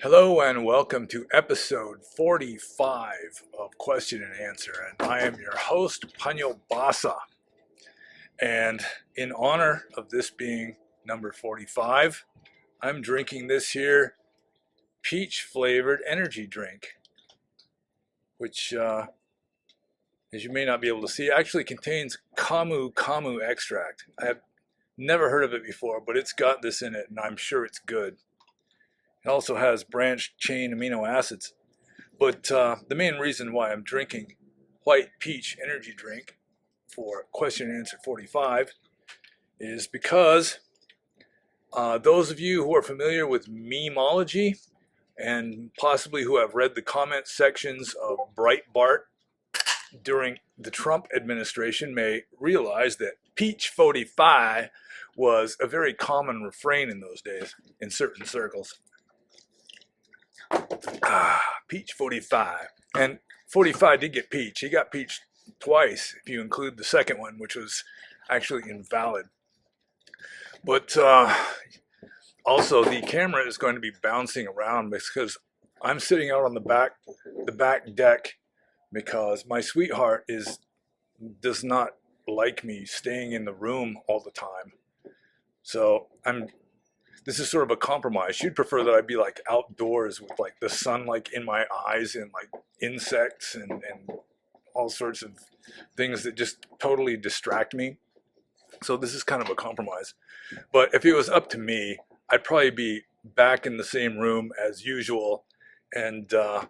Hello and welcome to episode 45 of Question and Answer. And I am your host, Panyo Basa. And in honor of this being number 45, I'm drinking this here peach flavored energy drink, which, as you may not be able to see, actually contains camu extract. I have never heard of it before, but it's got this in it and I'm sure it's good. It also has branched chain amino acids. But the main reason why I'm drinking white peach energy drink for question and answer 45 is because those of you who are familiar with memeology and possibly who have read the comment sections of Breitbart during the Trump administration may realize that peach 45 was a very common refrain in those days in certain circles. Peach 45. And 45 did get peach. He got peach twice, if you include the second one, which was actually invalid. But also, the camera is going to be bouncing around because I'm sitting out on the back deck because my sweetheart does not like me staying in the room all the time. So this is sort of a compromise. She'd prefer that I be like outdoors with like the sun like in my eyes and like insects and all sorts of things that just totally distract me. So this is kind of a compromise. But if it was up to me, I'd probably be back in the same room as usual. And I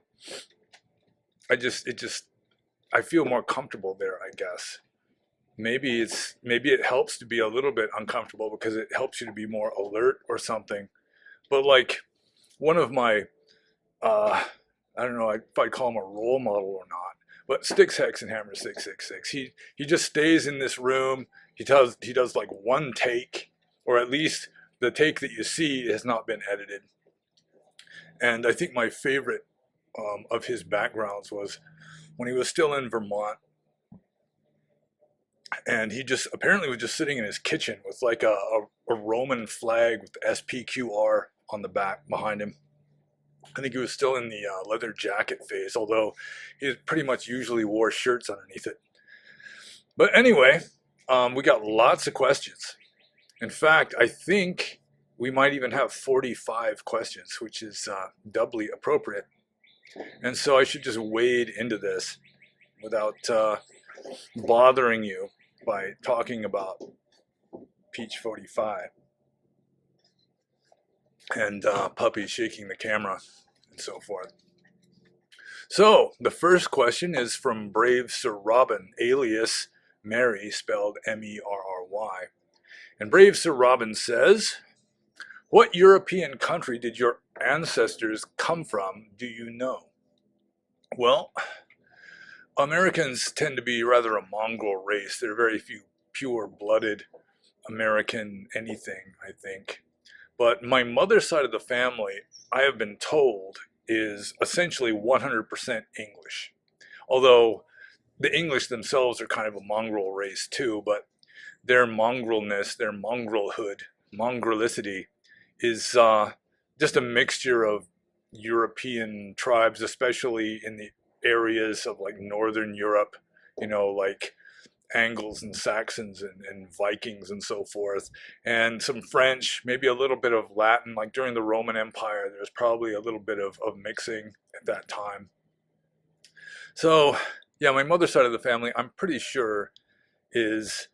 feel more comfortable there, I guess. Maybe it helps to be a little bit uncomfortable because it helps you to be more alert or something. But like one of my I don't know if I'd call him a role model or not, but Sticks Hex and Hammer 666. He just stays in this room. He does like one take, or at least the take that you see has not been edited. And I think my favorite of his backgrounds was when he was still in Vermont. And he just apparently was just sitting in his kitchen with like a Roman flag with SPQR on the back behind him. I think he was still in the leather jacket phase, although he pretty much usually wore shirts underneath it. But anyway, we got lots of questions. In fact, I think we might even have 45 questions, which is doubly appropriate. And so I should just wade into this without bothering you by talking about Peach 45 and puppies shaking the camera and so forth. So the first question is from Brave Sir Robin, alias Mary, spelled Merry. And Brave Sir Robin says, what European country did your ancestors come from, do you know? Well, Americans tend to be rather a mongrel race. There are very few pure-blooded American anything, I think. But my mother's side of the family, I have been told, is essentially 100% English. Although the English themselves are kind of a mongrel race too, but their mongrelness, their mongrelhood, mongrellicity is just a mixture of European tribes, especially in the areas of like Northern Europe, like Angles and Saxons and Vikings and so forth, and some French, maybe a little bit of Latin. Like during the Roman Empire, there's probably a little bit of mixing at that time. So yeah, my mother's side of the family, I'm pretty sure, is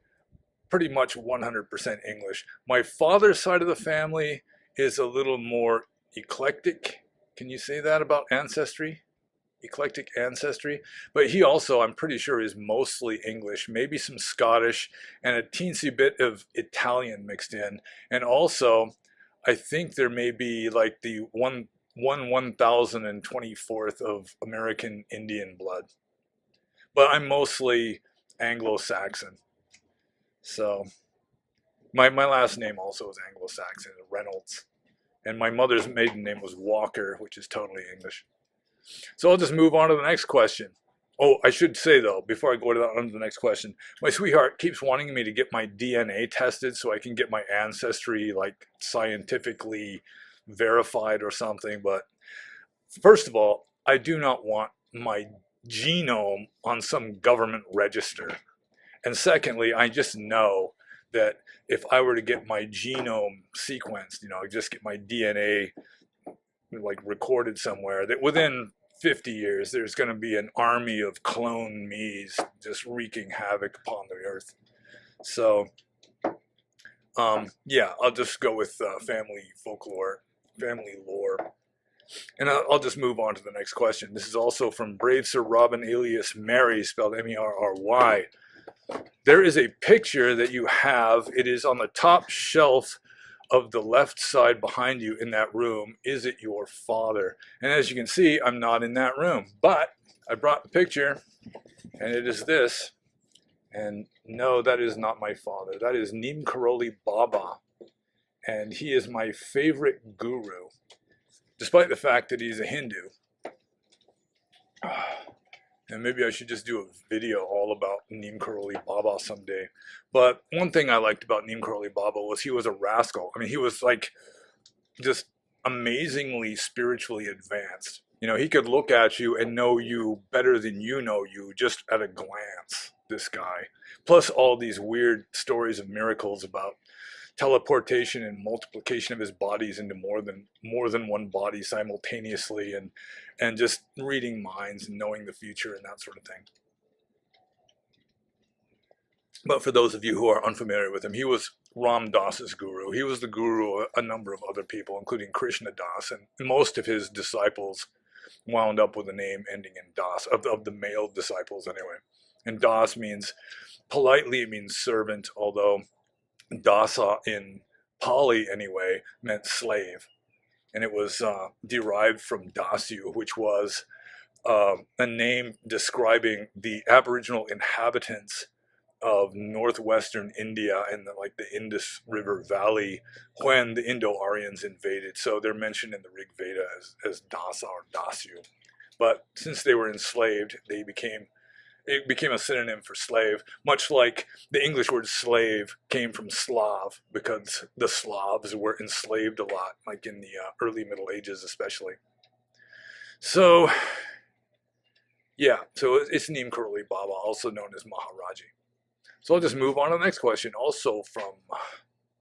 pretty much 100% English. My father's side of the family is a little more eclectic. Can you say that about ancestry? Eclectic ancestry, but he also, I'm pretty sure, is mostly English, maybe some Scottish and a teensy bit of Italian mixed in. And also, I think there may be like the 1,024th of American Indian blood. But I'm mostly Anglo-Saxon. So my last name also is Anglo-Saxon, Reynolds. And my mother's maiden name was Walker, which is totally English. So I'll just move on to the next question. Oh, I should say though, before I go on to the next question, my sweetheart keeps wanting me to get my DNA tested so I can get my ancestry like scientifically verified or something, but first of all, I do not want my genome on some government register. And secondly, I just know that if I were to get my genome sequenced, just get my DNA like recorded somewhere, that within 50 years there's going to be an army of clone me's just wreaking havoc upon the earth. So yeah, I'll just go with family folklore, family lore. And I'll just move on to the next question. This is also from Brave Sir Robin alias Mary, spelled Merry. There is a picture that you have. It is on the top shelf of the left side behind you in that room. Is it your father? And as you can see, I'm not in that room, but I brought the picture, and it is this. And no, that is not my father. That is Neem Karoli Baba, and he is my favorite guru, despite the fact that he's a Hindu. And maybe I should just do a video all about Neem Karoli Baba someday. But one thing I liked about Neem Karoli Baba was he was a rascal. I mean, he was like just amazingly spiritually advanced. He could look at you and know you better than you know you just at a glance, this guy. Plus all these weird stories of miracles about teleportation and multiplication of his bodies into more than one body simultaneously, and just reading minds and knowing the future and that sort of thing. But for those of you who are unfamiliar with him, he was Ram Dass's guru. He was the guru of a number of other people, including Krishna Das, and most of his disciples wound up with a name ending in Das, of the male disciples anyway. And Das means, politely it means servant, although Dasa in Pali anyway meant slave, and it was derived from Dasu, which was a name describing the Aboriginal inhabitants of northwestern India and the Indus River Valley when the Indo-Aryans invaded. So they're mentioned in the Rig Veda as Dasa or Dasu. But since they were enslaved, it became a synonym for slave, much like the English word slave came from Slav, because the Slavs were enslaved a lot, like in the early Middle Ages especially. So, yeah, so it's Neem Karoli Baba, also known as Maharaji. So I'll just move on to the next question, also from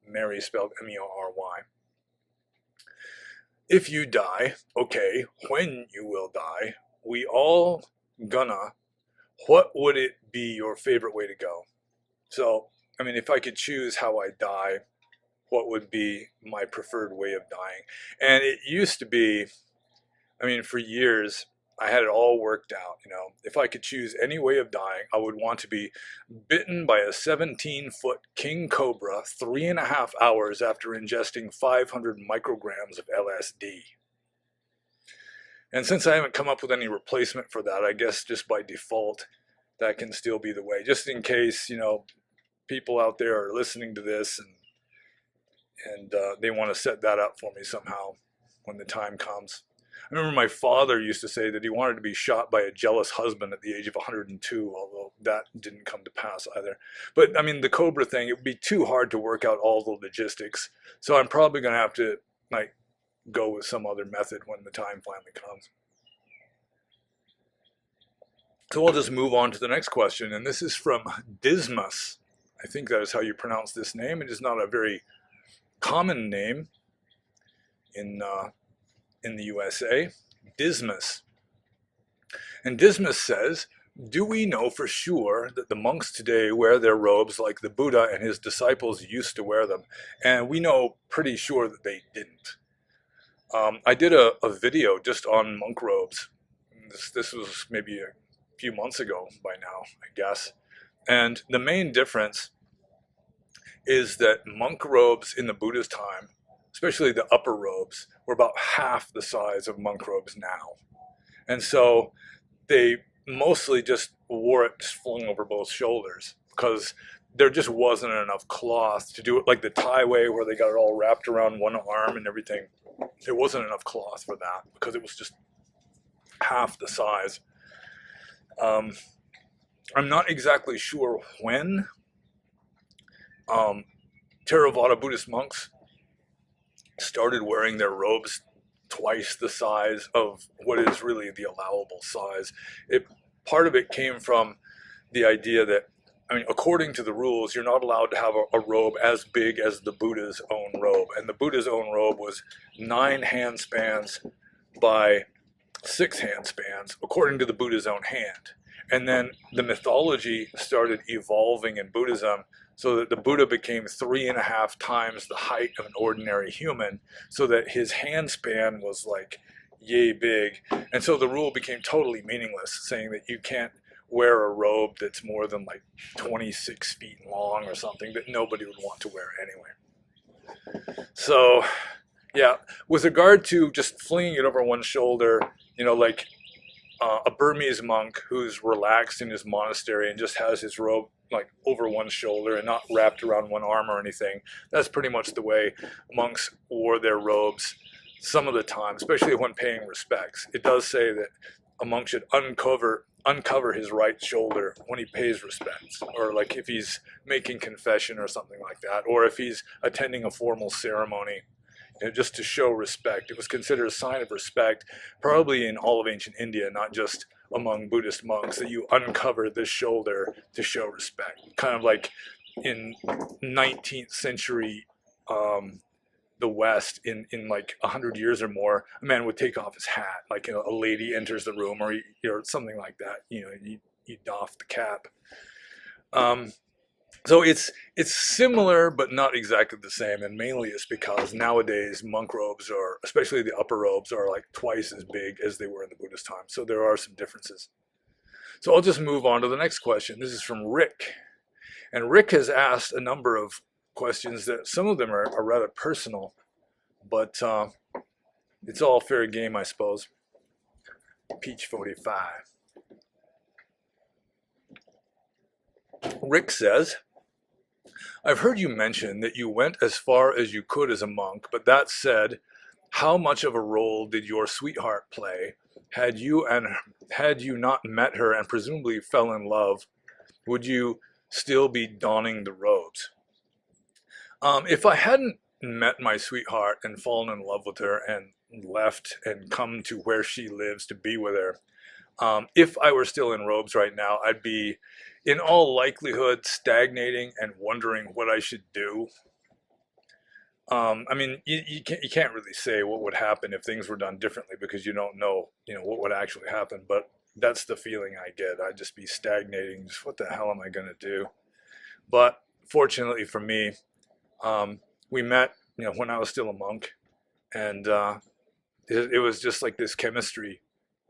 Mary, spelled Merry. If you die, okay, when you will die, we all gonna, what would it be your favorite way to go? So, I mean, if I could choose how I die, what would be my preferred way of dying? And it used to be, I mean, for years, I had it all worked out. If I could choose any way of dying, I would want to be bitten by a 17-foot king cobra 3.5 hours after ingesting 500 micrograms of LSD. And since I haven't come up with any replacement for that, I guess just by default, that can still be the way. Just in case, people out there are listening to this and they want to set that up for me somehow when the time comes. I remember my father used to say that he wanted to be shot by a jealous husband at the age of 102, although that didn't come to pass either. But I mean, the cobra thing, it would be too hard to work out all the logistics. So I'm probably going to have to go with some other method when the time finally comes. So we'll just move on to the next question, and this is from Dismas. I think that is how you pronounce this name. It is not a very common name in the USA. Dismas. And Dismas says, do we know for sure that the monks today wear their robes like the Buddha and his disciples used to wear them? And we know pretty sure that they didn't. I did a video just on monk robes. This was maybe a few months ago by now, I guess. And the main difference is that monk robes in the Buddha's time, especially the upper robes, were about half the size of monk robes now. And so they mostly just wore it flung over both shoulders because there just wasn't enough cloth to do it like the tie way where they got it all wrapped around one arm and everything. There wasn't enough cloth for that because it was just half the size. I'm not exactly sure when Theravada Buddhist monks started wearing their robes twice the size of what is really the allowable size. Part of it came from the idea that, I mean, according to the rules, you're not allowed to have a robe as big as the Buddha's own robe. And the Buddha's own robe was 9 hand spans by 6 hand spans, according to the Buddha's own hand. And then the mythology started evolving in Buddhism so that the Buddha became 3.5 times the height of an ordinary human, so that his hand span was like yay big. And so the rule became totally meaningless, saying that you can't wear a robe that's more than like 26 feet long or something that nobody would want to wear anyway. So yeah, with regard to just flinging it over one shoulder, like a Burmese monk who's relaxed in his monastery and just has his robe like over one shoulder and not wrapped around one arm or anything, that's pretty much the way monks wore their robes some of the time, especially when paying respects. It does say that a monk should uncover his right shoulder when he pays respects, or like if he's making confession or something like that, or if he's attending a formal ceremony, just to show respect. It was considered a sign of respect, probably in all of ancient India, not just among Buddhist monks, that you uncover this shoulder to show respect. Kind of like in 19th century the West, in like 100 years or more, a man would take off his hat, like a lady enters the room, or something like that. You doff the cap. So it's similar, but not exactly the same, and mainly it's because nowadays monk robes are, especially the upper robes, are like twice as big as they were in the Buddhist time. So there are some differences. So I'll just move on to the next question. This is from Rick, and Rick has asked a number of questions that some of them are rather personal, but it's all fair game, I suppose. Peach 45. Rick says, I've heard you mention that you went as far as you could as a monk, but that said, how much of a role did your sweetheart play? Had you not met her and presumably fell in love, would you still be donning the robes? If I hadn't met my sweetheart and fallen in love with her and left and come to where she lives to be with her, if I were still in robes right now, I'd be, in all likelihood, stagnating and wondering what I should do. I mean, you can't really say what would happen if things were done differently, because you don't know, what would actually happen. But that's the feeling I get. I'd just be stagnating. Just what the hell am I going to do? But fortunately for me, we met, when I was still a monk, and it was just like this chemistry.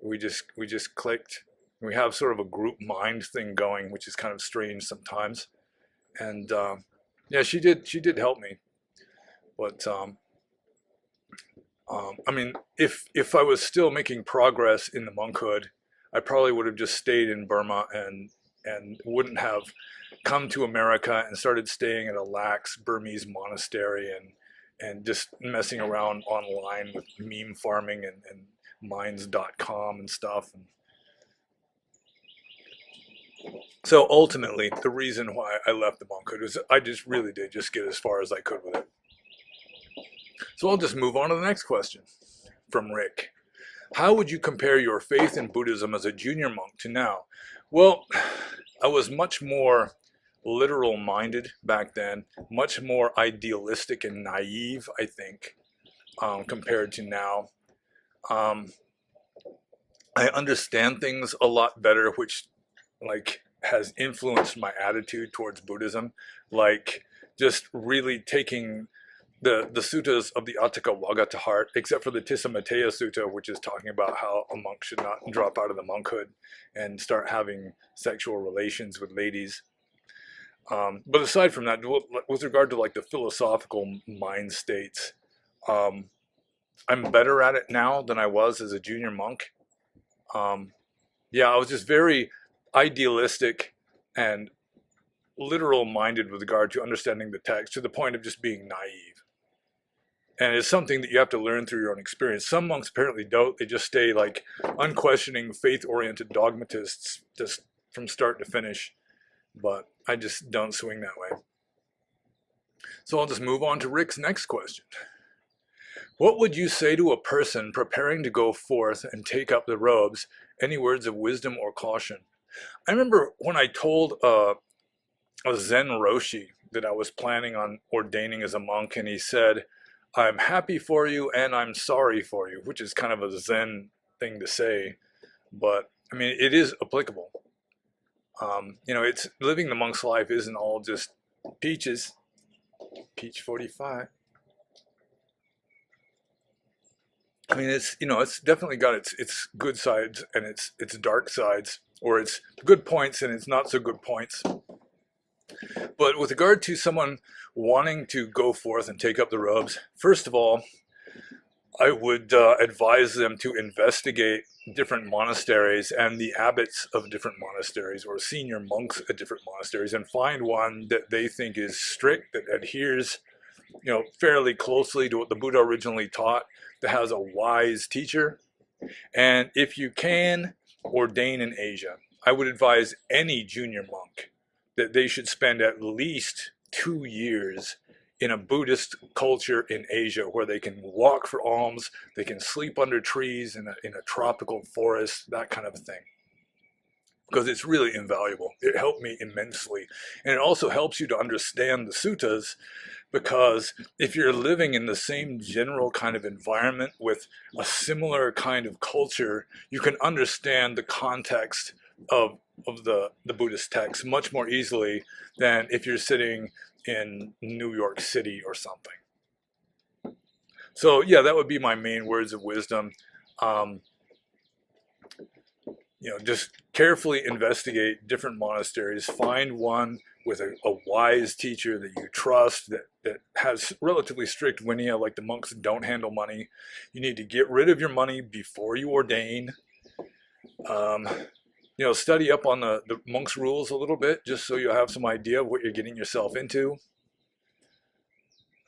We just clicked. We have sort of a group mind thing going, which is kind of strange sometimes. And yeah, she did help me. But I mean, if I was still making progress in the monkhood, I probably would have just stayed in Burma and wouldn't have come to America and started staying at a lax Burmese monastery and just messing around online with meme farming and minds.com and stuff. And so ultimately, the reason why I left the monkhood was I just really did just get as far as I could with it. So I'll just move on to the next question from Rick. How would you compare your faith in Buddhism as a junior monk to now? Well, I was much more literal minded back then, much more idealistic and naive, I think, compared to now. I understand things a lot better, which like has influenced my attitude towards Buddhism, like just really taking the suttas of the Atthakavagga to heart, except for the Tisamateya Sutta, which is talking about how a monk should not drop out of the monkhood and start having sexual relations with ladies. But aside from that, with regard to like the philosophical mind states, I'm better at it now than I was as a junior monk. Yeah, I was just very idealistic and literal minded with regard to understanding the text, to the point of just being naive. And it's something that you have to learn through your own experience. Some monks apparently don't. They just stay like unquestioning, faith-oriented dogmatists just from start to finish. But I just don't swing that way. So I'll just move on to Rick's next question. What would you say to a person preparing to go forth and take up the robes? Any words of wisdom or caution? I remember when I told a Zen Roshi that I was planning on ordaining as a monk, and he said, "I'm happy for you and I'm sorry for you," which is kind of a Zen thing to say, but I mean, it is applicable. It's living the monk's life isn't all just peaches. Peach 45. I mean, it's definitely got its good sides and its dark sides, or its good points and its not so good points. But with regard to someone wanting to go forth and take up the robes, first of all, I would advise them to investigate different monasteries and the abbots of different monasteries, or senior monks at different monasteries, and find one that they think is strict, that adheres, fairly closely to what the Buddha originally taught, that has a wise teacher. And if you can, ordain in Asia. I would advise any junior monk that they should spend at least 2 years in a Buddhist culture in Asia, where they can walk for alms, they can sleep under trees in a tropical forest, that kind of a thing. Because it's really invaluable. It helped me immensely. And it also helps you to understand the suttas, because if you're living in the same general kind of environment with a similar kind of culture, you can understand the context of the Buddhist text much more easily than if you're sitting in New York City or something. So yeah, that would be my main words of wisdom. Um, just carefully investigate different monasteries, find one with a wise teacher that you trust, that has relatively strict vinaya, like the monks don't handle money. You need to get rid of your money before you ordain. Um, study up on the monk's rules a little bit, just so you have some idea of what you're getting yourself into.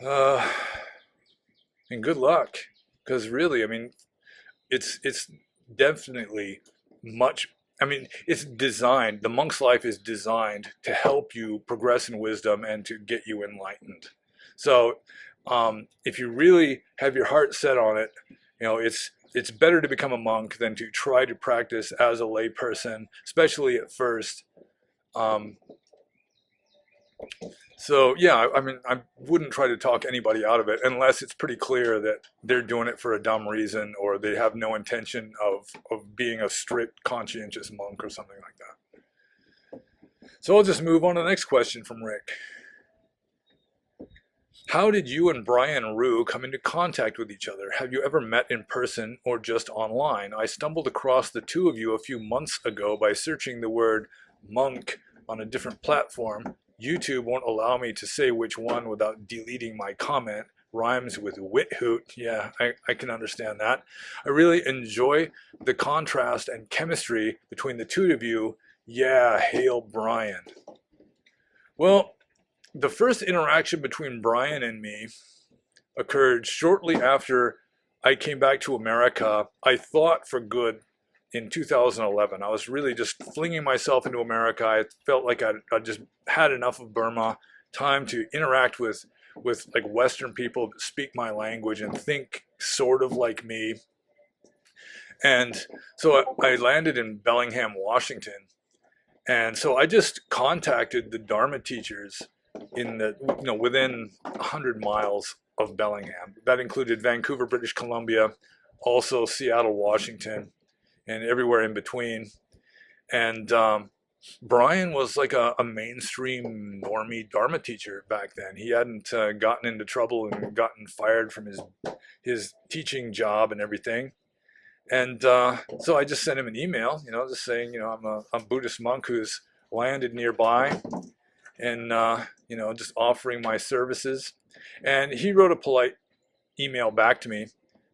Uh, and good luck, because really, I mean, it's definitely much. I mean, it's designed. The monk's life is designed to help you progress in wisdom and to get you enlightened. So, if you really have your heart set on it, it's better to become a monk than to try to practice as a layperson, especially at first. Um, So yeah, I mean, I wouldn't try to talk anybody out of it unless it's pretty clear that they're doing it for a dumb reason, or they have no intention of being a strict, conscientious monk or something like that. So I'll just move on to the next question from Rick. How did you and Brian Ruhe come into contact with each other? Have you ever met in person or just online? I stumbled across the two of you a few months ago by searching the word monk on a different platform. YouTube won't allow me to say which one without deleting my comment. Rhymes with withoot. Yeah, I can understand that. I really enjoy the contrast and chemistry between the two of you. Yeah, hail Brian. Well, the first interaction between Brian and me occurred shortly after I came back to America, I thought for good, in 2011. I was really just flinging myself into America. I felt like I just had enough of Burma, time to interact with like Western people that speak my language and think sort of like me. And so I landed in Bellingham, Washington. And so I just contacted the Dharma teachers in the, within 100 miles of Bellingham. That included Vancouver, British Columbia, also Seattle, Washington, and everywhere in between. And Brian was like a mainstream normie Dharma teacher back then. He hadn't gotten into trouble and gotten fired from his teaching job and everything. And so I just sent him an email, just saying, I'm a Buddhist monk who's landed nearby, and just offering my services. And he wrote a polite email back to me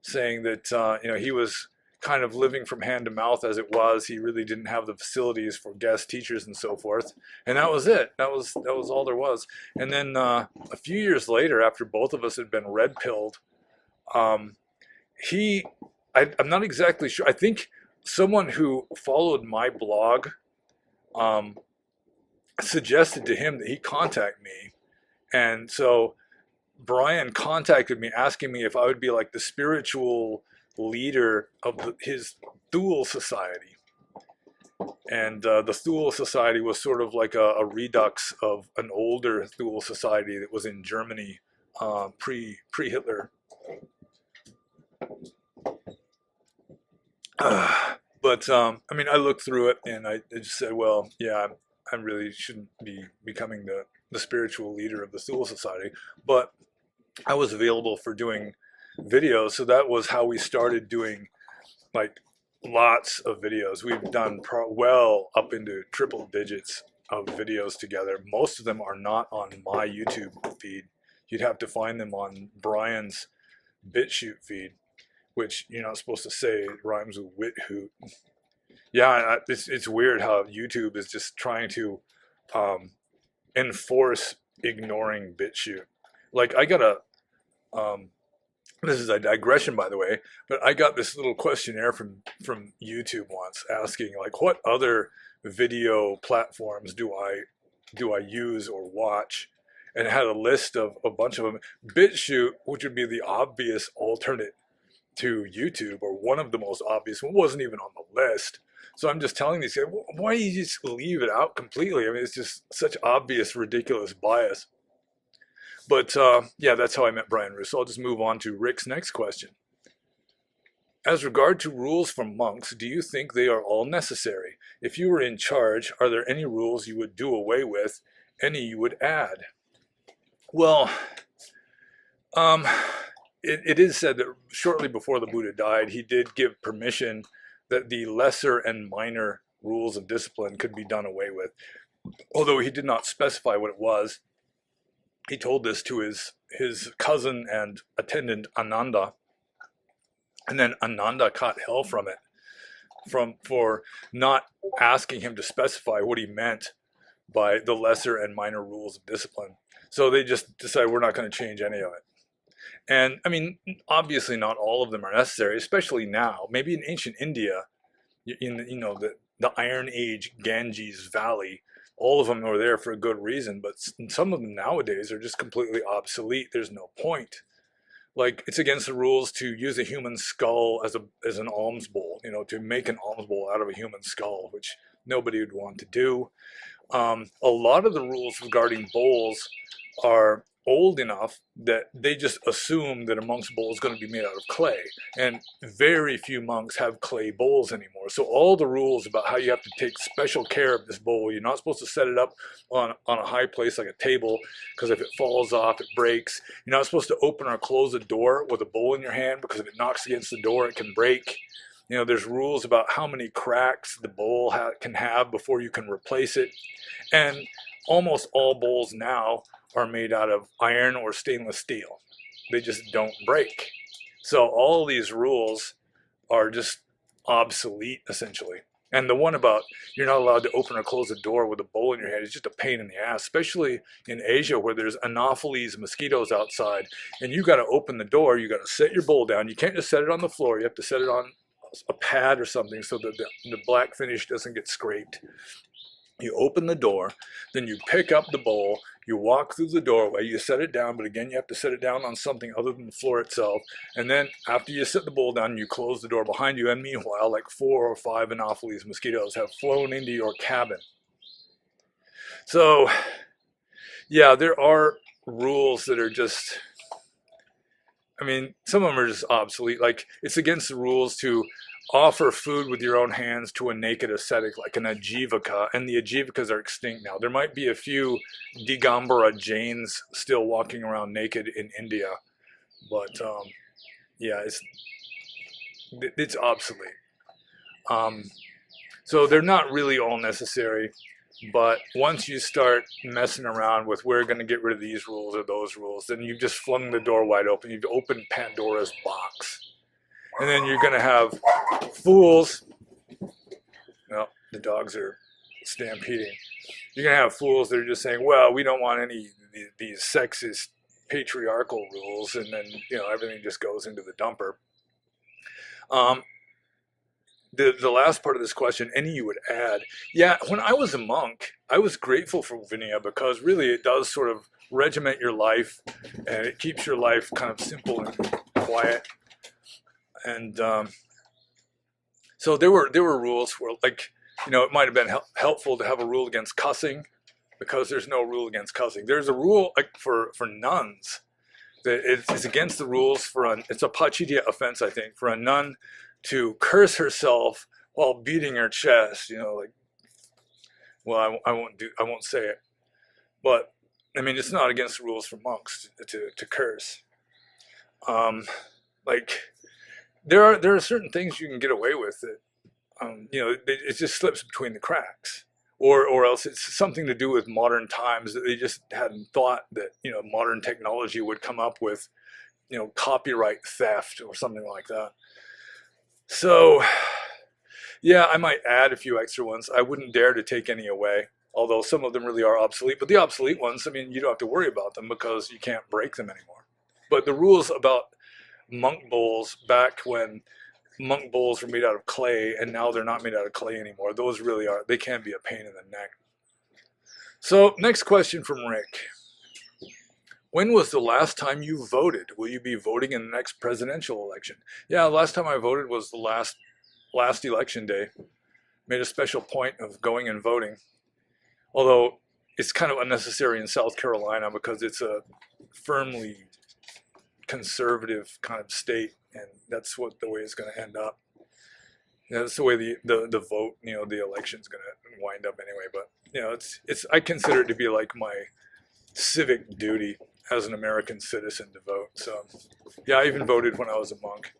saying that he was kind of living from hand to mouth as it was. He really didn't have the facilities for guest teachers and so forth. And that was it. That was all there was. And then a few years later, after both of us had been red pilled, um, I'm not exactly sure. I think someone who followed my blog suggested to him that he contact me. And so Brian contacted me asking me if I would be like the spiritual leader of his Thule Society. And the Thule Society was sort of like a redux of an older Thule Society that was in Germany pre Hitler. But I mean, I looked through it and I just said, well, yeah, I really shouldn't be becoming the spiritual leader of the Thule Society. But I was available for doing videos, so that was how we started doing like lots of videos. We've done well up into triple digits of videos together. Most of them are not on my YouTube feed. You'd have to find them on Brian's BitChute feed, which you're not supposed to say. It rhymes with Withoot. Yeah, it's weird how YouTube is just trying to um, enforce ignoring BitChute. Like I got a um, this is a digression, by the way, but I got this little questionnaire from YouTube once asking like, what other video platforms do I use or watch, and it had a list of a bunch of them. BitChute, which would be the obvious alternate to YouTube, or one of the most obvious, wasn't even on the list. So I'm just telling these guys, why do you just leave it out completely? I mean, it's just such obvious, ridiculous bias. But yeah, that's how I met Brian Ruhe. So I'll just move on to Rick's next question. As regard to rules from monks, do you think they are all necessary? If you were in charge, are there any rules you would do away with? Any you would add? Well, um, it is said that shortly before the Buddha died, he did give permission that the lesser and minor rules of discipline could be done away with. Although he did not specify what it was, he told this to his cousin and attendant Ananda, and then Ananda caught hell from it, for not asking him to specify what he meant by the lesser and minor rules of discipline. So they just decided we're not going to change any of it. And I mean, obviously not all of them are necessary, especially now. Maybe in ancient India, in the Iron Age Ganges Valley, all of them were there for a good reason, but some of them nowadays are just completely obsolete. There's no point. Like, it's against the rules to use a human skull as an alms bowl, to make an alms bowl out of a human skull, which nobody would want to do. A lot of the rules regarding bowls are old enough that they just assume that a monk's bowl is going to be made out of clay, and very few monks have clay bowls anymore. So all the rules about how you have to take special care of this bowl, you're not supposed to set it up on a high place like a table, because if it falls off it breaks. You're not supposed to open or close a door with a bowl in your hand, because if it knocks against the door it can break. There's rules about how many cracks the bowl can have before you can replace it. And almost all bowls now are made out of iron or stainless steel. They just don't break. So all these rules are just obsolete, essentially. And the one about you're not allowed to open or close a door with a bowl in your hand is just a pain in the ass, especially in Asia where there's Anopheles mosquitoes outside, and you got to open the door, you got to set your bowl down. You can't just set it on the floor. You have to set it on a pad or something so that the black finish doesn't get scraped. You open the door, then you pick up the bowl, you walk through the doorway, you set it down, but again, you have to set it down on something other than the floor itself. And then after you set the bowl down, you close the door behind you, and meanwhile, like 4 or 5 Anopheles mosquitoes have flown into your cabin. So, yeah, there are rules that are just, I mean, some of them are just obsolete. Like, it's against the rules to offer food with your own hands to a naked ascetic like an ajivaka, and the ajivakas are extinct now. There might be a few Digambara Jains still walking around naked in India, but yeah, it's obsolete. So they're not really all necessary, but once you start messing around with we're going to get rid of these rules or those rules, then you've just flung the door wide open. You've opened Pandora's box. And then you're going to have fools. No, the dogs are stampeding. You're going to have fools that are just saying, well, we don't want any of these sexist patriarchal rules. And then, everything just goes into the dumper. The last part of this question, any you would add? Yeah, when I was a monk, I was grateful for Vinaya because really it does sort of regiment your life, and it keeps your life kind of simple and quiet. And so there were rules where, like, it might have been helpful to have a rule against cussing, because there's no rule against cussing. There's a rule, like, for nuns, that it's against the rules for it's a pachidia offense, I think, for a nun to curse herself while beating her chest. Like, well, I won't say it, but I mean, it's not against the rules for monks to curse. Like, there are certain things you can get away with that, it just slips between the cracks, or else it's something to do with modern times, that they just hadn't thought that modern technology would come up with copyright theft or something like that. So yeah, I might add a few extra ones. I wouldn't dare to take any away, although some of them really are obsolete. But the obsolete ones, I mean, you don't have to worry about them because you can't break them anymore. But the rules about monk bowls, back when monk bowls were made out of clay, and now they're not made out of clay anymore, those really are, they can be a pain in the neck. So next question from Rick. When was the last time you voted? Will you be voting in the next presidential election? Yeah, the last time I voted was the last election day. Made a special point of going and voting, although it's kind of unnecessary in South Carolina because it's a firmly conservative kind of state, and that's the way it's going to end up. That's the way the vote, the election's going to wind up anyway. But it's I consider it to be like my civic duty as an American citizen to vote. So yeah, I even voted when I was a monk,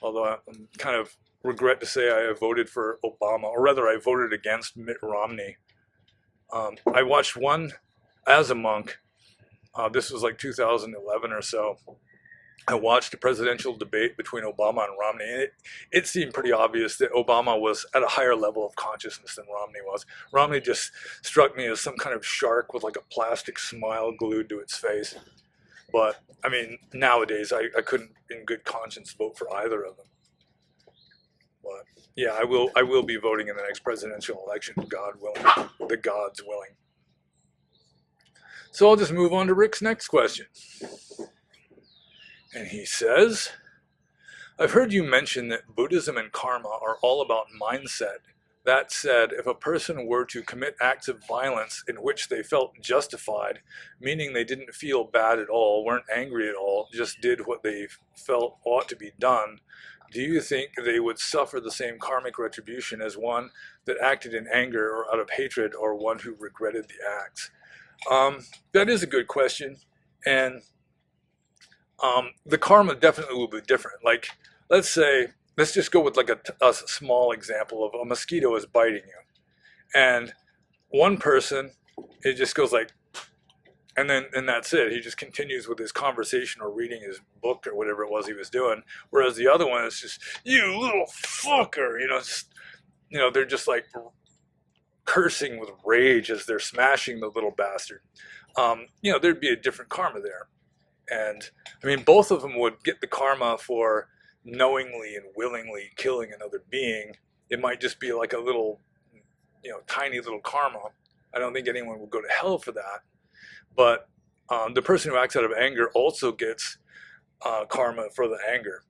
although I'm kind of regret to say I voted for Obama, or rather I voted against Mitt Romney. I watched one as a monk. This was like 2011 or so. I watched a presidential debate between Obama and Romney, and it seemed pretty obvious that Obama was at a higher level of consciousness than Romney was. Romney just struck me as some kind of shark with like a plastic smile glued to its face. But I mean, nowadays I couldn't in good conscience vote for either of them. But yeah, I will be voting in the next presidential election, God willing, the gods willing. So I'll just move on to Rick's next question. And he says, I've heard you mention that Buddhism and karma are all about mindset. That said, if a person were to commit acts of violence in which they felt justified, meaning they didn't feel bad at all, weren't angry at all, just did what they felt ought to be done, do you think they would suffer the same karmic retribution as one that acted in anger or out of hatred, or one who regretted the acts? That is a good question. And the karma definitely will be different. Like, let's just go with like a small example of a mosquito is biting you. And one person, it just goes like, and that's it. He just continues with his conversation or reading his book or whatever it was he was doing. Whereas the other one is just, you little fucker, they're just like cursing with rage as they're smashing the little bastard. There'd be a different karma there. And I mean, both of them would get the karma for knowingly and willingly killing another being. It might just be like a little, tiny little karma. I don't think anyone would go to hell for that. But the person who acts out of anger also gets karma for the anger.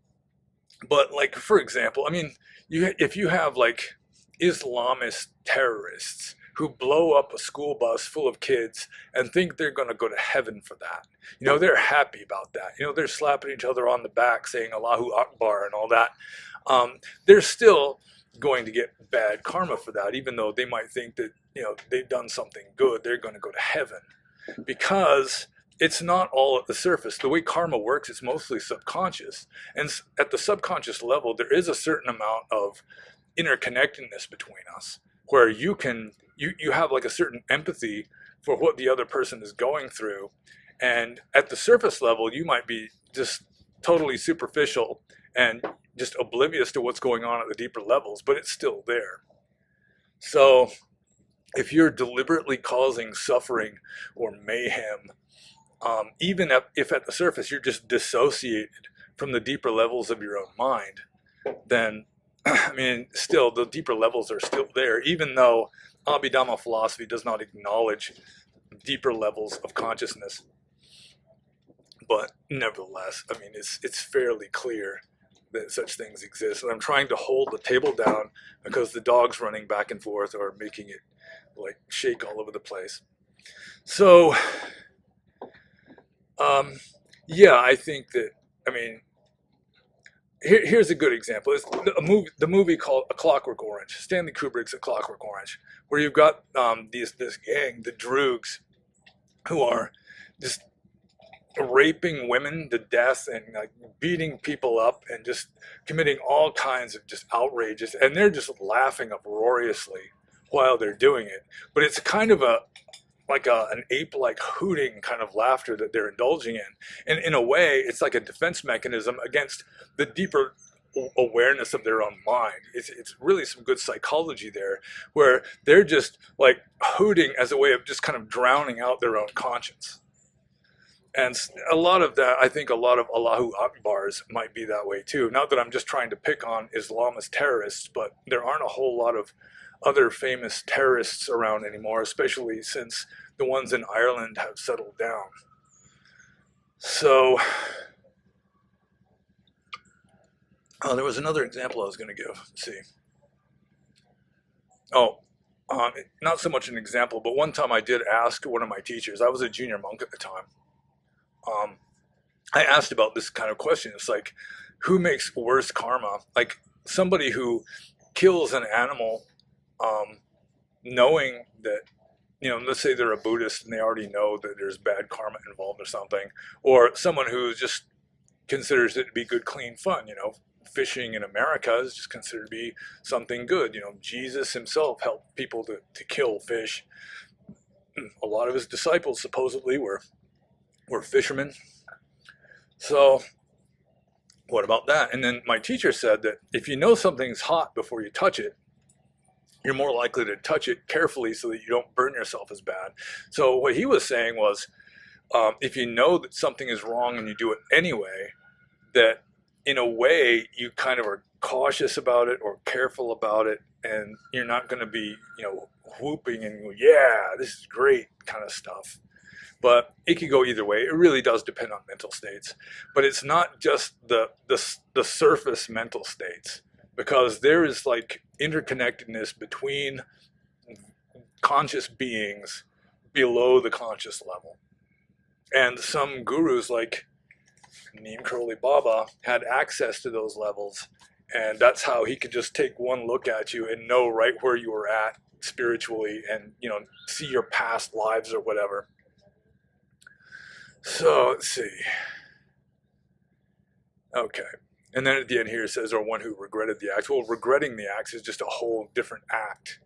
But like, for example, I mean, if you have like Islamist terrorists who blow up a school bus full of kids and think they're going to go to heaven for that. They're happy about that. They're slapping each other on the back saying Allahu Akbar and all that. They're still going to get bad karma for that, even though they might think that, they've done something good. They're going to go to heaven, because it's not all at the surface. The way karma works, it's mostly subconscious. And at the subconscious level, there is a certain amount of interconnectedness between us, where you have like a certain empathy for what the other person is going through. And at the surface level, you might be just totally superficial and just oblivious to what's going on at the deeper levels, but it's still there. So if you're deliberately causing suffering or mayhem, even if at the surface you're just dissociated from the deeper levels of your own mind, then I mean, still, the deeper levels are still there, even though Abhidhamma philosophy does not acknowledge deeper levels of consciousness. But nevertheless, I mean, it's fairly clear that such things exist. And I'm trying to hold the table down because the dog's running back and forth or making it like shake all over the place. So, yeah, I think that, I mean, here's a good example. It's the movie called A Clockwork Orange, Stanley Kubrick's A Clockwork Orange, where you've got this gang, the Droogs, who are just raping women to death and like beating people up and just committing all kinds of just outrages, and they're just laughing uproariously while they're doing it. But it's kind of an ape-like hooting kind of laughter that they're indulging in. And in a way, it's like a defense mechanism against the deeper awareness of their own mind. It's really some good psychology there, where they're just like hooting as a way of just kind of drowning out their own conscience. And a lot of that, I think a lot of Allahu Akbars might be that way too. Not that I'm just trying to pick on Islamist terrorists, but there aren't a whole lot of other famous terrorists around anymore, especially since the ones in Ireland have settled down. So, there was another example I was going to give. Let's see. Oh, not so much an example, but one time I did ask one of my teachers. I was a junior monk at the time. I asked about this kind of question. It's like, who makes worse karma? Like somebody who kills an animal, knowing that, let's say they're a Buddhist and they already know that there's bad karma involved or something, or someone who just considers it to be good, clean fun. Fishing in America is just considered to be something good. Jesus himself helped people to kill fish. A lot of his disciples supposedly were fishermen. So what about that? And then my teacher said that if you know something's hot before you touch it, you're more likely to touch it carefully so that you don't burn yourself as bad. So what he was saying was, if you know that something is wrong and you do it anyway, that in a way you kind of are cautious about it or careful about it, and you're not going to be, whooping and yeah, this is great kind of stuff. But it could go either way. It really does depend on mental states. But it's not just the surface mental states, because there is like interconnectedness between conscious beings below the conscious level. And some gurus like Neem Karoli Baba had access to those levels. And that's how he could just take one look at you and know right where you were at spiritually and, see your past lives or whatever. So let's see. Okay. And then at the end here it says, or one who regretted the act. Well, regretting the acts is just a whole different act.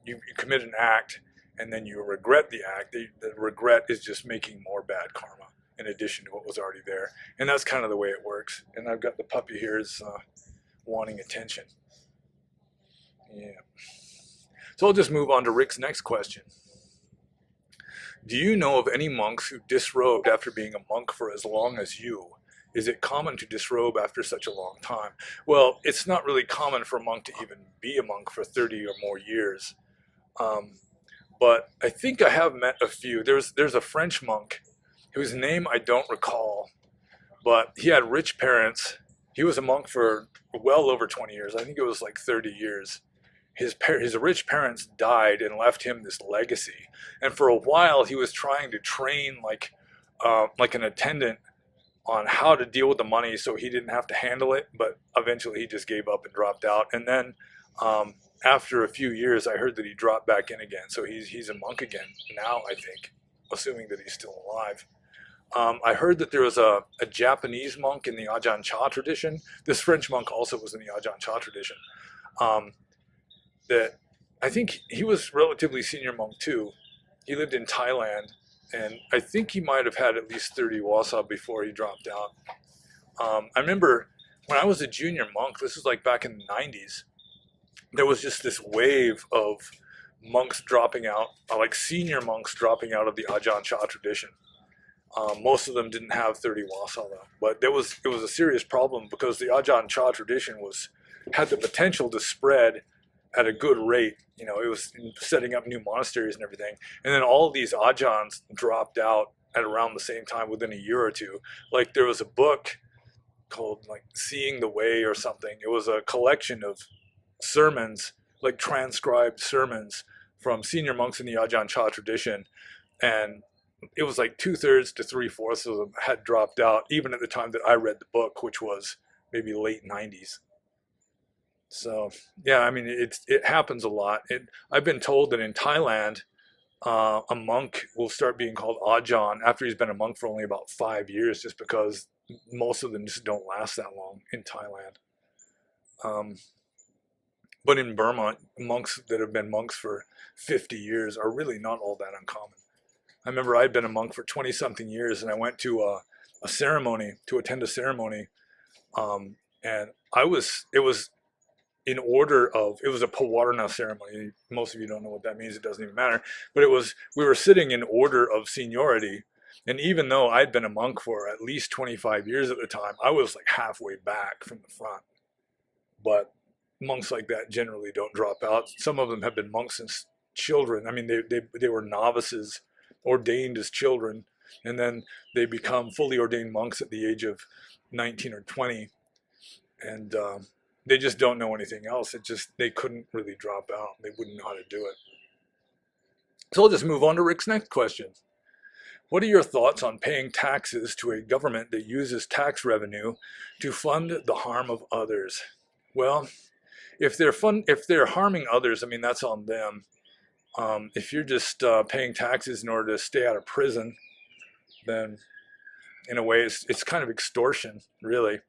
You commit an act and then you regret the act. The regret is just making more bad karma in addition to what was already there. And that's kind of the way it works. And I've got the puppy here is wanting attention. Yeah. So I'll just move on to Rick's next question. Do you know of any monks who disrobed after being a monk for as long as you? Is it common to disrobe after such a long time? Well, it's not really common for a monk to even be a monk for 30 or more years. But I think I have met a few. There's a French monk whose name I don't recall, but he had rich parents. He was a monk for well over 20 years. I think it was like 30 years. His rich parents died and left him this legacy. And for a while, he was trying to train like an attendant on how to deal with the money so he didn't have to handle it. But eventually, he just gave up and dropped out. And then after a few years, I heard that he dropped back in again. So he's a monk again now, I think, assuming that he's still alive. I heard that there was a Japanese monk in the Ajahn Chah tradition. This French monk also was in the Ajahn Chah tradition. That I think he was relatively senior monk too. He lived in Thailand, and I think he might have had at least 30 wasa before he dropped out. I remember when I was a junior monk, this was like back in the 90s, there was just this wave of monks dropping out, like senior monks dropping out of the Ajahn Chah tradition. Most of them didn't have 30 wasa though, but it was a serious problem because the Ajahn Chah tradition had the potential to spread at a good rate. It was setting up new monasteries and everything. And then all these ajahns dropped out at around the same time within a year or two. Like there was a book called like Seeing the Way or something. It was a collection of sermons, like transcribed sermons from senior monks in the Ajahn Chah tradition. And it was like 2/3 to 3/4 of them had dropped out, even at the time that I read the book, which was maybe late 90s. So yeah, I mean it happens a lot. I've been told that in Thailand, a monk will start being called Ajahn after he's been a monk for only about 5 years, just because most of them just don't last that long in Thailand. Um, but in Burma, monks that have been monks for 50 years are really not all that uncommon. I remember I'd been a monk for 20 something years, and I went to a ceremony to attend a ceremony, and it was in order of, it was a Pawarna ceremony. Most of you don't know what that means. It doesn't even matter. But we were sitting in order of seniority. And even though I'd been a monk for at least 25 years at the time, I was like halfway back from the front. But monks like that generally don't drop out. Some of them have been monks since children. I mean, they were novices, ordained as children, and then they become fully ordained monks at the age of 19 or 20. And they just don't know anything else. They couldn't really drop out. They wouldn't know how to do it. So I'll just move on to Rick's next question. What are your thoughts on paying taxes to a government that uses tax revenue to fund the harm of others? Well, if they're harming others, I mean, that's on them. If you're just paying taxes in order to stay out of prison, then in a way it's kind of extortion, really.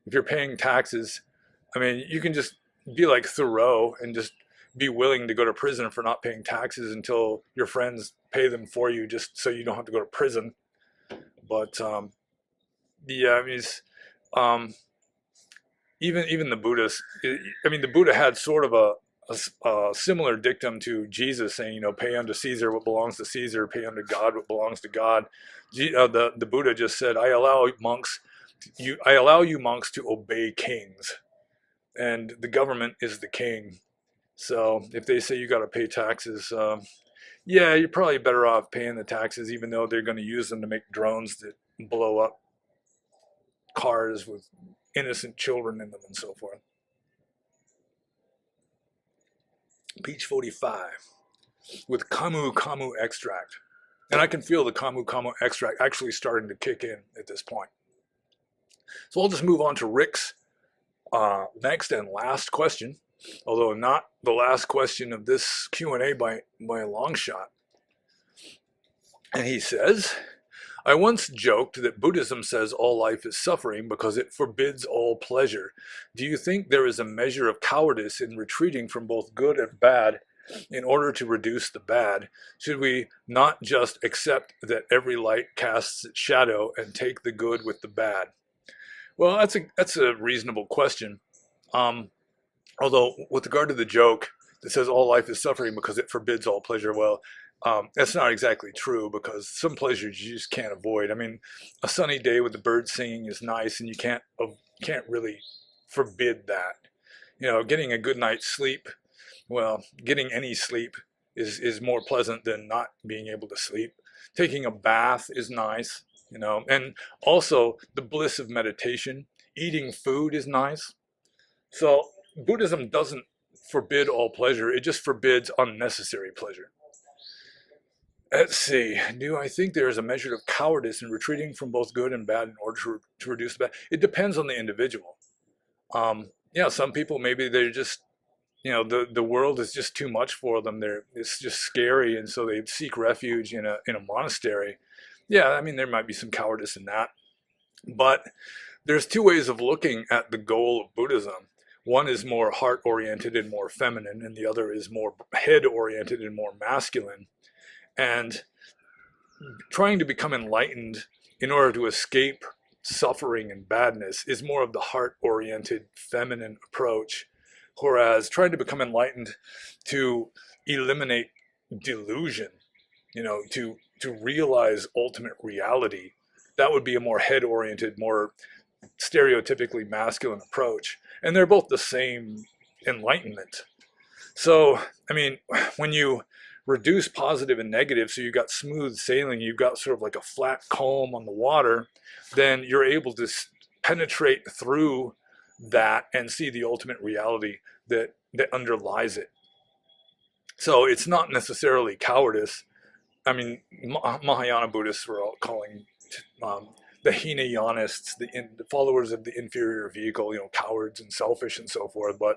If you're paying taxes, I mean, you can just be like Thoreau and just be willing to go to prison for not paying taxes until your friends pay them for you, just so you don't have to go to prison. But yeah, I mean, even the Buddhists. I mean, the Buddha had sort of a similar dictum to Jesus, saying, pay unto Caesar what belongs to Caesar, pay unto God what belongs to God. The Buddha just said, I allow you monks to obey kings, and the government is the king. So if they say you got to pay taxes, yeah, you're probably better off paying the taxes, even though they're going to use them to make drones that blow up cars with innocent children in them and so forth. Peach 45 with Camu Camu extract. And I can feel the Camu Camu extract actually starting to kick in at this point. So I'll just move on to Rick's next and last question, although not the last question of this Q&A by a long shot. And he says, I once joked that Buddhism says all life is suffering because it forbids all pleasure. Do you think there is a measure of cowardice in retreating from both good and bad in order to reduce the bad? Should we not just accept that every light casts its shadow and take the good with the bad? Well, that's a reasonable question. Although with regard to the joke that says all life is suffering because it forbids all pleasure, well, that's not exactly true, because some pleasures you just can't avoid. I mean, a sunny day with the birds singing is nice, and you can't really forbid that. Getting a good night's sleep, well, getting any sleep is more pleasant than not being able to sleep. Taking a bath is nice, and also the bliss of meditation. Eating food is nice. So Buddhism doesn't forbid all pleasure, it just forbids unnecessary pleasure. Let's see, do I think there is a measure of cowardice in retreating from both good and bad in order to reduce the bad? It depends on the individual. Yeah, some people, maybe they're just, the world is just too much for them. It's just scary, and so they seek refuge in a monastery. Yeah, I mean, there might be some cowardice in that. But there's two ways of looking at the goal of Buddhism. One is more heart-oriented and more feminine, and the other is more head-oriented and more masculine. And trying to become enlightened in order to escape suffering and badness is more of the heart-oriented feminine approach, whereas trying to become enlightened to eliminate delusion, to realize ultimate reality, that would be a more head-oriented, more stereotypically masculine approach. And they're both the same enlightenment. So, I mean, when you reduce positive and negative, so you've got smooth sailing, you've got sort of like a flat calm on the water, then you're able to penetrate through that and see the ultimate reality that underlies it. So it's not necessarily cowardice. I mean, Mahayana Buddhists were all calling um, the Hinayanists, the followers of the inferior vehicle, cowards and selfish and so forth. But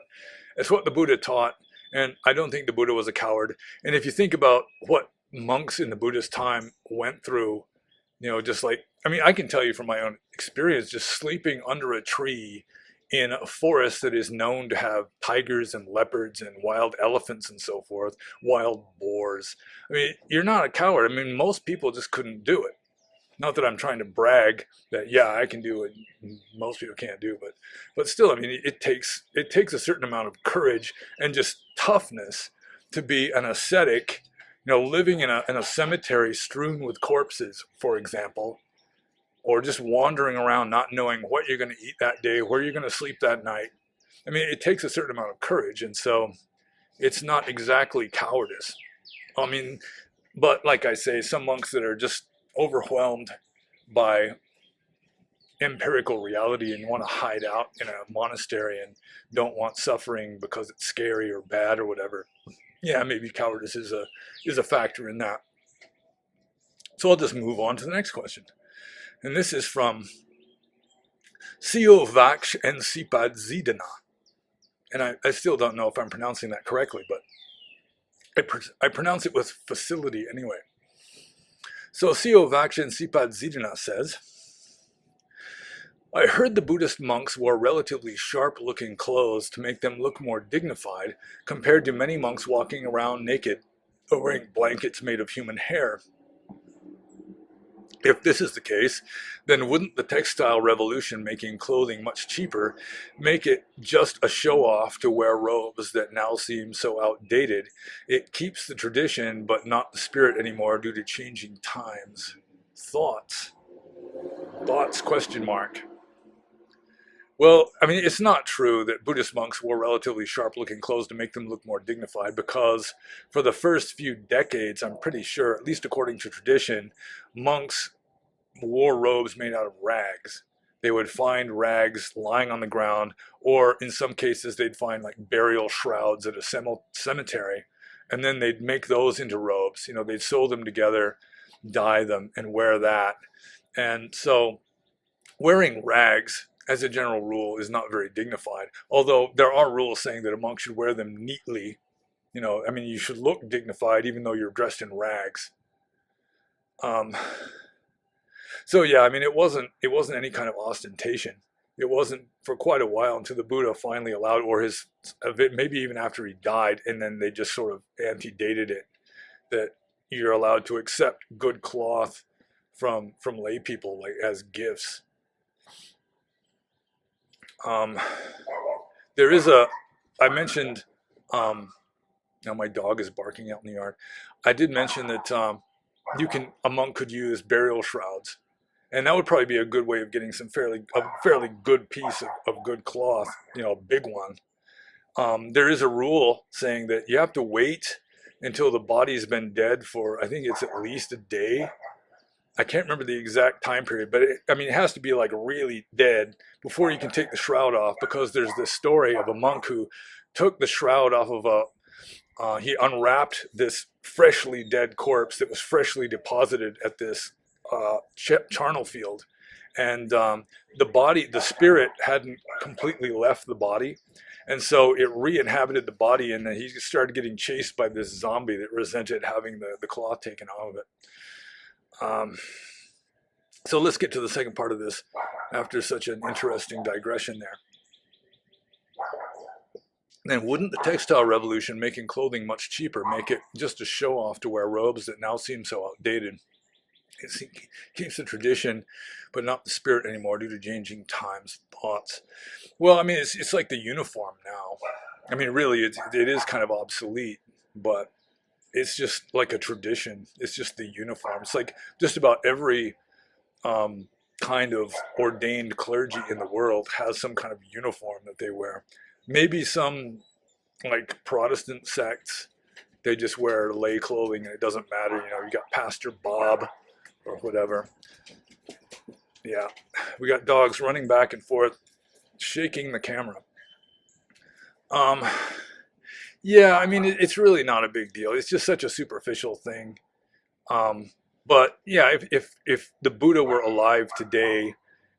it's what the Buddha taught, and I don't think the Buddha was a coward. And if you think about what monks in the Buddhist time went through, just like, I mean, I can tell you from my own experience, just sleeping under a tree in a forest that is known to have tigers and leopards and wild elephants and so forth, wild boars. I mean, you're not a coward. I mean, most people just couldn't do it. Not that I'm trying to brag that, yeah, I can do it, most people can't do, but still, I mean, it takes a certain amount of courage and just toughness to be an ascetic, living in a cemetery strewn with corpses, for example, or just wandering around not knowing what you're going to eat that day, where you're going to sleep that night. I mean, it takes a certain amount of courage, and so it's not exactly cowardice. I mean, but like I say, some monks that are just overwhelmed by empirical reality and want to hide out in a monastery and don't want suffering because it's scary or bad or whatever. Yeah, maybe cowardice is a factor in that. So I'll just move on to the next question. And this is from Siovaksh and Sipad Zidana. And I still don't know if I'm pronouncing that correctly, but I pronounce it with facility anyway. So Siovaksh and Sipad Zidana says, I heard the Buddhist monks wore relatively sharp-looking clothes to make them look more dignified compared to many monks walking around naked or wearing blankets made of human hair. If this is the case, then wouldn't the textile revolution making clothing much cheaper make it just a show-off to wear robes that now seem so outdated? It keeps the tradition but not the spirit anymore due to changing times. Thoughts? Thoughts, question mark. Well, I mean, it's not true that Buddhist monks wore relatively sharp-looking clothes to make them look more dignified, because for the first few decades, I'm pretty sure, at least according to tradition, monks wore robes made out of rags. They would find rags lying on the ground, or in some cases, they'd find like burial shrouds at a cemetery, and then they'd make those into robes. They'd sew them together, dye them, and wear that. And so wearing rags, as a general rule, is not very dignified. Although there are rules saying that a monk should wear them neatly. I mean, you should look dignified even though you're dressed in rags. Um, so yeah, I mean, it wasn't any kind of ostentation. It wasn't for quite a while until the Buddha finally allowed, or maybe even after he died, and then they just sort of antedated it, that you're allowed to accept good cloth from lay people, like as gifts. Um, there is I mentioned, now my dog is barking out in the yard. I did mention that a monk could use burial shrouds, and that would probably be a good way of getting a fairly good piece of good cloth, a big one. There is a rule saying that you have to wait until the body's been dead for, I think it's at least a day. I can't remember the exact time period, but I mean, it has to be like really dead before you can take the shroud off, because there's this story of a monk who took the shroud off of he unwrapped this freshly dead corpse that was freshly deposited at this charnel field. And the spirit hadn't completely left the body. And so it re-inhabited the body, and then he started getting chased by this zombie that resented having the cloth taken out of it. So let's get to the second part of this after such an interesting digression there. Then wouldn't the textile revolution making clothing much cheaper make it just a show off to wear robes that now seem so outdated? It keeps the tradition but not the spirit anymore due to changing times. Thoughts? Well, I mean, it's like the uniform now. I mean, really, it is kind of obsolete, but it's just like a tradition. It's just the uniform. It's like just about every kind of ordained clergy in the world has some kind of uniform that they wear. Maybe some like Protestant sects, they just wear lay clothing and it doesn't matter. You know, you got Pastor Bob or whatever. Yeah, we got dogs running back and forth, shaking the camera. Um, yeah, I mean, it's really not a big deal. It's just such a superficial thing. Um, but yeah, if the Buddha were alive today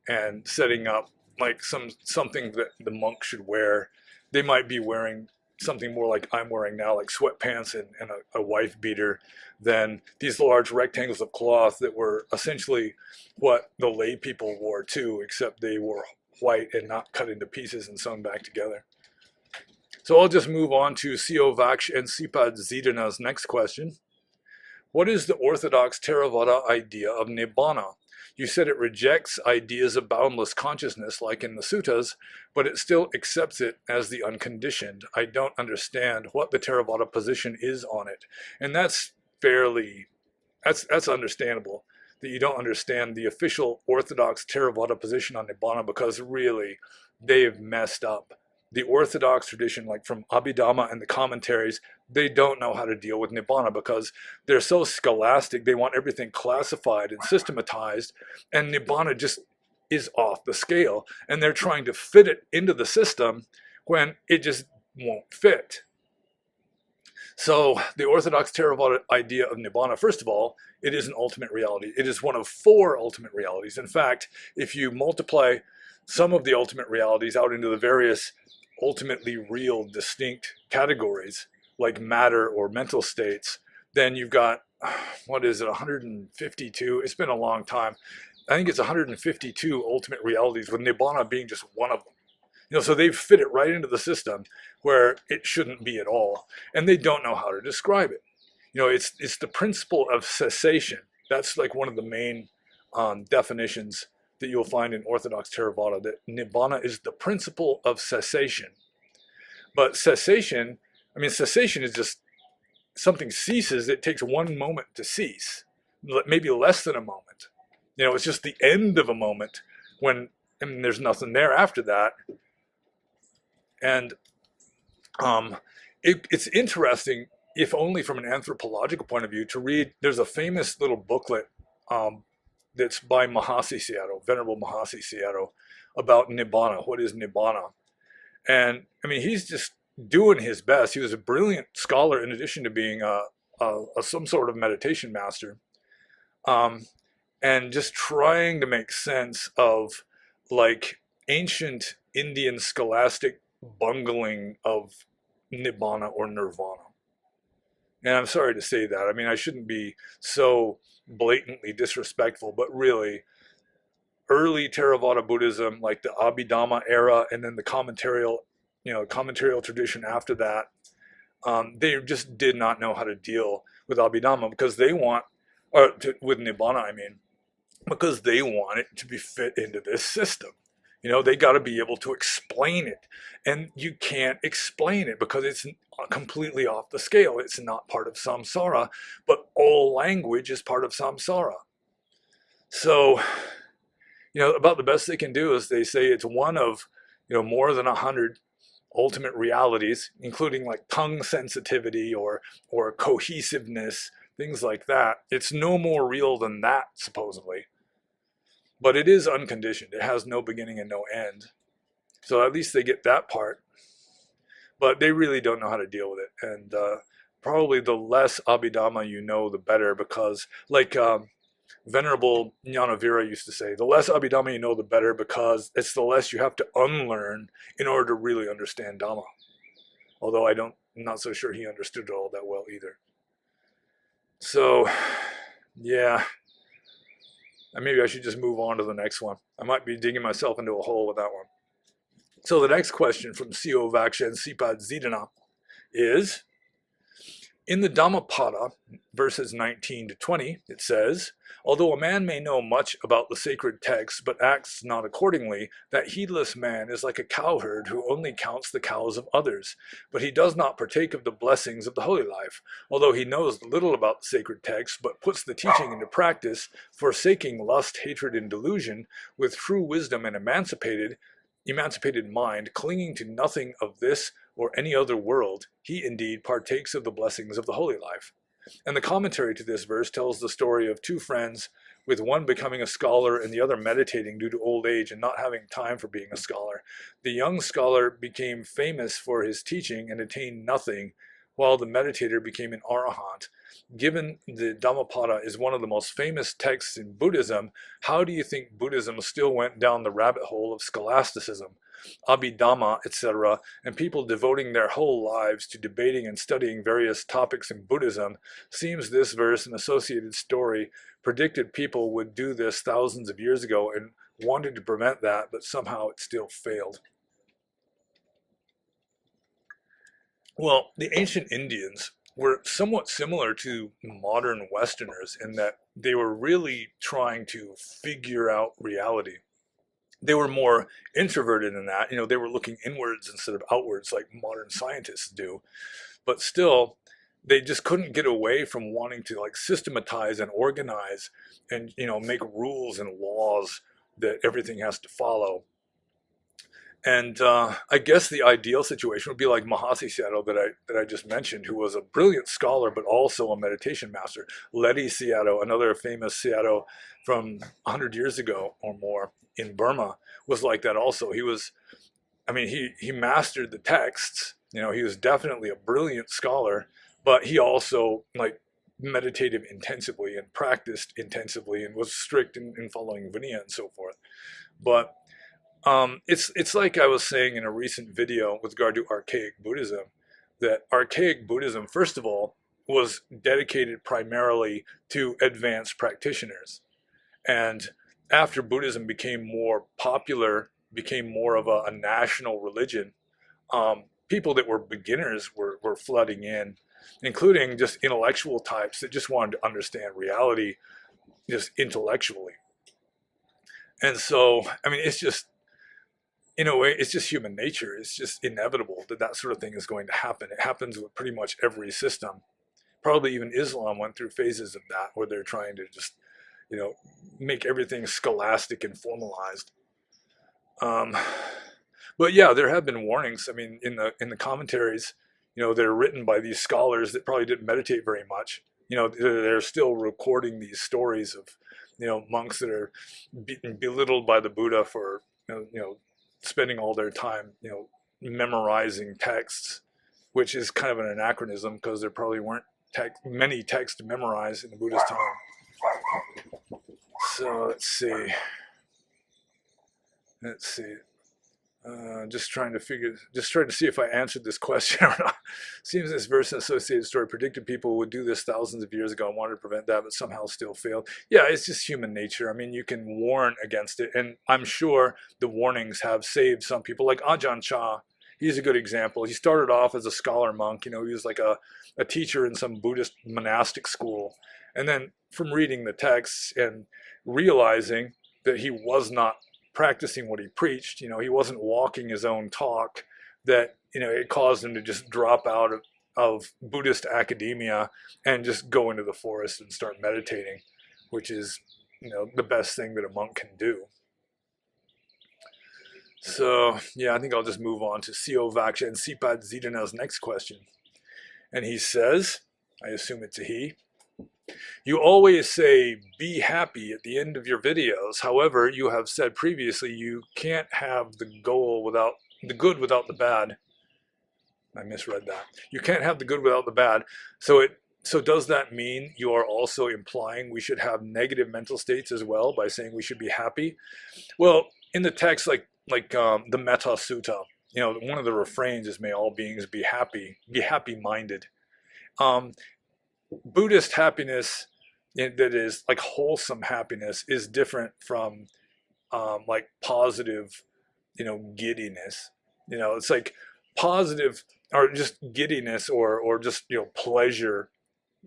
and setting up like something that the monk should wear, they might be wearing something more like I'm wearing now, like sweatpants and a wife beater, than these large rectangles of cloth that were essentially what the lay people wore too, except they were white and not cut into pieces and sewn back together. So I'll just move on to Siovaksh and Sipad Zidana's next question. What is the orthodox Theravada idea of Nibbana? You said it rejects ideas of boundless consciousness like in the suttas, but it still accepts it as the unconditioned. I don't understand what the Theravada position is on it. And that's that's understandable that you don't understand the official orthodox Theravada position on Nibbana, because really they've messed up. The orthodox tradition, like from Abhidhamma and the commentaries, they don't know how to deal with Nibbana because they're so scholastic. They want everything classified and systematized, and Nibbana just is off the scale. And they're trying to fit it into the system when it just won't fit. So the orthodox Theravada idea of Nibbana, first of all, it is an ultimate reality. It is one of 4 ultimate realities. In fact, if you multiply some of the ultimate realities out into the various ultimately real distinct categories like matter or mental states, then you've got, what is it, 152? It's been a long time. I think it's 152 ultimate realities, with Nibbana being just one of them. You know, so they've fit it right into the system where it shouldn't be at all, and they don't know how to describe it. You know, it's the principle of cessation. That's like one of the main definitions that you'll find in Orthodox Theravada, that Nibbana is the principle of cessation. But cessation, I mean, cessation is just something ceases. It takes one moment to cease, maybe less than a moment. You know, it's just the end of a moment when, I mean, there's nothing there after that. And it's interesting, if only from an anthropological point of view, to read. There's a famous little booklet that's by Mahasi Sayadaw, Venerable Mahasi Sayadaw, about Nibbana. What is Nibbana? And I mean, he's just doing his best. He was a brilliant scholar in addition to being some sort of meditation master, and just trying to make sense of like ancient Indian scholastic bungling of Nibbana or Nirvana. And I'm sorry to say that. I mean, I shouldn't be so blatantly disrespectful, but really, early Theravada Buddhism, like the Abhidhamma era, and then the commentarial tradition after that, they just did not know how to deal with Abhidhamma because they want, with Nibbana, I mean, because they want it to be fit into this system. You know, they got to be able to explain it. And you can't explain it because it's completely off the scale. It's not part of samsara, but all language is part of samsara. So, you know, about the best they can do is they say it's one of, you know, more than 100 ultimate realities, including like tongue sensitivity or cohesiveness, things like that. It's no more real than that, supposedly. But it is unconditioned. It has no beginning and no end. So at least they get that part. But they really don't know how to deal with it. And probably the less Abhidhamma you know, the better, because like Venerable Jnanavira used to say, the less Abhidhamma you know, the better, because it's the less you have to unlearn in order to really understand Dhamma. Although I'm not so sure he understood it all that well either. So, yeah. And maybe I should just move on to the next one. I might be digging myself into a hole with that one. So the next question from Siovaksh and Sipad Zidana is, in the Dhammapada, verses 19 to 20, it says, although a man may know much about the sacred texts but acts not accordingly, that heedless man is like a cowherd who only counts the cows of others, but he does not partake of the blessings of the holy life. Although he knows little about the sacred texts but puts the teaching into practice, forsaking lust, hatred, and delusion, with true wisdom and emancipated mind, clinging to nothing of this or any other world, he indeed partakes of the blessings of the holy life. And the commentary to this verse tells the story of two friends, with one becoming a scholar and the other meditating due to old age and not having time for being a scholar. The young scholar became famous for his teaching and attained nothing, while the meditator became an arahant. Given the Dhammapada is one of the most famous texts in Buddhism, how do you think Buddhism still went down the rabbit hole of scholasticism, Abhidhamma, etc., and people devoting their whole lives to debating and studying various topics in Buddhism? Seems this verse and associated story predicted people would do this thousands of years ago and wanted to prevent that, but somehow it still failed. Well, the ancient Indians were somewhat similar to modern Westerners in that they were really trying to figure out reality. They were more introverted in that, they were looking inwards instead of outwards like modern scientists do. But still, they just couldn't get away from wanting to like systematize and organize and make rules and laws that everything has to follow. And I guess the ideal situation would be like Mahasi Sayadaw that I just mentioned, who was a brilliant scholar but also a meditation master. Ledi Sayadaw, another famous Sayadaw from 100 years ago or more in Burma, was like that also. He mastered the texts. He was definitely a brilliant scholar, but he also like meditated intensively and practiced intensively and was strict in following Vinaya and so forth. But it's like I was saying in a recent video with regard to archaic Buddhism, that archaic Buddhism, first of all, was dedicated primarily to advanced practitioners. And after Buddhism became more popular, became more of a national religion, people that were beginners were flooding in, including just intellectual types that just wanted to understand reality just intellectually. And so, it's just, in a way, it's just human nature. It's just inevitable that that sort of thing is going to happen. It happens with pretty much every system. Probably even Islam went through phases of that where they're trying to just, make everything scholastic and formalized. Um, but yeah, there have been warnings. In the commentaries, they're written by these scholars that probably didn't meditate very much. They're still recording these stories of, monks that are belittled by the Buddha for, spending all their time, memorizing texts, which is kind of an anachronism because there probably weren't many texts to memorize in the Buddha's time. So let's see. Just trying to see if I answered this question or not. Seems this verse and associated story predicted people would do this thousands of years ago and wanted to prevent that, but somehow still failed. Yeah, it's just human nature. You can warn against it, and I'm sure the warnings have saved some people. Like Ajahn Chah, he's a good example. He started off as a scholar monk. He was like a teacher in some Buddhist monastic school, and then from reading the texts and realizing that he was not practicing what he preached, he wasn't walking his own talk, that, it caused him to just drop out of Buddhist academia and just go into the forest and start meditating, which is, the best thing that a monk can do. So, yeah, I think I'll just move on to Sio Vaksha and Sipad Zidana's next question. And he says, I assume it's a he, you always say, be happy at the end of your videos. However, you have said previously you can't have the good without the bad. I misread that. You can't have the good without the bad. So does that mean you are also implying we should have negative mental states as well by saying we should be happy? Well, in the text, like the Metta Sutta, one of the refrains is, may all beings be happy-minded. Buddhist happiness that is like wholesome happiness is different from like positive, giddiness. It's like positive or just giddiness or just, pleasure,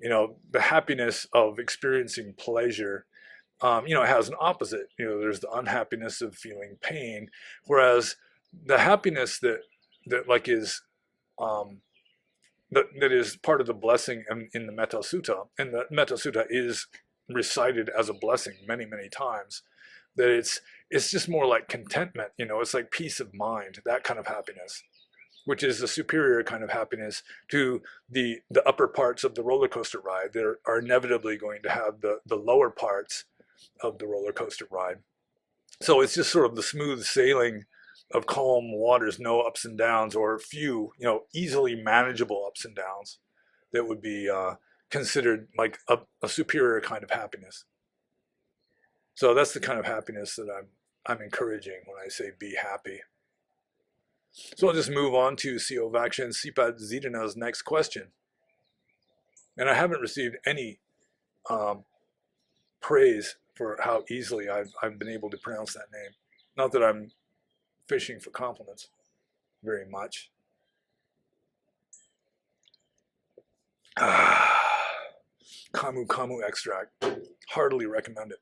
the happiness of experiencing pleasure. It has an opposite. There's the unhappiness of feeling pain, whereas the happiness that like is that is part of the blessing in the Metta Sutta, and the Metta Sutta is recited as a blessing many, many times, that it's just more like contentment, it's like peace of mind, that kind of happiness. which is a superior kind of happiness, to the upper parts of the roller coaster ride. There are inevitably going to have the lower parts of the roller coaster ride. So it's just sort of the smooth sailing of calm waters, no ups and downs, or few, easily manageable ups and downs, that would be considered like a superior kind of happiness. So that's the kind of happiness that I'm encouraging when I say be happy. So I'll just move on to Siovakshan Sipad Zidana's next question. And I haven't received any praise for how easily I've been able to pronounce that name. Not that I'm fishing for compliments very much. Camu Camu extract. Heartily recommend it.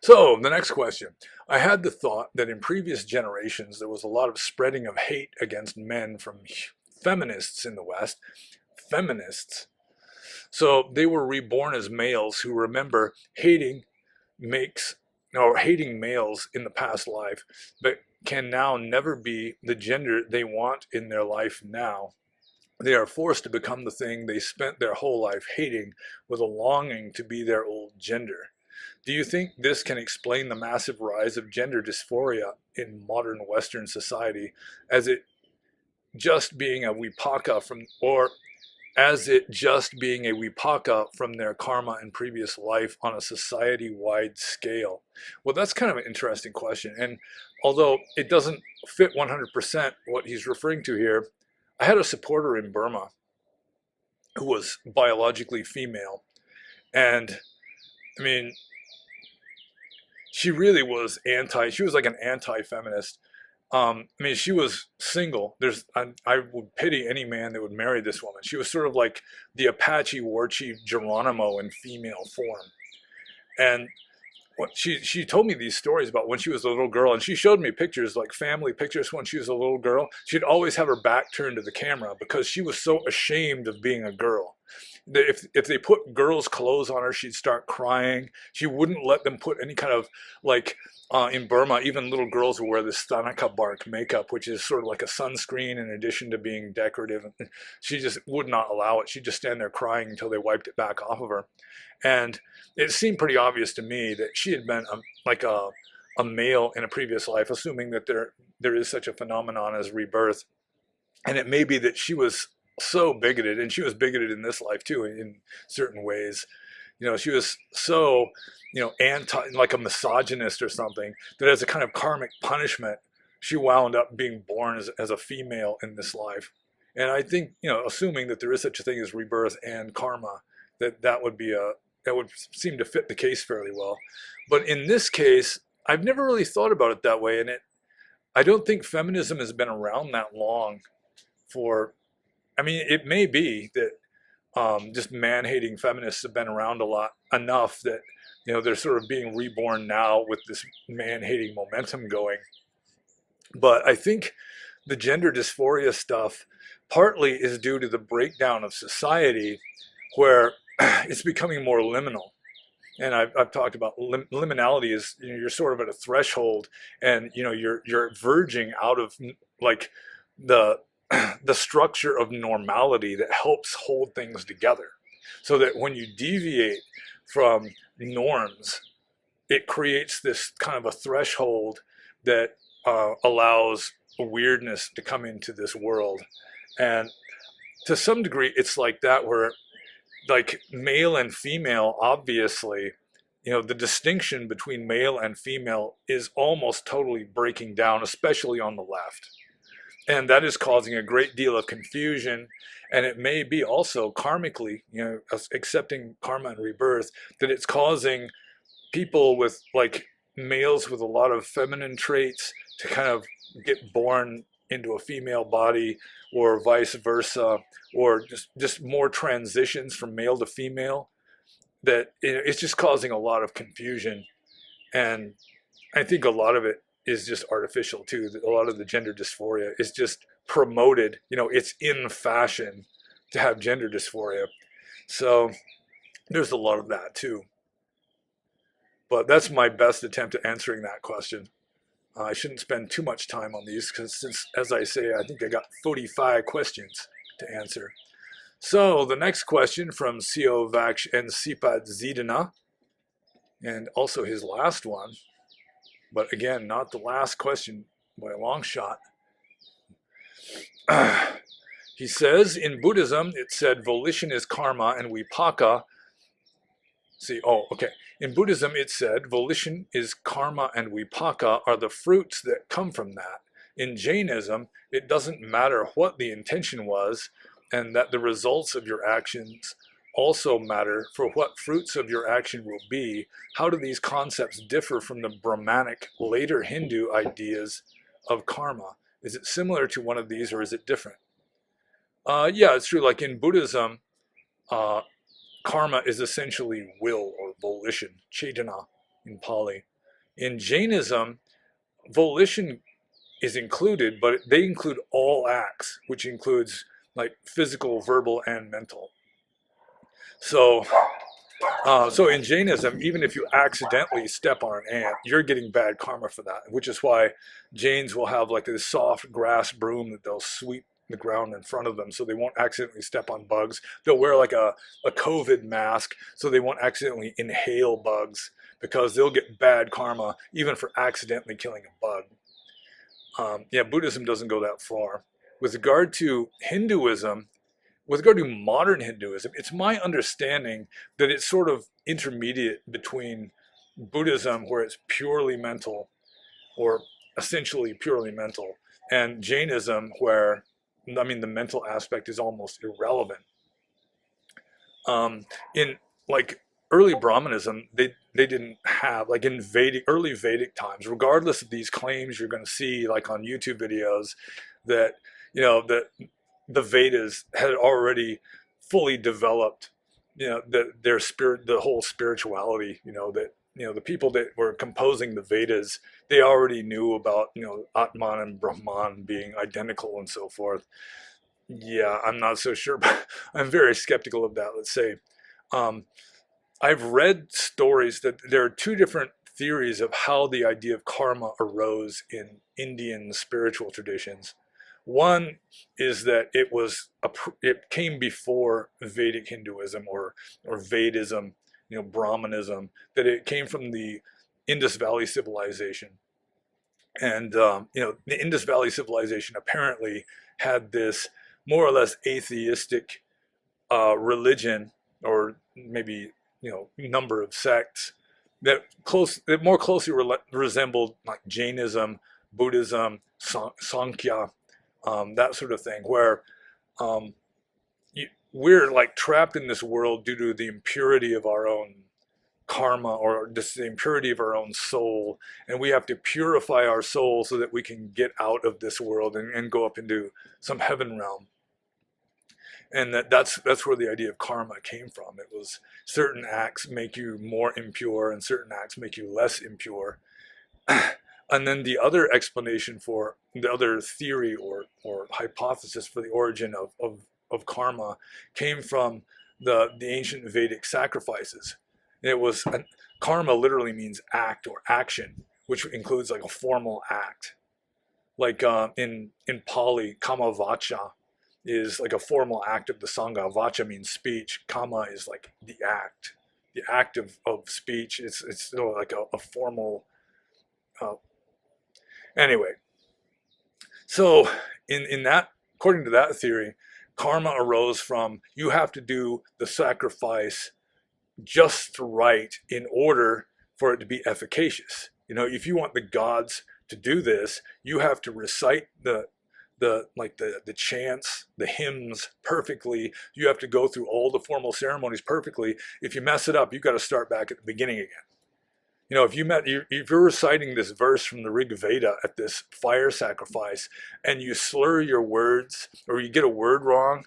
So the next question. I had the thought that in previous generations there was a lot of spreading of hate against men from feminists in the West. Feminists. So they were reborn as males who remember hating males in the past life, but can now never be the gender they want in their life now. They are forced to become the thing they spent their whole life hating, with a longing to be their old gender. Do you think this can explain the massive rise of gender dysphoria in modern Western society, as it just being a vipaka from their karma and previous life on a society-wide scale? Well, that's kind of an interesting question. And although it doesn't fit 100% what he's referring to here, I had a supporter in Burma who was biologically female. And I mean, she really was she was like an anti-feminist. I mean, she was single. I would pity any man that would marry this woman. She was sort of like the Apache war chief Geronimo in female form. And she told me these stories about when she was a little girl, and she showed me pictures, like family pictures when she was a little girl. She'd always have her back turned to the camera because she was so ashamed of being a girl. If they put girls' clothes on her, she'd start crying. She wouldn't let them put any kind of like in Burma, even little girls will wear this thanaka bark makeup, which is sort of like a sunscreen in addition to being decorative. She just would not allow it. She'd just stand there crying until they wiped it back off of her. And it seemed pretty obvious to me that she had been like a male in a previous life, assuming that there is such a phenomenon as rebirth. And it may be that she was so bigoted, and she was bigoted in this life too, in certain ways. She was so, like a misogynist or something, that as a kind of karmic punishment, she wound up being born as a female in this life. And I think, assuming that there is such a thing as rebirth and karma, that would seem to fit the case fairly well. But in this case, I've never really thought about it that way. And I don't think feminism has been around that long it may be that just man-hating feminists have been around enough that they're sort of being reborn now with this man-hating momentum going. But I think the gender dysphoria stuff partly is due to the breakdown of society, where it's becoming more liminal. And I've talked about liminality is, you're sort of at a threshold, and you're verging out of like the structure of normality that helps hold things together, so that when you deviate from norms, it creates this kind of a threshold that allows a weirdness to come into this world. And to some degree, it's like that, where like male and female, obviously, the distinction between male and female is almost totally breaking down, especially on the left. And that is causing a great deal of confusion. And it may be also karmically, accepting karma and rebirth, that it's causing people with like males with a lot of feminine traits to kind of get born into a female body, or vice versa, or just more transitions from male to female, that it's just causing a lot of confusion. And I think a lot of it is just artificial too. A lot of the gender dysphoria is just promoted. It's in fashion to have gender dysphoria. So there's a lot of that too. But that's my best attempt at answering that question. I shouldn't spend too much time on these because, since, as I say, I think I got 45 questions to answer. So the next question from Co Vaksh and Sipad Zidana, and also his last one, but again, not the last question by a long shot. He says, in Buddhism, it said volition is karma and vipaka. In Buddhism, it said volition is karma and vipaka are the fruits that come from that. In Jainism, it doesn't matter what the intention was, and that the results of your actions also matter for what fruits of your action will be. How do these concepts differ from the Brahmanic, later Hindu ideas of karma? Is it similar to one of these, or is it different? Yeah, it's true. Like in Buddhism, uh, karma is essentially will or volition, cetana in Pali. In Jainism, volition is included, but they include all acts, which includes like physical, verbal, and mental. So, so in Jainism, even if you accidentally step on an ant, you're getting bad karma for that, which is why Jains will have like this soft grass broom that they'll sweep the ground in front of them so they won't accidentally step on bugs. They'll wear like a COVID mask so they won't accidentally inhale bugs, because they'll get bad karma even for accidentally killing a bug. Yeah, Buddhism doesn't go that far. With regard to Hinduism, with regard to modern Hinduism, it's my understanding that it's sort of intermediate between Buddhism, where it's purely mental, or essentially purely mental, and Jainism, where, I mean, the mental aspect is almost irrelevant. In like early Brahmanism, they didn't have, like in early Vedic times, regardless of these claims you're going to see like on YouTube videos, that that the Vedas had already fully developed, their spirit, the whole spirituality, that the people that were composing the Vedas, they already knew about Atman and Brahman being identical and so forth. Yeah, I'm not so sure, but I'm very skeptical of that, let's say. Um, I've read stories that there are two different theories of how the idea of karma arose in Indian spiritual traditions. One is that it came before Vedic Hinduism, or Vedism, Brahmanism, that it came from the Indus Valley civilization. And the Indus Valley civilization apparently had this more or less atheistic religion, or maybe number of sects that more closely resembled like Jainism, Buddhism, Sankhya, that sort of thing, where um, we're like trapped in this world due to the impurity of our own karma, or just the impurity of our own soul, and we have to purify our soul so that we can get out of this world and go up into some heaven realm. And that's where the idea of karma came from. It was certain acts make you more impure and certain acts make you less impure. And then the other explanation, for the other theory, or hypothesis for the origin of karma, came from the ancient Vedic sacrifices. It was karma literally means act or action, which includes like a formal act. Like in Pali, kama vacha is like a formal act of the Sangha. Vacha means speech. Kama is like the act of speech. It's still like a formal. Uh, anyway, so in that, according to that theory, karma arose from, you have to do the sacrifice just right in order for it to be efficacious. If you want the gods to do this, you have to recite the chants, the hymns perfectly. You have to go through all the formal ceremonies perfectly. If you mess it up, you've got to start back at the beginning again. If you're reciting this verse from the Rig Veda at this fire sacrifice, and you slur your words, or you get a word wrong,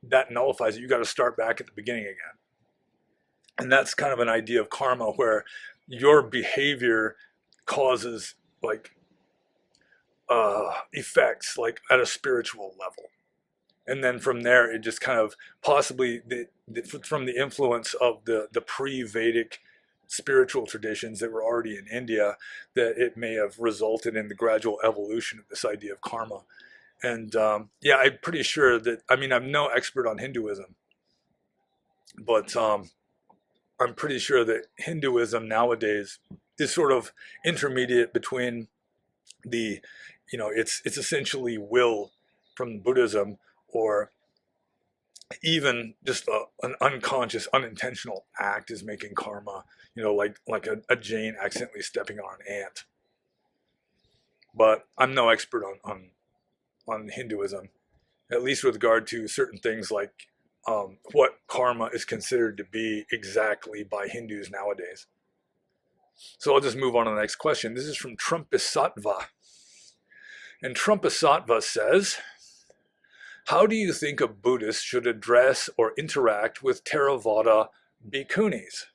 that nullifies it. You got to start back at the beginning again. And that's kind of an idea of karma, where your behavior causes like effects like at a spiritual level. And then from there, it just kind of, possibly from the influence of the pre-Vedic spiritual traditions that were already in India, that it may have resulted in the gradual evolution of this idea of karma. And yeah, I'm pretty sure that, I mean, I'm no expert on Hinduism, but I'm pretty sure that Hinduism nowadays is sort of intermediate between the, it's essentially will from Buddhism, or even just an unconscious, unintentional act is making karma, like a Jane accidentally stepping on an ant. But I'm no expert on Hinduism, at least with regard to certain things like what karma is considered to be exactly by Hindus nowadays. So I'll just move on to the next question. This is from Trumpisatva. And Trumpisatva says, how do you think a Buddhist should address or interact with Theravada bhikkhunis?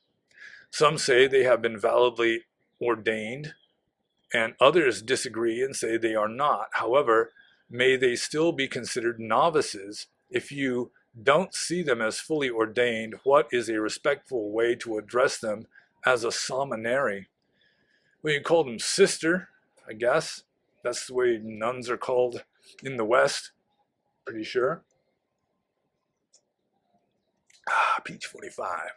Some say they have been validly ordained, and others disagree and say they are not. However, may they still be considered novices? If you don't see them as fully ordained, what is a respectful way to address them as a samaneri? Well, you call them sister, I guess. That's the way nuns are called in the West, pretty sure. Peach 45.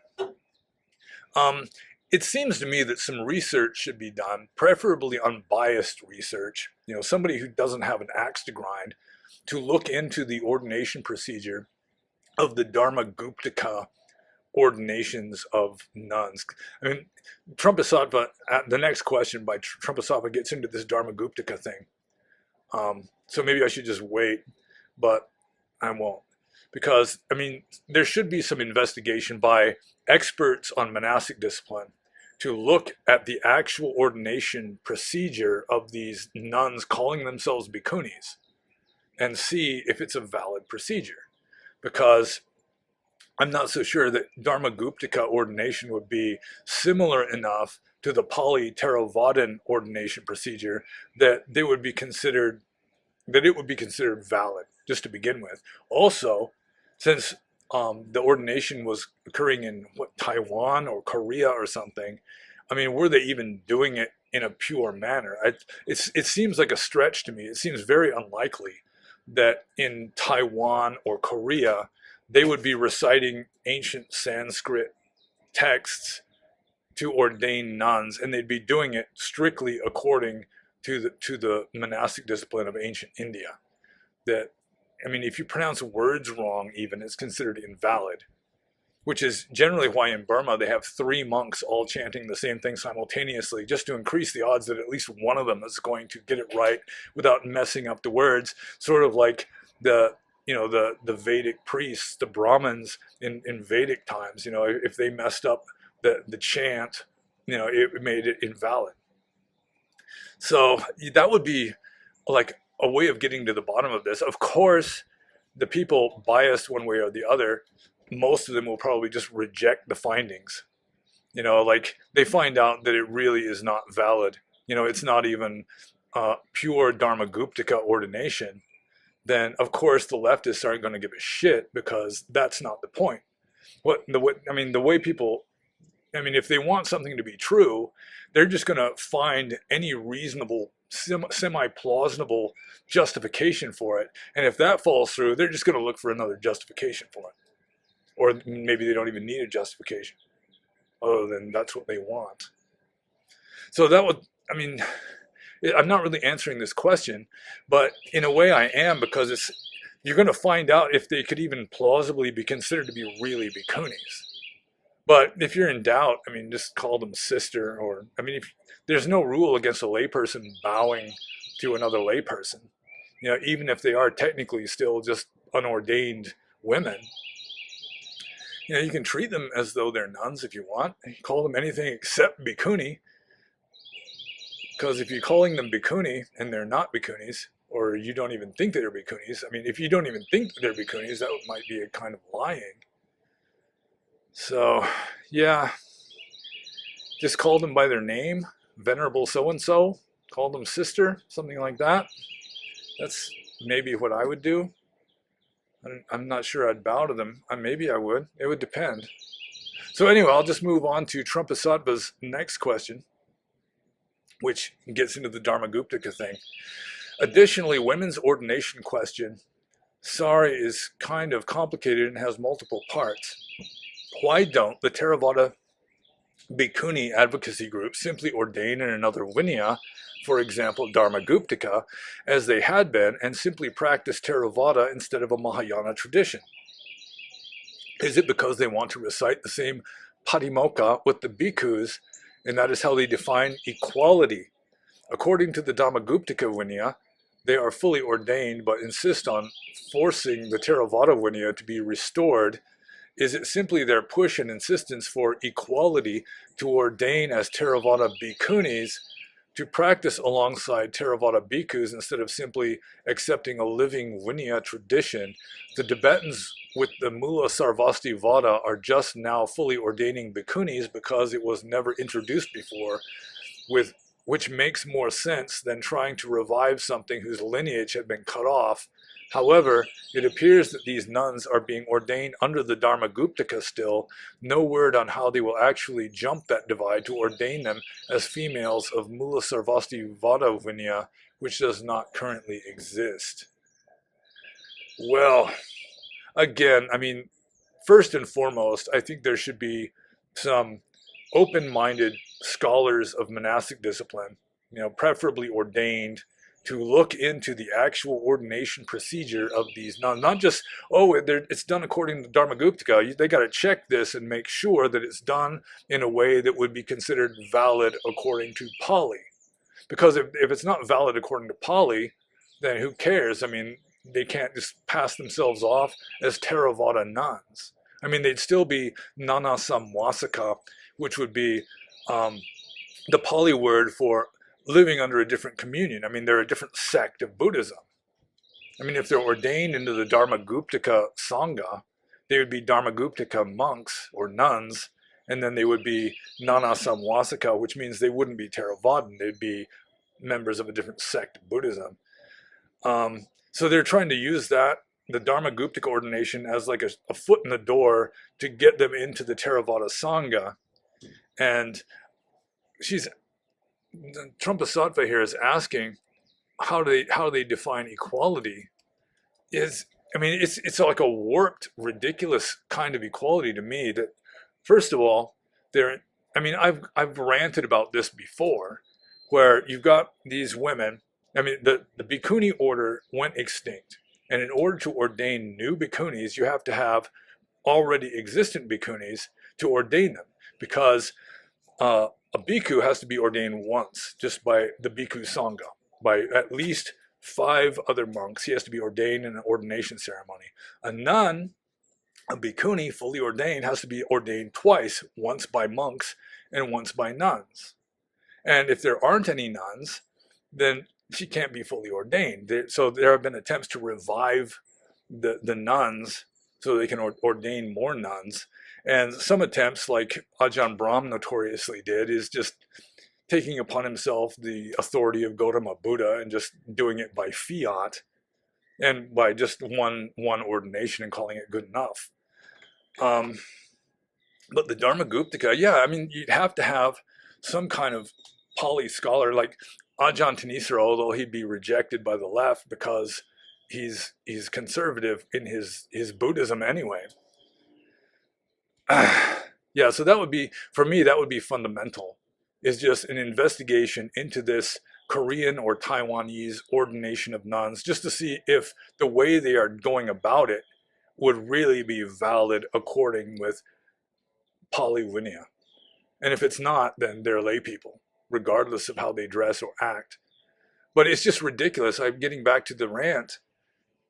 It seems to me that some research should be done, preferably unbiased research, somebody who doesn't have an axe to grind, to look into the ordination procedure of the Dharmaguptaka ordinations of nuns. I mean, Trumpisatva, the next question by Trumpisatva gets into this Dharmaguptaka thing. So maybe I should just wait, but I won't. Because, I mean, there should be some investigation by experts on monastic discipline to look at the actual ordination procedure of these nuns calling themselves bhikkhunis and see if it's a valid procedure. Because I'm not so sure that Dharmaguptaka ordination would be similar enough to the Pali Theravadan ordination procedure that it would be considered valid, just to begin with. Also, since the ordination was occurring in Taiwan or Korea or something, I mean, were they even doing it in a pure manner? It seems like a stretch to me. It seems very unlikely that in Taiwan or Korea they would be reciting ancient Sanskrit texts to ordain nuns, and they'd be doing it strictly according to the monastic discipline of ancient India. That, I mean, if you pronounce words wrong, even, it's considered invalid, which is generally why in Burma they have 3 monks all chanting the same thing simultaneously, just to increase the odds that at least one of them is going to get it right without messing up the words. Sort of like the Vedic priests, the Brahmins in Vedic times, if they messed up the chant, it made it invalid. So that would be like a way of getting to the bottom of this. Of course, the people biased one way or the other, most of them will probably just reject the findings. Like they find out that it really is not valid. It's not even pure Dharmaguptaka ordination. Then of course the leftists aren't going to give a shit, because that's not the point. The way people, if they want something to be true, they're just going to find any reasonable, semi-plausible justification for it. And if that falls through, they're just going to look for another justification for it. Or maybe they don't even need a justification, other than that's what they want. So that would, I'm not really answering this question, but in a way I am, because you're going to find out if they could even plausibly be considered to be really bhikkhunis. But if you're in doubt, just call them sister, or, there's no rule against a layperson bowing to another layperson. Even if they are technically still just unordained women, you can treat them as though they're nuns if you want. You call them anything except bhikkhuni. Because if you're calling them bhikkhuni and they're not bhikkhunis, or you don't even think they're bhikkhunis, if you don't even think they're bhikkhunis, that might be a kind of lying. So, yeah, just call them by their name, Venerable so-and-so, call them sister, something like that. That's maybe what I would do. I'm not sure I'd bow to them. Maybe I would. It would depend. So anyway, I'll just move on to Trumpasattva's next question, which gets into the Dharmaguptaka thing. Additionally, women's ordination question, sorry, is kind of complicated and has multiple parts. Why don't the Theravada bhikkhuni advocacy groups simply ordain in another vinaya, for example, Dharmaguptaka, as they had been, and simply practice Theravada instead of a Mahayana tradition? Is it because they want to recite the same patimokkha with the bhikkhus, and that is how they define equality? According to the Dhamma Vinaya, they are fully ordained but insist on forcing the Theravada Vinaya to be restored. Is it simply their push and insistence for equality to ordain as Theravada bhikkhunis to practice alongside Theravada bhikkhus instead of simply accepting a living Vinaya tradition? The Tibetans with the Mula Sarvasti Vada are just now fully ordaining bhikkhunis because it was never introduced before, which makes more sense than trying to revive something whose lineage had been cut off. However, it appears that these nuns are being ordained under the Dharmaguptaka still. No word on how they will actually jump that divide to ordain them as females of Mula Sarvasti Vada Vinaya, which does not currently exist. Well, again, I mean, first and foremost, I think there should be some open-minded scholars of monastic discipline, preferably ordained, to look into the actual ordination procedure of these nuns. Not just, it's done according to Dharmaguptaka. They got to check this and make sure that it's done in a way that would be considered valid according to Pali. Because if it's not valid according to Pali, then who cares? I mean, they can't just pass themselves off as Theravada nuns. I mean, they'd still be nana samvasaka, which would be the Pali word for living under a different communion. I mean, they're a different sect of Buddhism. I mean, if they're ordained into the Dharmaguptaka Sangha, they would be Dharmaguptaka monks or nuns, and then they would be nana samvasaka, which means they wouldn't be Theravadan. They'd be members of a different sect of Buddhism. So they're trying to use that, the Dharmaguptaka ordination, as like a foot in the door to get them into the Theravada Sangha. And Trumpasattva here is asking how do they define equality. It's like a warped, ridiculous kind of equality to me. That first of all, I've ranted about this before, where you've got these women. I mean, the bhikkhuni order went extinct, and in order to ordain new bhikkhunis, you have to have already existent bhikkhunis to ordain them, because a bhikkhu has to be ordained once, just by the bhikkhu sangha, by at least 5 other monks. He has to be ordained in an ordination ceremony. A nun, a bhikkhuni, fully ordained, has to be ordained twice, once by monks and once by nuns. And if there aren't any nuns, then she can't be fully ordained. So there have been attempts to revive the nuns so they can ordain more nuns. And some attempts, like Ajahn Brahm notoriously did, is just taking upon himself the authority of Gautama Buddha and just doing it by fiat and by just one ordination and calling it good enough. But the Dharmaguptaka, yeah, I mean, you'd have to have some kind of Pali scholar like Ajahn Thanisara, although he'd be rejected by the left because he's conservative in his Buddhism anyway. Yeah, so that would be, for me, that would be fundamental, is just an investigation into this Korean or Taiwanese ordination of nuns, just to see if the way they are going about it would really be valid according with Pali Vinaya. And if it's not, then they're lay people, regardless of how they dress or act. But it's just ridiculous. I'm getting back to the rant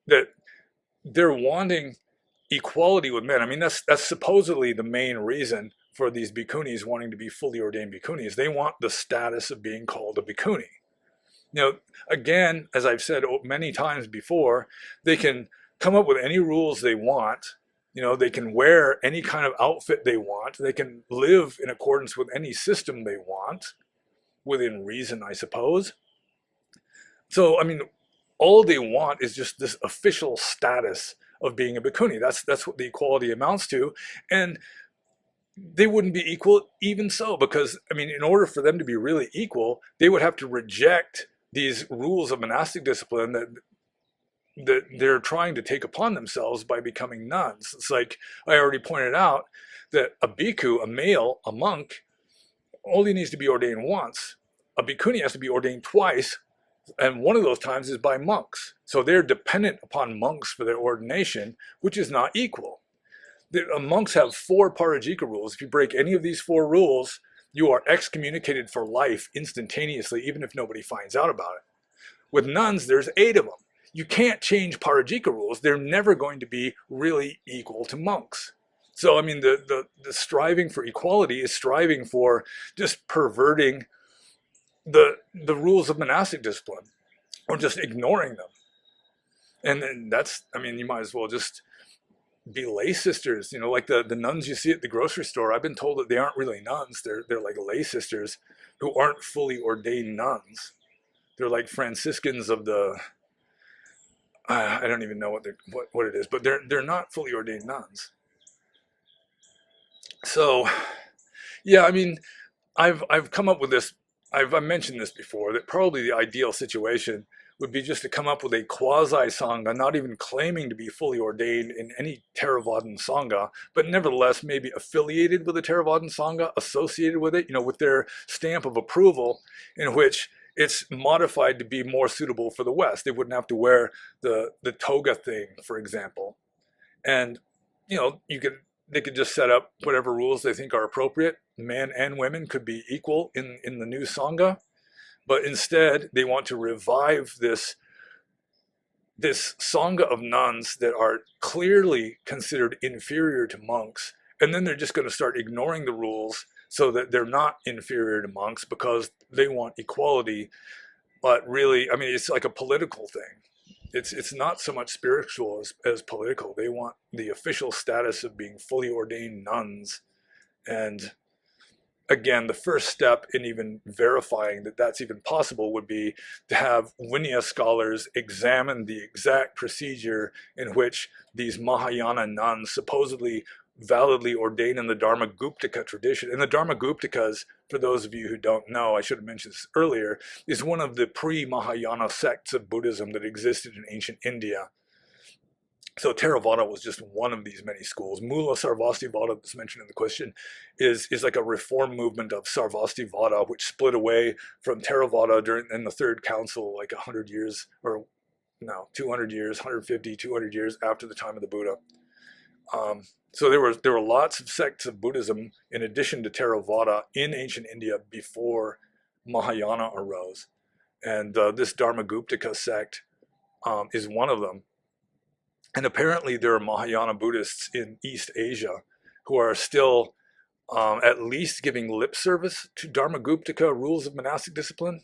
that they're wanting equality with men. I mean, that's supposedly the main reason for these bhikkhunis wanting to be fully ordained bhikkhunis. They want the status of being called a bhikkhuni. Again, as I've said many times before, they can come up with any rules they want. They can wear any kind of outfit they want. They can live in accordance with any system they want, within reason, I suppose. So, I mean, all they want is just this official status of being a bhikkhuni. That's what the equality amounts to. And they wouldn't be equal even so, because I mean, in order for them to be really equal, they would have to reject these rules of monastic discipline that they're trying to take upon themselves by becoming nuns. It's like I already pointed out that a bhikkhu, a male, a monk, only needs to be ordained once. A bhikkhuni has to be ordained twice, and one of those times is by monks. So they're dependent upon monks for their ordination, which is not equal. The monks have 4 parajika rules. If you break any of these 4 rules, you are excommunicated for life instantaneously, even if nobody finds out about it. With nuns, there's 8 of them. You can't change parajika rules. They're never going to be really equal to monks. So, I mean, the striving for equality is striving for just perverting the rules of monastic discipline, or just ignoring them. And then that's, I mean, you might as well just be lay sisters, you know, like the nuns you see at the grocery store. I've been told that they aren't really nuns. They're like lay sisters who aren't fully ordained nuns. They're like Franciscans of the, I don't even know what it is, but they're not fully ordained nuns. So yeah, I mean, I've come up with this. I've mentioned this before, that probably the ideal situation would be just to come up with a quasi sangha, not even claiming to be fully ordained in any Theravadan sangha, but nevertheless maybe affiliated with a Theravadan sangha, associated with it, you know, with their stamp of approval, in which it's modified to be more suitable for the West. They wouldn't have to wear the toga thing, for example, and you know, they could just set up whatever rules they think are appropriate. Men and women could be equal in the new sangha, but instead they want to revive this sangha of nuns that are clearly considered inferior to monks, and then they're just going to start ignoring the rules so that they're not inferior to monks because they want equality. But really, I mean, it's like a political thing. It's not so much spiritual as political. They want the official status of being fully ordained nuns. And again, the first step in even verifying that that's even possible would be to have Vinaya scholars examine the exact procedure in which these Mahayana nuns supposedly validly ordained in the Dharma-guptaka tradition. And the Dharma-guptakas, for those of you who don't know, I should have mentioned this earlier, is one of the pre-Mahayana sects of Buddhism that existed in ancient India. So Theravada was just one of these many schools. Mula Sarvastivada, that's mentioned in the question, is like a reform movement of Sarvastivada, which split away from Theravada in the Third Council, like 100 years, or no, 200 years, 150, 200 years after the time of the Buddha. So there were lots of sects of Buddhism in addition to Theravada in ancient India before Mahayana arose, and this Dharma-guptaka sect is one of them. And apparently there are Mahayana Buddhists in East Asia who are still at least giving lip service to Dharma-guptaka rules of monastic discipline.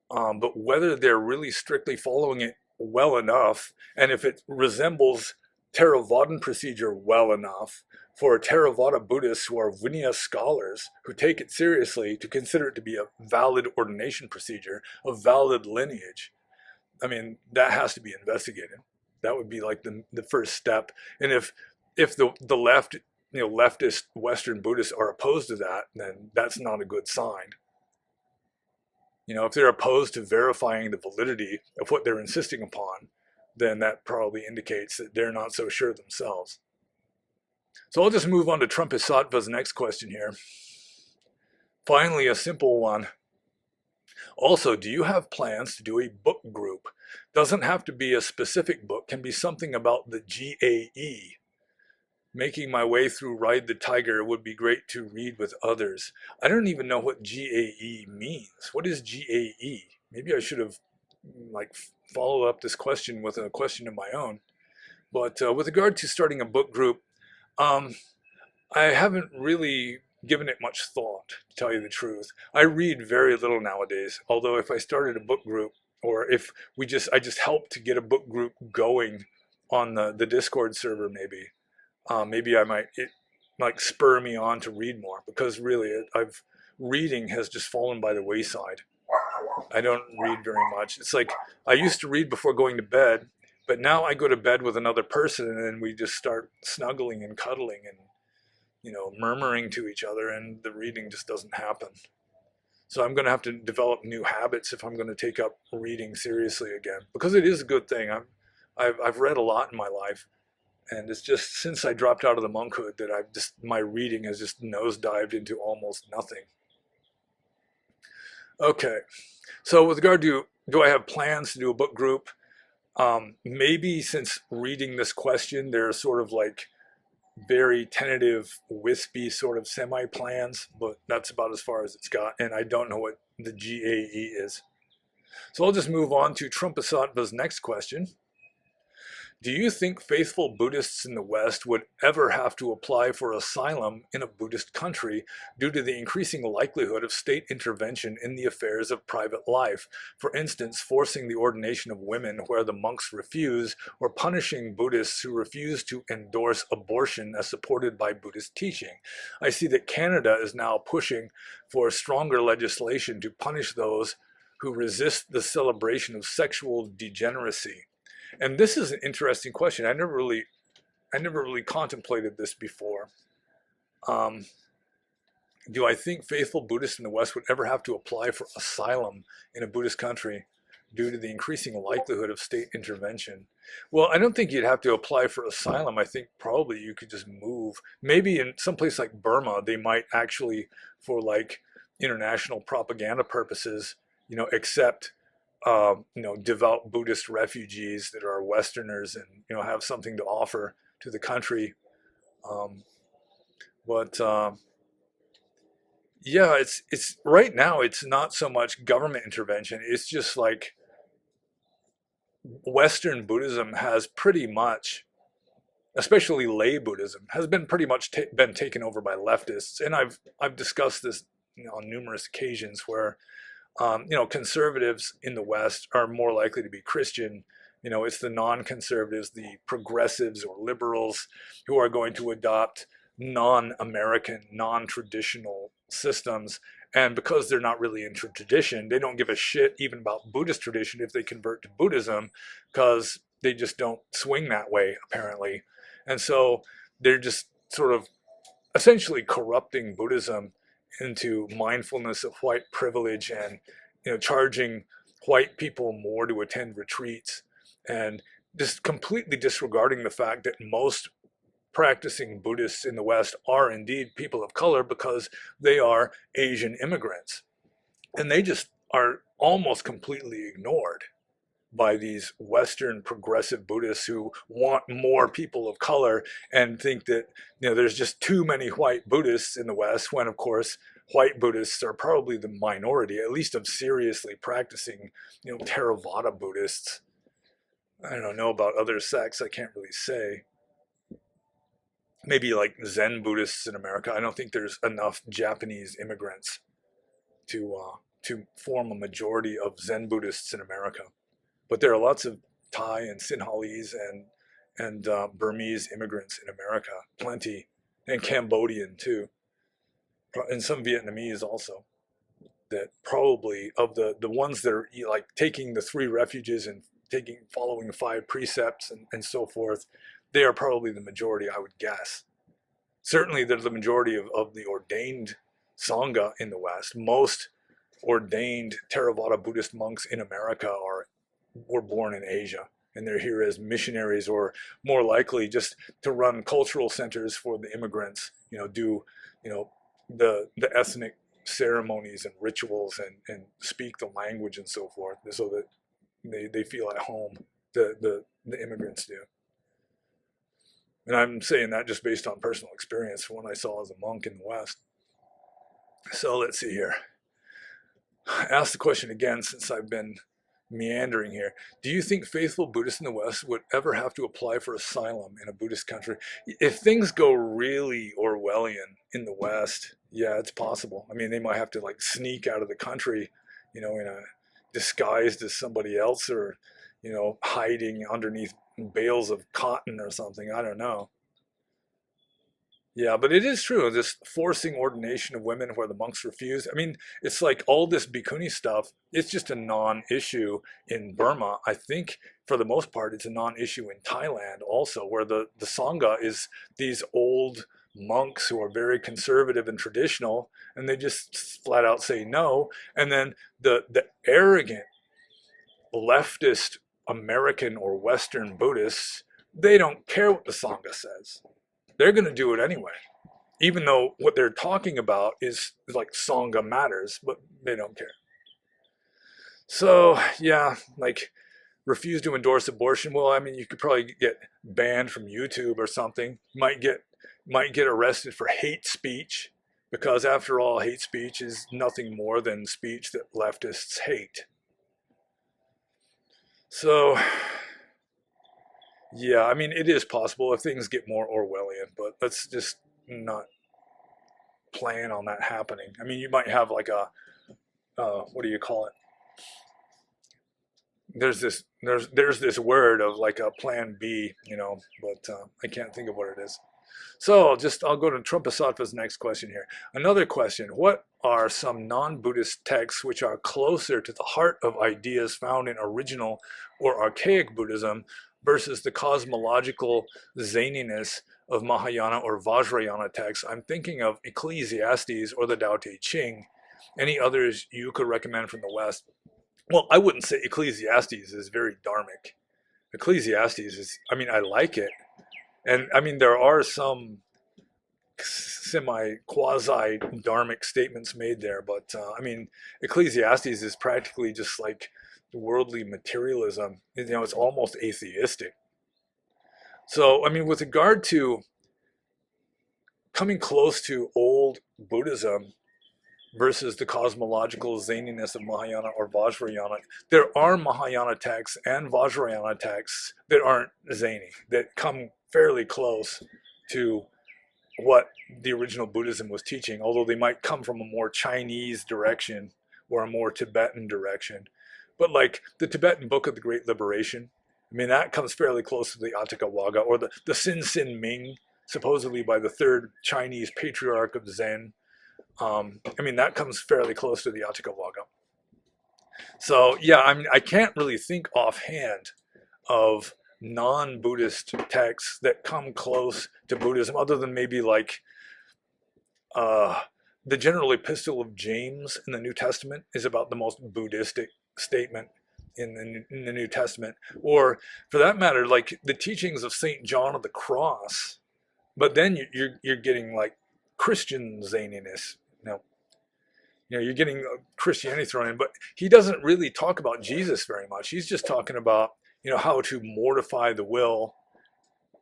But whether they're really strictly following it well enough, and if it resembles Theravadan procedure well enough for Theravada Buddhists who are Vinaya scholars who take it seriously to consider it to be a valid ordination procedure, a valid lineage, I mean, that has to be investigated. That would be like the first step. And if the left, you know, leftist Western Buddhists are opposed to that, then that's not a good sign. You know, if they're opposed to verifying the validity of what they're insisting upon, then that probably indicates that they're not so sure themselves. So I'll just move on to Trumpisattva's next question here. Finally, a simple one. Also, do you have plans to do a book group? Doesn't have to be a specific book, can be something about the GAE. Making my way through Ride the Tiger would be great to read with others. I don't even know what GAE means. What is GAE? Maybe I should have like followed up this question with a question of my own. But with regard to starting a book group, um, I haven't really given it much thought, to tell you the truth. I read very little nowadays, although if I started a book group, or if I just helped to get a book group going on the Discord server, maybe it like spur me on to read more, because really reading has just fallen by the wayside. I don't read very much. It's like I used to read before going to bed, but now I go to bed with another person and then we just start snuggling and cuddling, and murmuring to each other, and the reading just doesn't happen. So I'm going to have to develop new habits if I'm going to take up reading seriously again, because it is a good thing. I've read a lot in my life, and it's just since I dropped out of the monkhood that my reading has just nosedived into almost nothing. Okay, so with regard to do I have plans to do a book group? Maybe since reading this question, there are sort of like very tentative, wispy sort of semi-plans, but that's about as far as it's got, and I don't know what the GAE is. So I'll just move on to Trumpasattva's next question. Do you think faithful Buddhists in the West would ever have to apply for asylum in a Buddhist country due to the increasing likelihood of state intervention in the affairs of private life? For instance, forcing the ordination of women where the monks refuse, or punishing Buddhists who refuse to endorse abortion as supported by Buddhist teaching. I see that Canada is now pushing for stronger legislation to punish those who resist the celebration of sexual degeneracy. And this is an interesting question. I never really contemplated this before. Um, do I think faithful Buddhists in the West would ever have to apply for asylum in a Buddhist country due to the increasing likelihood of state intervention? Well, I don't think you'd have to apply for asylum. I think probably you could just move. Maybe in some place like Burma, they might actually, for like international propaganda purposes, accept devout Buddhist refugees that are Westerners and have something to offer to the country. Um, but yeah, it's right now it's not so much government intervention. It's just like Western Buddhism has pretty much, especially lay Buddhism, has been pretty much been taken over by leftists. And I've discussed this on numerous occasions where conservatives in the West are more likely to be Christian. It's the non-conservatives, the progressives or liberals who are going to adopt non-American, non-traditional systems. And because they're not really into tradition, they don't give a shit even about Buddhist tradition if they convert to Buddhism, because they just don't swing that way, apparently. And so they're just sort of essentially corrupting Buddhism into mindfulness of white privilege, and charging white people more to attend retreats, and just completely disregarding the fact that most practicing Buddhists in the West are indeed people of color because they are Asian immigrants, and they just are almost completely ignored by these Western progressive Buddhists who want more people of color and think that there's just too many white Buddhists in the West, when of course white Buddhists are probably the minority, at least of seriously practicing Theravada Buddhists. I don't know about other sects, I can't really say. Maybe like Zen Buddhists in America. I don't think there's enough Japanese immigrants to form a majority of Zen Buddhists in America. But there are lots of Thai and Sinhalese and Burmese immigrants in America, plenty, and Cambodian too, and some Vietnamese also. That probably of the ones that are like taking the 3 refuges and following 5 precepts and so forth, they are probably the majority, I would guess. Certainly, they're the majority of the ordained Sangha in the West. Most ordained Theravada Buddhist monks in America were born in Asia, and they're here as missionaries, or more likely just to run cultural centers for the immigrants, do the ethnic ceremonies and rituals, and speak the language and so forth, so that they feel at home, the immigrants do. And I'm saying that just based on personal experience from what I saw as a monk in the West. So let's see here. I asked the question again since I've been meandering here. Do you think faithful Buddhists in the West would ever have to apply for asylum in a Buddhist country? If things go really Orwellian in the West, yeah, it's possible. I mean, they might have to like sneak out of the country, in a disguised as somebody else, or, hiding underneath bales of cotton or something. I don't know. Yeah, but it is true, this forcing ordination of women where the monks refuse. I mean, it's like all this bhikkhuni stuff, it's just a non-issue in Burma. I think for the most part, it's a non-issue in Thailand also, where the Sangha is these old monks who are very conservative and traditional, and they just flat out say no. And then the arrogant leftist American or Western Buddhists, they don't care what the Sangha says. They're going to do it anyway, even though what they're talking about is like Sangha matters, but they don't care. So yeah, like refuse to endorse abortion. Well, I mean, you could probably get banned from YouTube or something. Might get arrested for hate speech, because after all, hate speech is nothing more than speech that leftists hate. So yeah, I mean, it is possible if things get more Orwellian, but let's just not plan on that happening. I mean, you might have like a what do you call it? There's this word of like a plan B, but I can't think of what it is. So I'll go to Trumpasattva's next question here. Another question: what are some non-Buddhist texts which are closer to the heart of ideas found in original or archaic Buddhism versus the cosmological zaniness of Mahayana or Vajrayana texts? I'm thinking of Ecclesiastes or the Tao Te Ching. Any others you could recommend from the West? Well, I wouldn't say Ecclesiastes is very dharmic. Ecclesiastes is, I mean, I like it. And I mean, there are some semi quasi dharmic statements made there, but I mean, Ecclesiastes is practically just like worldly materialism. It's almost atheistic. So, I mean, with regard to coming close to old Buddhism versus the cosmological zaniness of Mahayana or Vajrayana, there are Mahayana texts and Vajrayana texts that aren't zany, that come fairly close to what the original Buddhism was teaching, although they might come from a more Chinese direction or a more Tibetan direction. But like the Tibetan Book of the Great Liberation, I mean, that comes fairly close to the Atthakavagga, or the Sin Sin Ming, supposedly by the third Chinese patriarch of Zen. I mean, that comes fairly close to the Atthakavagga. So yeah, I mean, I can't really think offhand of non-Buddhist texts that come close to Buddhism, other than maybe like uh, the general epistle of James in the New Testament is about the most Buddhistic statement in the New Testament, or for that matter, like the teachings of Saint John of the Cross. But then you're getting like Christian zaniness. You're getting Christianity thrown in, but he doesn't really talk about Jesus very much. He's just talking about how to mortify the will,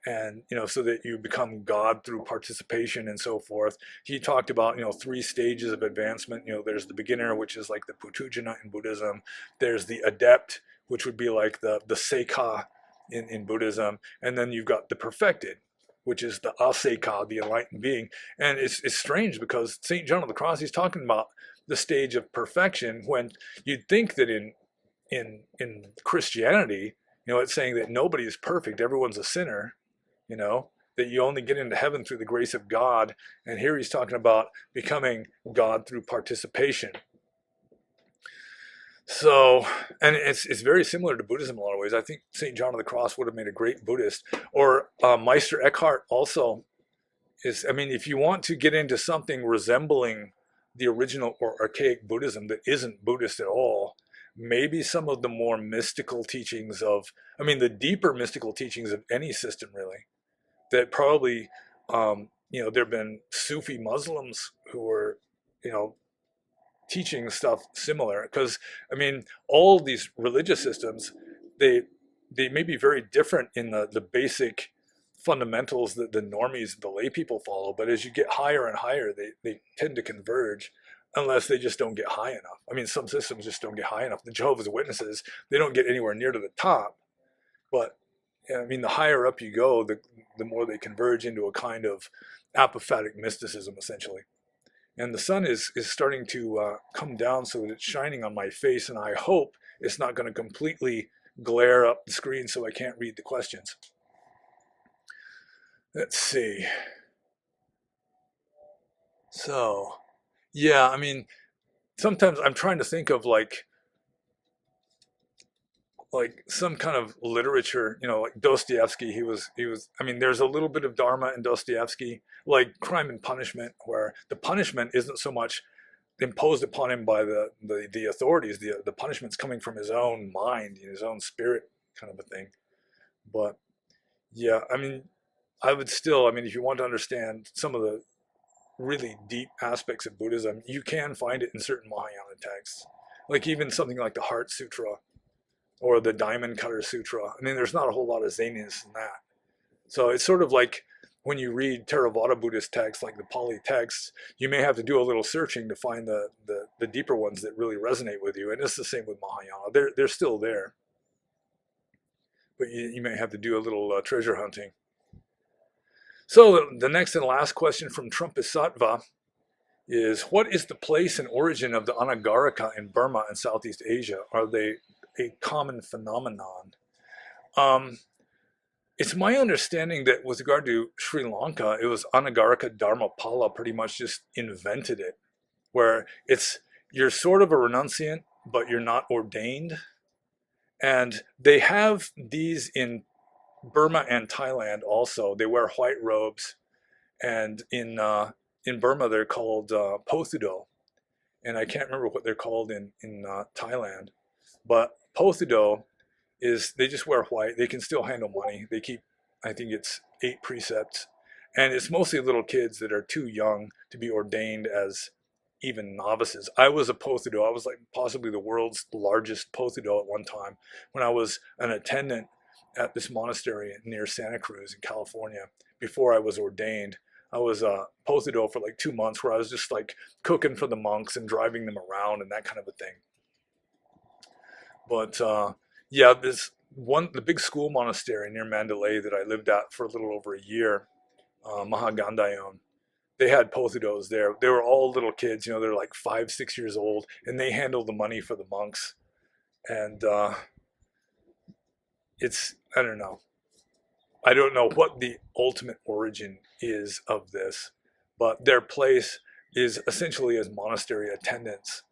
and so that you become God through participation and so forth. He talked about three stages of advancement. There's the beginner, which is like the Putujana in Buddhism. There's the adept, which would be like the Seikha in Buddhism, and then you've got the perfected, which is the Aseikha, the enlightened being. And it's strange because Saint John of the Cross, he's talking about the stage of perfection, when you'd think that in Christianity, it's saying that nobody is perfect, everyone's a sinner, that you only get into heaven through the grace of God. And here he's talking about becoming God through participation. So, and it's very similar to Buddhism in a lot of ways. I think St. John of the Cross would have made a great Buddhist. Or Meister Eckhart also is, I mean, if you want to get into something resembling the original or archaic Buddhism that isn't Buddhist at all, maybe some of the more mystical teachings of, I mean, the deeper mystical teachings of any system, really, that probably, there have been Sufi Muslims who were, you know, teaching stuff similar. Because, I mean, all these religious systems, they they may be very different in the basic fundamentals that the normies, the lay people follow, but as you get higher and higher, they tend to converge, unless they just don't get high enough. I mean, some systems just don't get high enough. The Jehovah's Witnesses, they don't get anywhere near to the top, but I mean, the higher up you go, the more they converge into a kind of apophatic mysticism, essentially. And the sun is starting to come down so that it's shining on my face, and I hope it's not going to completely glare up the screen so I can't read the questions. Let's see. So, yeah, I mean, sometimes I'm trying to think of like like some kind of literature, like Dostoevsky. I mean, there's a little bit of Dharma in Dostoevsky, like Crime and Punishment, where the punishment isn't so much imposed upon him by the authorities. The punishment's coming from his own mind, his own spirit, kind of a thing. But yeah, I mean, I mean, if you want to understand some of the really deep aspects of Buddhism, you can find it in certain Mahayana texts, like even something like the Heart Sutra or the Diamond Cutter Sutra. I mean, there's not a whole lot of zaniness in that. So it's sort of like when you read Theravada Buddhist texts, like the Pali texts, you may have to do a little searching to find the deeper ones that really resonate with you. And it's the same with Mahayana. They're still there, but you may have to do a little treasure hunting. So the next and last question from Trumpisatva is, what is the place and origin of the Anagarika in Burma and Southeast Asia? Are they a common phenomenon? It's my understanding that with regard to Sri Lanka, it was Anagarika Dharmapala pretty much just invented it, where you're sort of a renunciant, but you're not ordained. And they have these in Burma and Thailand also. They wear white robes, and in Burma they're called pothudo, and I can't remember what they're called in Thailand. But pothudo is they just wear white. They can still handle money. They keep, I think it's 8 precepts, and it's mostly little kids that are too young to be ordained as even novices. I was a pothudo. I was like possibly the world's largest pothudo at one time when I was an attendant at this monastery near Santa Cruz in California. Before I was ordained, I was a pothudo for like 2 months, where I was just like cooking for the monks and driving them around and that kind of a thing. But yeah, the big school monastery near Mandalay that I lived at for a little over a year, Mahagandhayon, they had pothudos there. They were all little kids, they're like 5, 6 years old, and they handled the money for the monks. And I don't know. I don't know what the ultimate origin is of this, but their place is essentially as monastery attendants.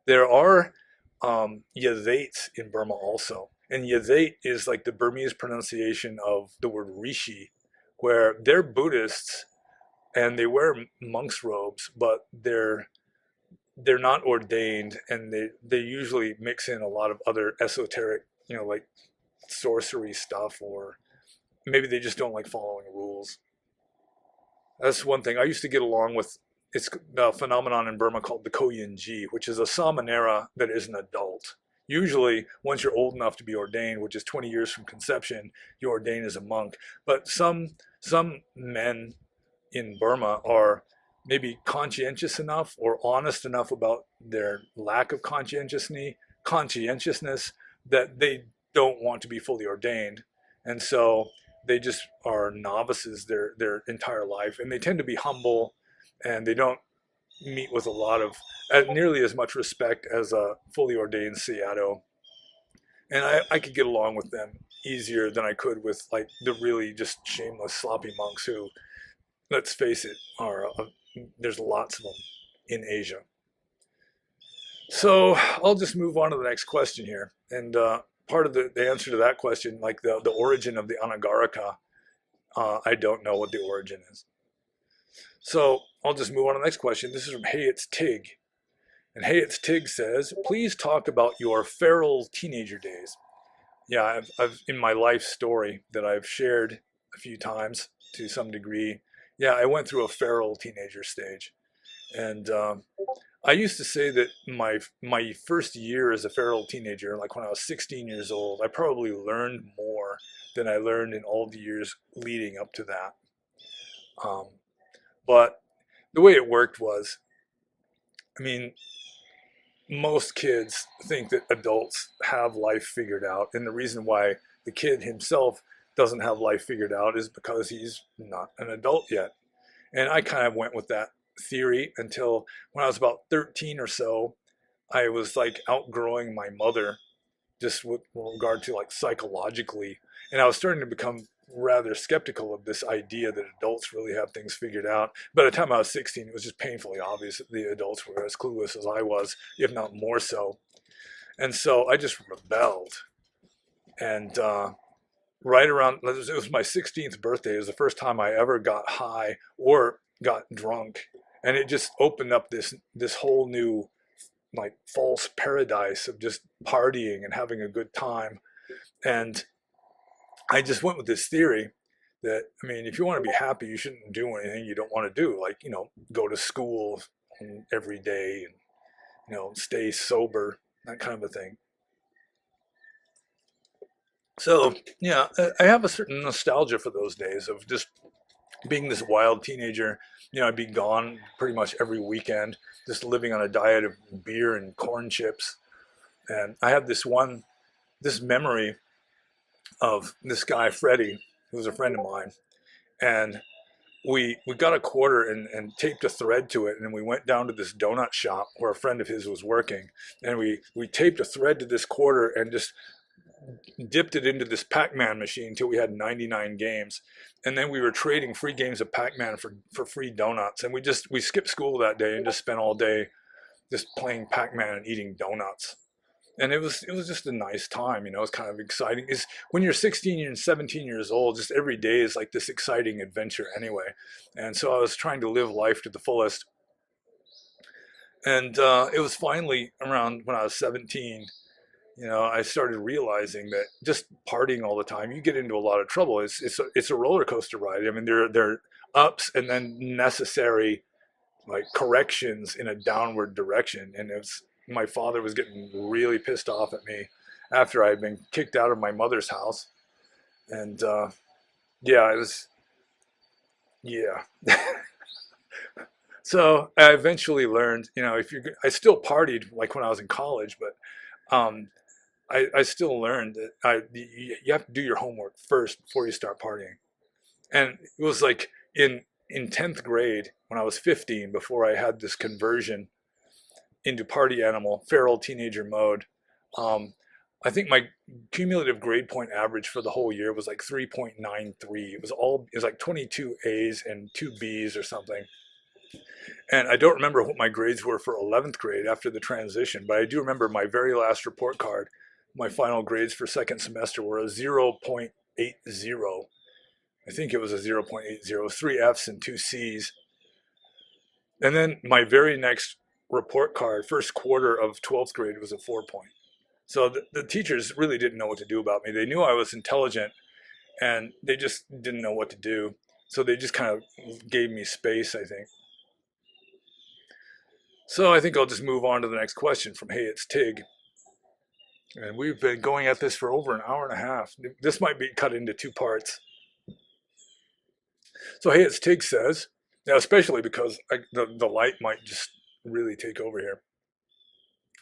There are Yavates in Burma also. And Yavate is like the Burmese pronunciation of the word rishi, where they're Buddhists and they wear monks' robes, but they're not ordained, and they usually mix in a lot of other esoteric, like sorcery stuff, or maybe they just don't like following rules. That's one thing. I used to get along with, it's a phenomenon in Burma called the Koyenji, which is a samanera that is an adult. Usually, once you're old enough to be ordained, which is 20 years from conception, you ordain as a monk. But some men in Burma are maybe conscientious enough or honest enough about their lack of conscientiousness that they don't want to be fully ordained. And so they just are novices their entire life, and they tend to be humble, and they don't meet with a lot of nearly as much respect as a fully ordained Sayadaw. And I could get along with them easier than I could with like the really just shameless sloppy monks who, let's face it, are there's lots of them in Asia. So I'll just move on to the next question here. And part of the answer to that question, like the origin of the Anagarika, I don't know what the origin is. So I'll just move on to the next question. This is from Hey It's Tig. And Hey It's Tig says, please talk about your feral teenager days. Yeah, I've in my life story that I've shared a few times to some degree. Yeah, I went through a feral teenager stage. And I used to say that my first year as a feral teenager, like when I was 16 years old, I probably learned more than I learned in all the years leading up to that. But the way it worked was, I mean, most kids think that adults have life figured out. And the reason why the kid himself doesn't have life figured out is because he's not an adult yet. And I kind of went with that theory until when I was about 13 or so. I was like outgrowing my mother just with regard to like psychologically. And I was starting to become rather skeptical of this idea that adults really have things figured out. By the time I was 16, it was just painfully obvious that the adults were as clueless as I was, if not more so. And so I just rebelled. And right around, it was my 16th birthday. It was the first time I ever got high or got drunk. And it just opened up this whole new like false paradise of just partying and having a good time. And I just went with this theory that, I mean, if you want to be happy, you shouldn't do anything you don't want to do, like, go to school every day and, stay sober, that kind of a thing. So, yeah, I have a certain nostalgia for those days of just being this wild teenager. I'd be gone pretty much every weekend, just living on a diet of beer and corn chips. And I have this memory of this guy, Freddie, who was a friend of mine. And we got a quarter and taped a thread to it, and we went down to this donut shop where a friend of his was working, and we taped a thread to this quarter and just dipped it into this Pac-Man machine until we had 99 games, and then we were trading free games of Pac-Man for free donuts, and we skipped school that day and just spent all day just playing Pac-Man and eating donuts. And it was just a nice time. It's kind of exciting. Is when you're 16 and 17 years old, just every day is like this exciting adventure anyway. And so I was trying to live life to the fullest. And it was finally around when I was 17, I started realizing that just partying all the time, you get into a lot of trouble. It's a roller coaster ride. I mean, there are ups and then necessary like corrections in a downward direction. And my father was getting really pissed off at me after I had been kicked out of my mother's house. And yeah, it was, yeah. So I eventually learned, if you're, I still partied like when I was in college, but I still learned that you have to do your homework first before you start partying. And it was like in 10th grade when I was 15, before I had this conversion into party animal, feral teenager mode. Um, I think my cumulative grade point average for the whole year was like 3.93. It was like 22 A's and 2 B's or something. And I don't remember what my grades were for 11th grade after the transition, but I do remember my very last report card. My final grades for second semester were a 0.80. I think it was a 0.80, 3 F's and 2 C's. And then my very next report card, first quarter of 12th grade, was a 4 point. So the teachers really didn't know what to do about me. They knew I was intelligent and they just didn't know what to do. So they just kind of gave me space, I think. So I think I'll just move on to the next question from Hey, it's Tig. And we've been going at this for over an hour and a half. This might be cut into 2 parts. So Hey, it's Tig says, now especially because the light might just really take over here.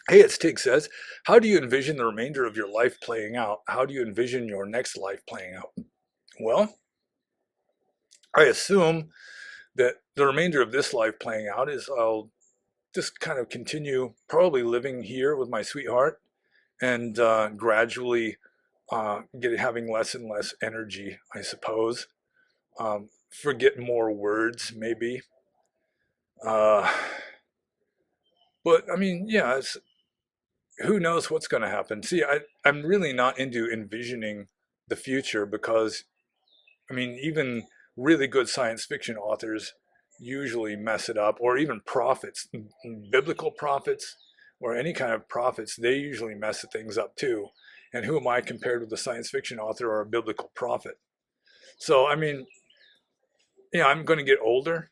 Hey, it's Tig says, how do you envision the remainder of your life playing out? How do you envision your next life playing out? Well, I assume that the remainder of this life playing out is I'll just kind of continue probably living here with my sweetheart and gradually having less and less energy, I suppose. Forget more words, maybe. Uh, but I mean, yeah, who knows what's going to happen. See, I'm really not into envisioning the future because, I mean, even really good science fiction authors usually mess it up, or even prophets, biblical prophets, or any kind of prophets, they usually mess things up too. And who am I compared with a science fiction author or a biblical prophet? So, I mean, yeah, I'm going to get older.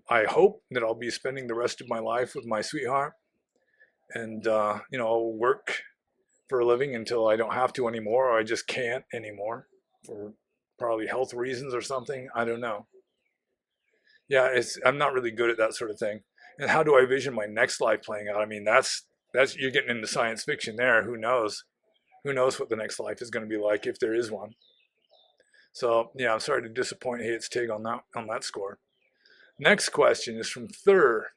I hope that I'll be spending the rest of my life with my sweetheart, and I'll work for a living until I don't have to anymore, or I just can't anymore for probably health reasons or something. I don't know. Yeah, I'm not really good at that sort of thing. And how do I vision my next life playing out? I mean, that's you're getting into science fiction there. Who knows? Who knows what the next life is going to be like if there is one? So yeah, I'm sorry to disappoint Hey, it's Tig on that score. Next question is from Thur.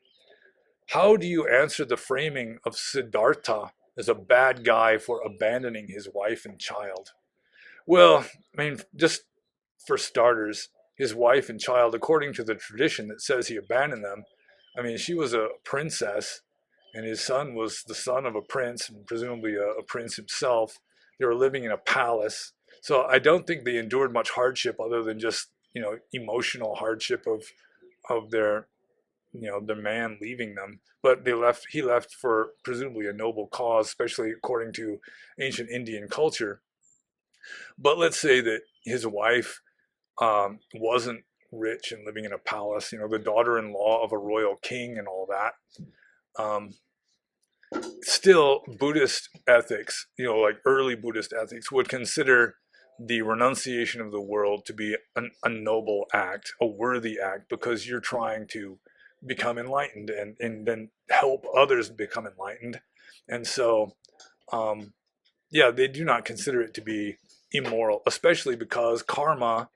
How do you answer the framing of Siddhartha as a bad guy for abandoning his wife and child? Well, I mean, just for starters, his wife and child, according to the tradition that says he abandoned them, I mean, she was a princess, and his son was the son of a prince, and presumably a prince himself. They were living in a palace. So I don't think they endured much hardship other than just, emotional hardship of their man leaving them. But he left for presumably a noble cause, especially according to ancient Indian culture. But let's say that his wife wasn't rich and living in a palace, the daughter-in-law of a royal king and all that. Um, Still, Buddhist ethics, like early Buddhist ethics, would consider the renunciation of the world to be a noble act, a worthy act, because you're trying to become enlightened and then help others become enlightened. And so, um, yeah, they do not consider it to be immoral, especially because karma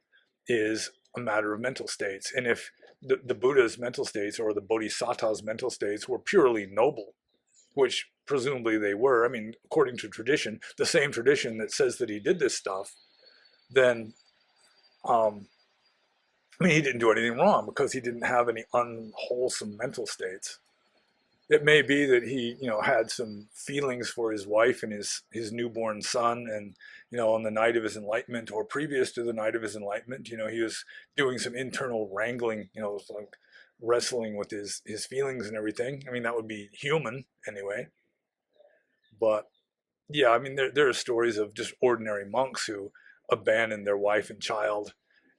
is a matter of mental states. And if the Buddha's mental states or the Bodhisattva's mental states were purely noble, which presumably they were, I mean, according to tradition, the same tradition that says that he did this stuff, then, um, I mean, he didn't do anything wrong because he didn't have any unwholesome mental states. It may be that he, had some feelings for his wife and his newborn son, and on the night of his enlightenment or previous to the night of his enlightenment, he was doing some internal wrangling, like wrestling with his feelings and everything. I mean, that would be human anyway. But yeah, I mean, there are stories of just ordinary monks who abandon their wife and child,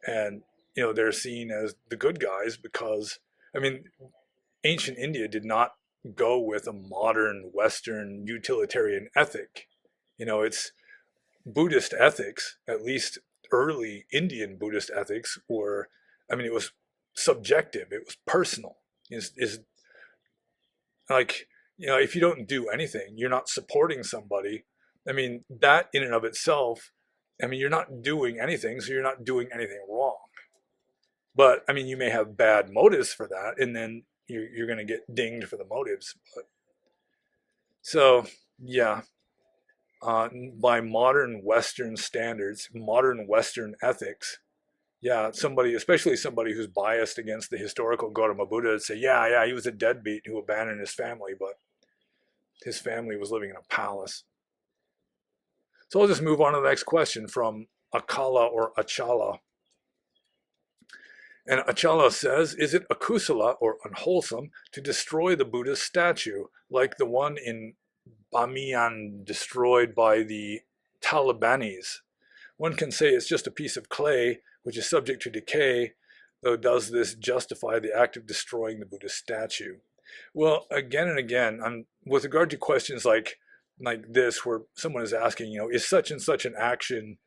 and they're seen as the good guys because, I mean, ancient India did not go with a modern Western utilitarian ethic. It's Buddhist ethics, at least early Indian Buddhist ethics were, I mean, it was subjective, it was personal. Is like, if you don't do anything, you're not supporting somebody. I mean, that in and of itself, I mean, you're not doing anything, so you're not doing anything wrong. But I mean, you may have bad motives for that, and then you're going to get dinged for the motives. But, so, yeah, by modern Western standards, modern Western ethics, yeah, somebody, especially somebody who's biased against the historical Gautama Buddha, would say, yeah, he was a deadbeat who abandoned his family, but his family was living in a palace. So I'll just move on to the next question from Akala or Achala. And Achala says, is it akusala or unwholesome to destroy the Buddha's statue, like the one in Bamiyan destroyed by the Talibanis? One can say it's just a piece of clay which is subject to decay, though does this justify the act of destroying the Buddhist statue? Well, again and again, with regard to questions like this, where someone is asking, is such and such an action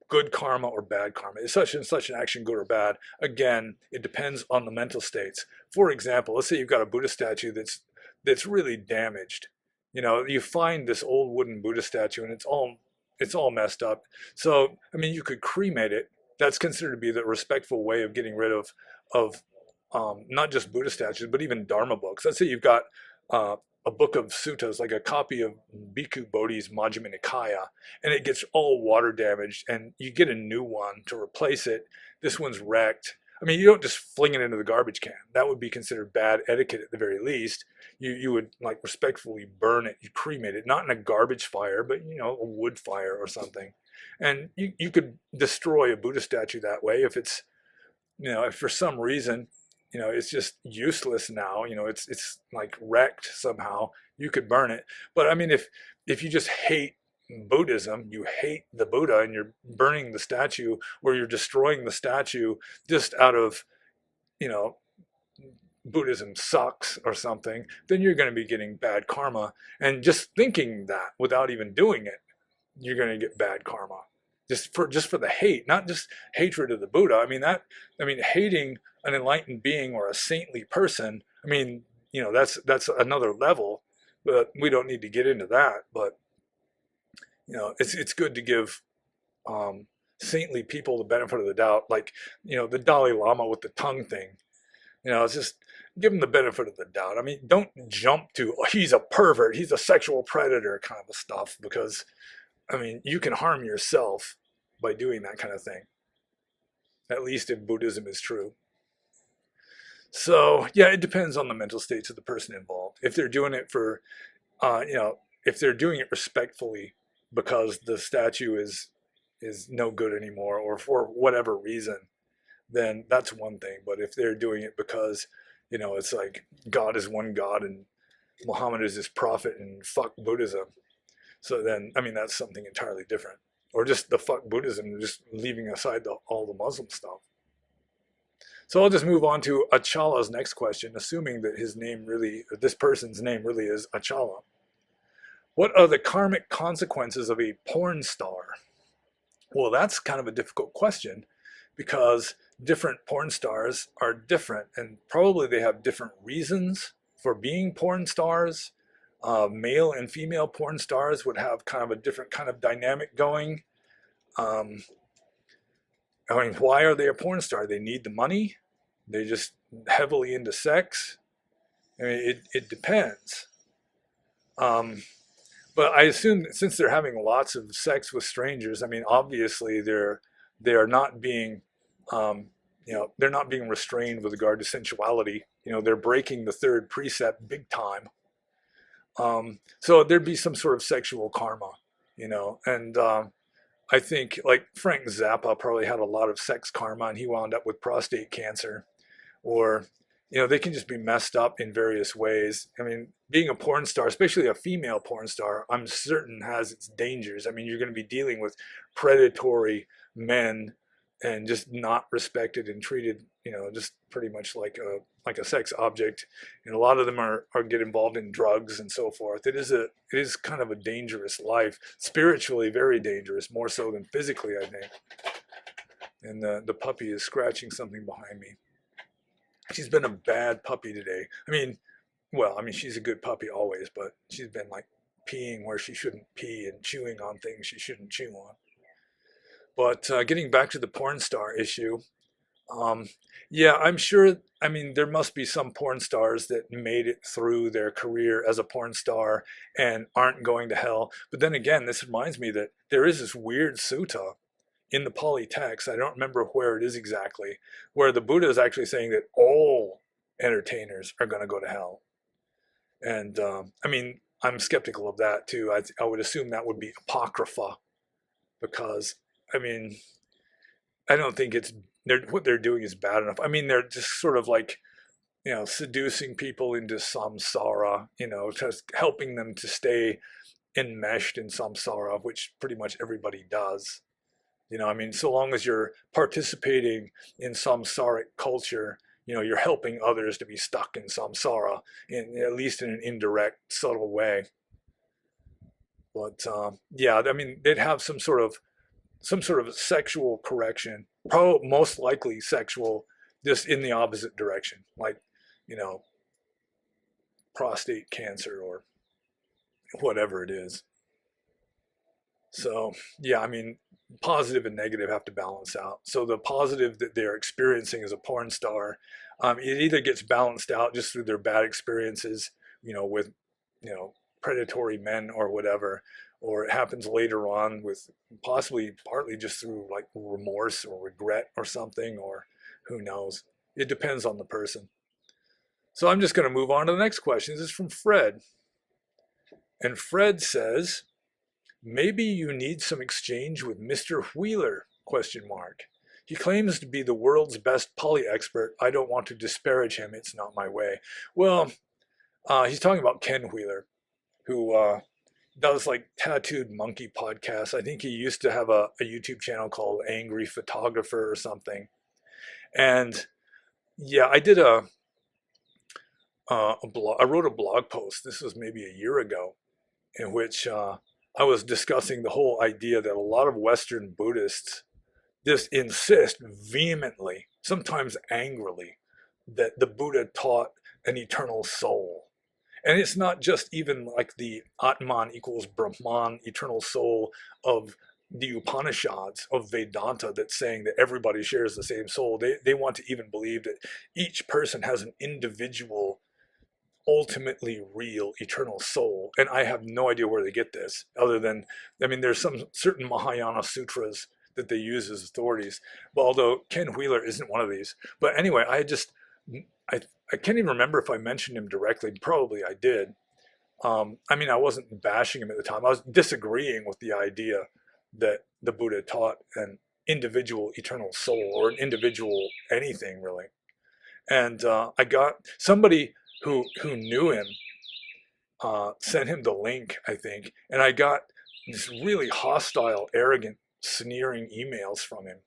good karma or bad karma? Is such and such an action good or bad? Again, it depends on the mental states. For example, let's say you've got a Buddha statue that's really damaged. You find this old wooden Buddha statue and it's all messed up. So, I mean, you could cremate it. That's considered to be the respectful way of getting rid of not just Buddha statues, but even Dharma books. Let's say you've got a book of suttas, like a copy of Bhikkhu Bodhi's Majjhima Nikaya, and it gets all water damaged, and you get a new one to replace it. This one's wrecked. I mean, you don't just fling it into the garbage can. That would be considered bad etiquette at the very least. You would like respectfully burn it, you cremate it, not in a garbage fire, but a wood fire or something. And you could destroy a Buddha statue that way if it's if for some reason, it's just useless now, it's like wrecked somehow, you could burn it. But I mean, if you just hate Buddhism, you hate the Buddha, and you're burning the statue or you're destroying the statue just out of, you know, Buddhism sucks or something, then you're going to be getting bad karma. And just thinking that without even doing it, you're going to get bad karma. Just for the hate, not just hatred of the Buddha. I mean hating an enlightened being or a saintly person. I mean, that's another level, but we don't need to get into that. But it's good to give saintly people the benefit of the doubt, like the Dalai Lama with the tongue thing. It's just give them the benefit of the doubt. I mean, don't jump to, oh, he's a pervert, he's a sexual predator kind of stuff, because I mean, you can harm yourself by doing that kind of thing, at least if Buddhism is true. So, yeah, it depends on the mental states of the person involved. If they're doing it for, if they're doing it respectfully, because the statue is no good anymore, or for whatever reason, then that's one thing. But if they're doing it because, it's like God is one God and Muhammad is his prophet and fuck Buddhism, so then, I mean, that's something entirely different. Or just the fuck Buddhism, just leaving aside all the Muslim stuff. So I'll just move on to Achala's next question, assuming that his name really, or this person's name really is Achala. What are the karmic consequences of a porn star? Well, that's kind of a difficult question because different porn stars are different, and probably they have different reasons for being porn stars. Male and female porn stars would have kind of a different kind of dynamic going. I mean, why are they a porn star? They need the money? They're just heavily into sex? I mean, it depends. But I assume that since they're having lots of sex with strangers, I mean, obviously they are not being, they're not being restrained with regard to sensuality. They're breaking the third precept big time. So there'd be some sort of sexual karma, and I think like Frank Zappa probably had a lot of sex karma, and he wound up with prostate cancer, or they can just be messed up in various ways. I mean, being a porn star, especially a female porn star, I'm certain has its dangers. I mean, you're going to be dealing with predatory men and just not respected and treated, just pretty much like a sex object. And a lot of them are get involved in drugs and so forth. It is kind of a dangerous life, spiritually very dangerous, more so than physically, I think. And the puppy is scratching something behind me. She's been a bad puppy today. She's a good puppy always, but she's been like peeing where she shouldn't pee and chewing on things she shouldn't chew on. But getting back to the porn star issue, yeah, I'm sure, I mean, there must be some porn stars that made it through their career as a porn star and aren't going to hell. But then again, this reminds me that there is this weird sutta in the Pali text, I don't remember where it is exactly, where the Buddha is actually saying that all entertainers are going to go to hell. And I'm skeptical of that too. I would assume that would be apocrypha because, I mean, I don't think what they're doing is bad enough. I mean, they're just sort of like, seducing people into samsara, just helping them to stay enmeshed in samsara, which pretty much everybody does. So long as you're participating in samsaric culture, you're helping others to be stuck in samsara, at least in an indirect, subtle way. But yeah, I mean, they'd have some sort of sexual correction, probably most likely sexual, just in the opposite direction, like, prostate cancer or whatever it is. So yeah, I mean, positive and negative have to balance out. So the positive that they're experiencing as a porn star, it either gets balanced out just through their bad experiences, with, predatory men or whatever, or it happens later on with possibly partly just through like remorse or regret or something, or who knows. It depends on the person. So I'm just going to move on to the next question. This is from Fred. And Fred says, maybe you need some exchange with Mr. Wheeler, question mark. He claims to be the world's best Pali expert. I don't want to disparage him. It's not my way. Well, he's talking about Ken Wheeler, who does like Tattooed Monkey podcasts. I think he used to have a YouTube channel called Angry Photographer or something. And yeah, I did a blog. I wrote a blog post. This was maybe a year ago, in which I was discussing the whole idea that a lot of Western Buddhists just insist vehemently, sometimes angrily, that the Buddha taught an eternal soul. And it's not just even like the Atman equals Brahman, eternal soul of the Upanishads, of Vedanta, that's saying that everybody shares the same soul. They want to even believe that each person has an individual, ultimately real eternal soul. And I have no idea where they get this, other than, I mean, there's some certain Mahayana sutras that they use as authorities. Well, although Ken Wheeler isn't one of these. But anyway, I can't even remember if I mentioned him directly. Probably I did. I mean, I wasn't bashing him at the time. I was disagreeing with the idea that the Buddha taught an individual eternal soul or an individual anything really. And I got somebody who knew him sent him the link, I think, and I got this really hostile, arrogant, sneering emails from him.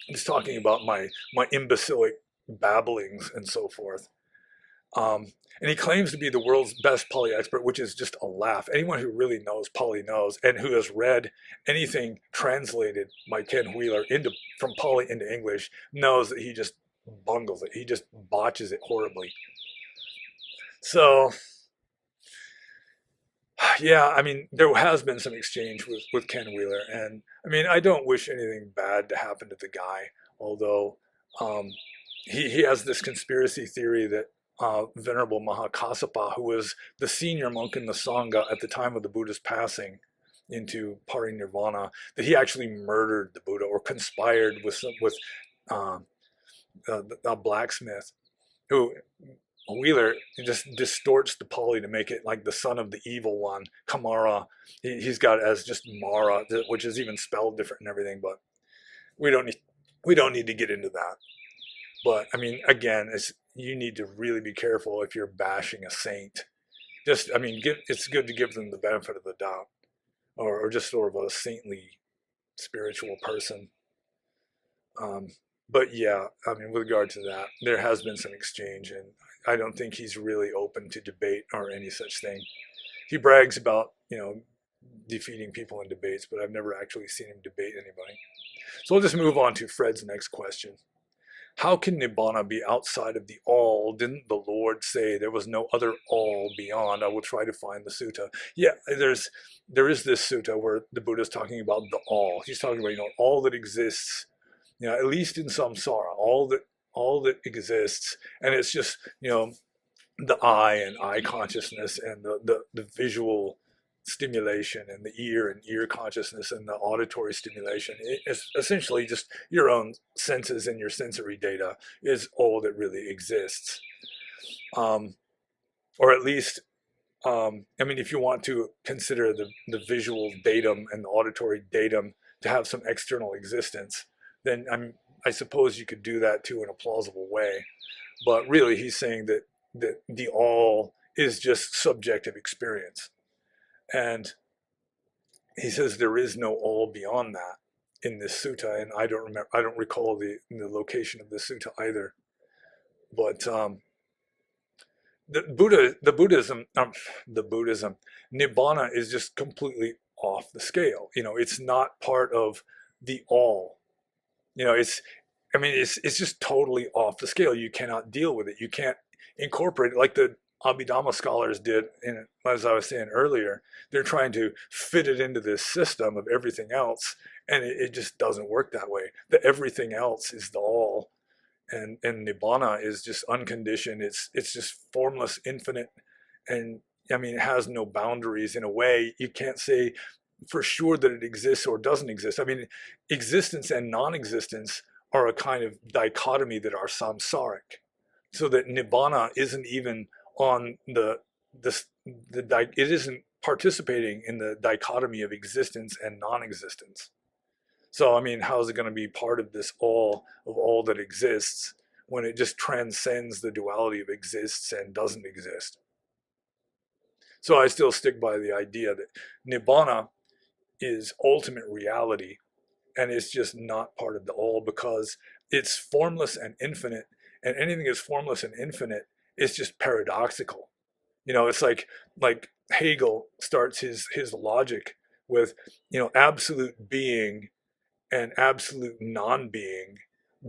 He's talking about my imbecilic babblings and so forth. And he claims to be the world's best Pali expert, which is just a laugh. Anyone who really knows Pali knows, and who has read anything translated by Ken Wheeler from Pali into English knows that he just bungles it. He just botches it horribly. So, yeah, I mean, there has been some exchange with Ken Wheeler, and I mean, I don't wish anything bad to happen to the guy, although um, he has this conspiracy theory that Venerable Mahakassapa, who was the senior monk in the Sangha at the time of the Buddha's passing into Nirvana, that he actually murdered the Buddha or conspired with um, a blacksmith who Wheeler just distorts the Pali to make it like the son of the evil one, Kamara. He's got it as just Mara, which is even spelled different and everything. But we don't need we don't need to get into that. But I mean, again, you need to really be careful if you're bashing a saint. Just I mean, it's good to give them the benefit of the doubt, or just sort of a saintly spiritual person. Um, but yeah, I mean, with regard to that, there has been some exchange, and I don't think he's really open to debate or any such thing. He brags about, defeating people in debates, but I've never actually seen him debate anybody. So we'll just move on to Fred's next question. How can Nibbana be outside of the all? Didn't the Lord say there was no other all beyond? I will try to find the sutta. Yeah, there is this sutta where the Buddha is talking about the all. He's talking about, all that exists, at least in samsara, all that exists, and it's just, the eye and eye consciousness and the visual stimulation and the ear and ear consciousness and the auditory stimulation. It's essentially just your own senses and your sensory data is all that really exists. Or at least, I mean, if you want to consider the visual datum and the auditory datum to have some external existence, then I suppose you could do that too in a plausible way. But really, he's saying that the all is just subjective experience. And he says there is no all beyond that in this sutta, and I don't recall the location of this sutta either. But the Buddhism, Nibbana is just completely off the scale. It's not part of the all. It's just totally off the scale. You cannot deal with it. You can't incorporate it like the Abhidhamma scholars did, as I was saying earlier. They're trying to fit it into this system of everything else, and it just doesn't work that way. The everything else is the all, and Nibbana is just unconditioned. It's just formless, infinite, and I mean, it has no boundaries. In a way, you can't say for sure that it exists or doesn't exist. I mean, existence and non-existence are a kind of dichotomy that are samsaric, so that Nibbana isn't even on it isn't participating in the dichotomy of existence and non-existence. So I mean, how is it going to be part of this all of all that exists when it just transcends the duality of exists and doesn't exist? So I still stick by the idea that Nibbana is ultimate reality, and it's just not part of the all because it's formless and infinite, and anything that's formless and infinite is just paradoxical. It's like Hegel starts his logic with, absolute being and absolute non-being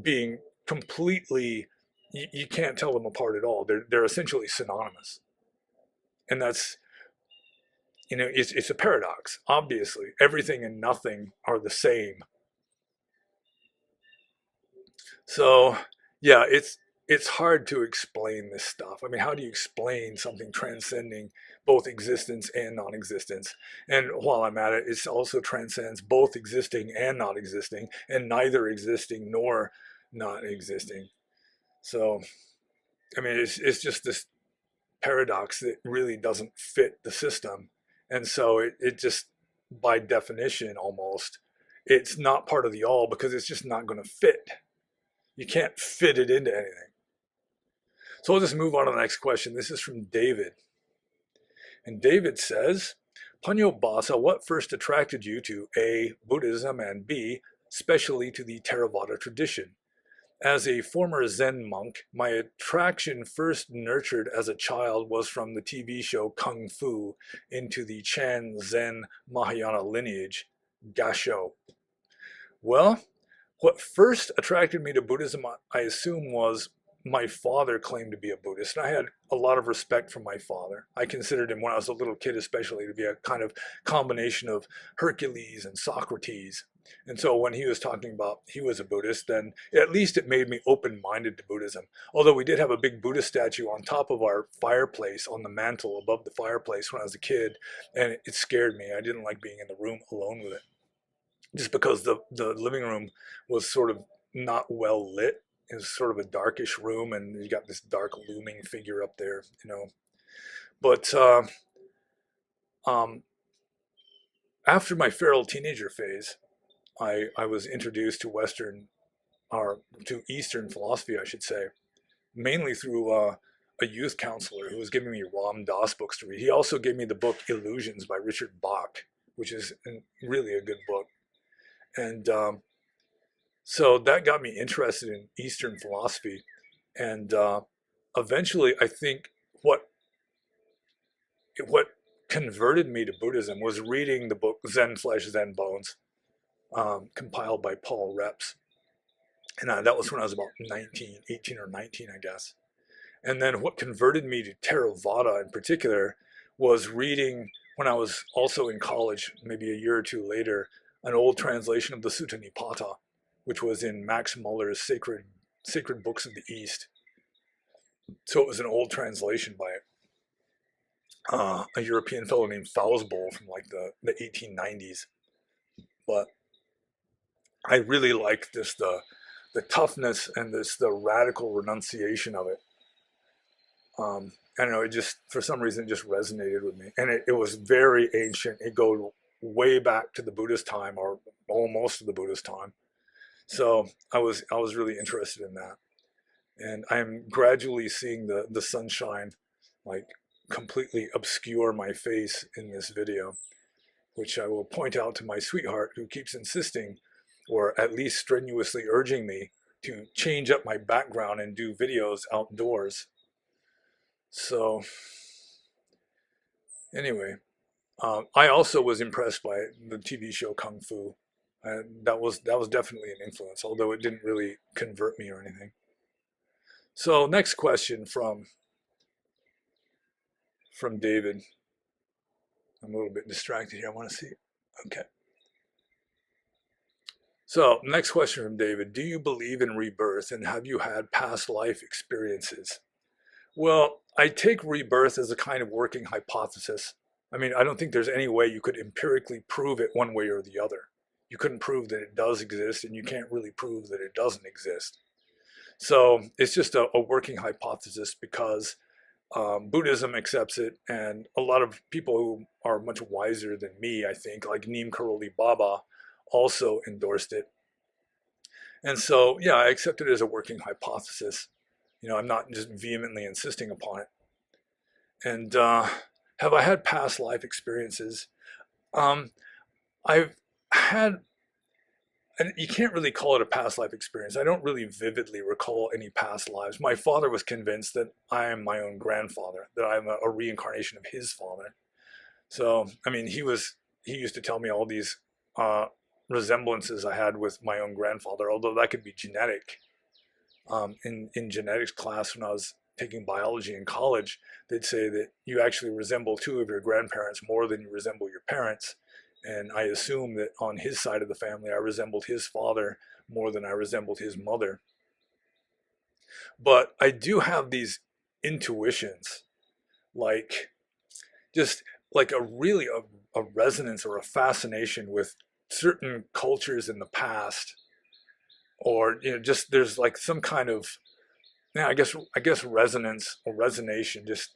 being completely, you can't tell them apart at all. They're essentially synonymous, and that's, it's a paradox. Obviously, everything and nothing are the same. So yeah, it's hard to explain this stuff. I mean, how do you explain something transcending both existence and non-existence? And while I'm at it, it also transcends both existing and not existing, and neither existing nor not existing. So I mean, it's just this paradox that really doesn't fit the system. And so it just, by definition almost, it's not part of the all because it's just not going to fit. You can't fit it into anything. So we'll just move on to the next question. This is from David. And David says, Panyo Basa, what first attracted you to A, Buddhism, and B, especially to the Theravada tradition? As a former Zen monk, my attraction first nurtured as a child was from the TV show Kung Fu into the Chan Zen Mahayana lineage, Gasho. Well, what first attracted me to Buddhism, I assume, was my father claimed to be a Buddhist, and I had a lot of respect for my father. I considered him, when I was a little kid especially, to be a kind of combination of Hercules and Socrates. And so when he was talking about he was a Buddhist, then at least it made me open-minded to Buddhism. Although we did have a big Buddha statue on top of our fireplace, on the mantle above the fireplace when I was a kid, and it scared me. I didn't like being in the room alone with it, just because the living room was sort of not well lit. It was sort of a darkish room, and you got this dark looming figure up there, you know. But after my feral teenager phase, I was introduced to Western, or to Eastern philosophy, I should say, mainly through a youth counselor who was giving me Ram Dass books to read. He also gave me the book Illusions by Richard Bach, which is really a good book. And so that got me interested in Eastern philosophy. And eventually, I think what converted me to Buddhism was reading the book Zen Flesh, Zen Bones, compiled by Paul Reps. And that was when I was about 19, 18 or 19, I guess. And then what converted me to Theravada in particular was reading, when I was also in college, maybe a year or two later, an old translation of the Sutta Nipata, which was in Max Muller's Sacred Books of the East. So it was an old translation by a European fellow named Fausbold from like the 1890s. But I really liked this, the toughness and the radical renunciation of it. I don't know, it just, for some reason, it just resonated with me. And it was very ancient. It goes way back to the Buddhist time, or almost to the Buddhist time. So I was really interested in that. And I'm gradually seeing the sunshine like completely obscure my face in this video, which I will point out to my sweetheart, who keeps insisting, or at least strenuously urging me, to change up my background and do videos outdoors. So anyway, I also was impressed by the TV show Kung Fu. That was definitely an influence, although it didn't really convert me or anything. So next question from David. I'm a little bit distracted here. I want to see. Okay. So next question from David. Do you believe in rebirth, and have you had past life experiences? Well, I take rebirth as a kind of working hypothesis. I mean, I don't think there's any way you could empirically prove it one way or the other. You couldn't prove that it does exist, and you can't really prove that it doesn't exist. So it's just a working hypothesis, because Buddhism accepts it, and a lot of people who are much wiser than me, I think, like Neem Karoli Baba, also endorsed it. And so, yeah, I accept it as a working hypothesis. You know, I'm not just vehemently insisting upon it. And have I had past life experiences? I've had, and you can't really call it a past life experience. I don't really vividly recall any past lives. My father was convinced that I am my own grandfather, that I'm a reincarnation of his father. So, I mean, he used to tell me all these resemblances I had with my own grandfather, although that could be genetic. In genetics class, when I was taking biology in college, they'd say that you actually resemble two of your grandparents more than you resemble your parents. And I assume that on his side of the family, I resembled his father more than I resembled his mother. But I do have these intuitions, like just like a resonance or a fascination with certain cultures in the past, or just there's like some kind of, yeah, I guess resonance or resonation, just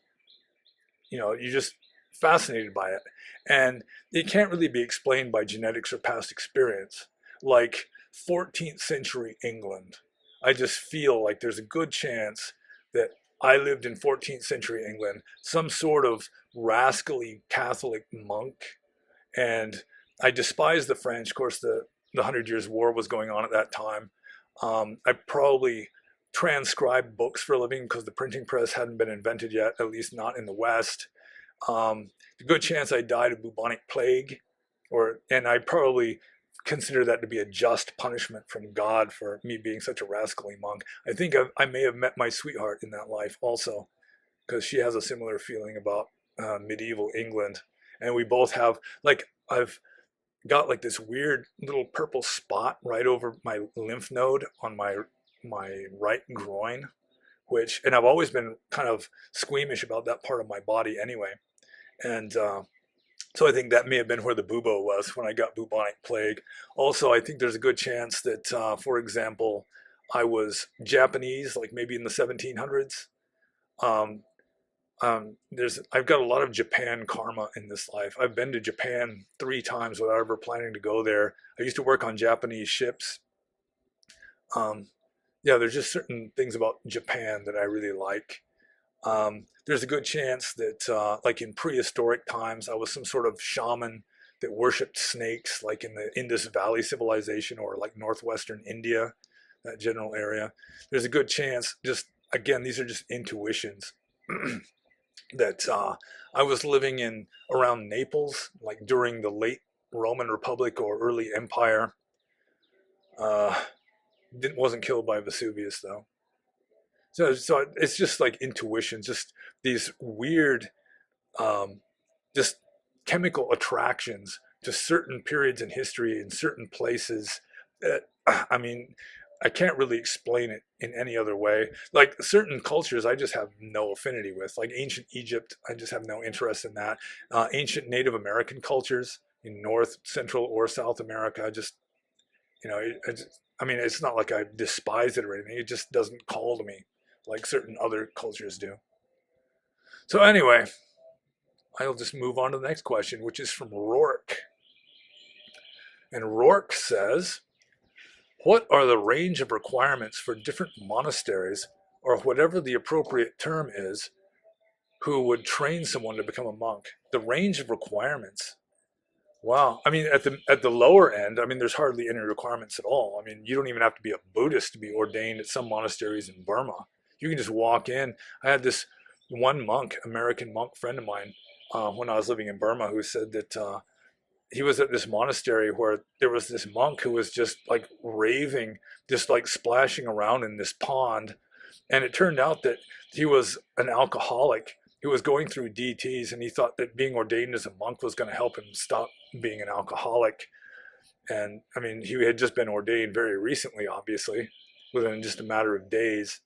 you're just fascinated by it. And it can't really be explained by genetics or past experience. Like 14th century England, I just feel like there's a good chance that I lived in 14th century England, some sort of rascally Catholic monk, and I despise the French. Of course, the Hundred Years' War was going on at that time. I probably transcribed books for a living because the printing press hadn't been invented yet, at least not in the West. A good chance I died of bubonic plague, and I probably consider that to be a just punishment from God for me being such a rascally monk. I think I may have met my sweetheart in that life also, because she has a similar feeling about medieval England, and we both have like I've got like this weird little purple spot right over my lymph node on my right groin, which and I've always been kind of squeamish about that part of my body anyway, and so I think that may have been where the bubo was when I got bubonic plague. Also, I think there's a good chance that, for example, I was Japanese, like maybe in the 1700s. Um, I've got a lot of Japan karma in this life. I've been to Japan 3 times without ever planning to go there. I used to work on Japanese ships. Um, yeah, there's just certain things about Japan that I really like. There's a good chance that, like in prehistoric times, I was some sort of shaman that worshipped snakes, like in the Indus Valley civilization or like northwestern India, that general area. There's a good chance, just again, these are just intuitions, that I was living in around Naples, like during the late Roman Republic or early Empire. Uh, wasn't killed by Vesuvius though. So it's just like intuition, just these weird, um, just chemical attractions to certain periods in history in certain places. That, I mean, I can't really explain it in any other way. Like certain cultures, I just have no affinity with. Like ancient Egypt, I just have no interest in that. Ancient Native American cultures in North, Central, or South America, I just I mean, it's not like I despise it or anything. It just doesn't call to me like certain other cultures do. So anyway, I'll just move on to the next question, which is from Rourke. And Rourke says, what are the range of requirements for different monasteries, or whatever the appropriate term is, who would train someone to become a monk? The range of requirements. Wow. I mean, at the lower end, I mean, there's hardly any requirements at all. I mean, you don't even have to be a Buddhist to be ordained at some monasteries in Burma. You can just walk in. I had this one monk, American monk friend of mine, when I was living in Burma, who said that he was at this monastery where there was this monk who was just like raving, just like splashing around in this pond. And it turned out that he was an alcoholic. He was going through DTs, and he thought that being ordained as a monk was going to help him stop being an alcoholic. And I mean, he had just been ordained very recently, obviously, within just a matter of days.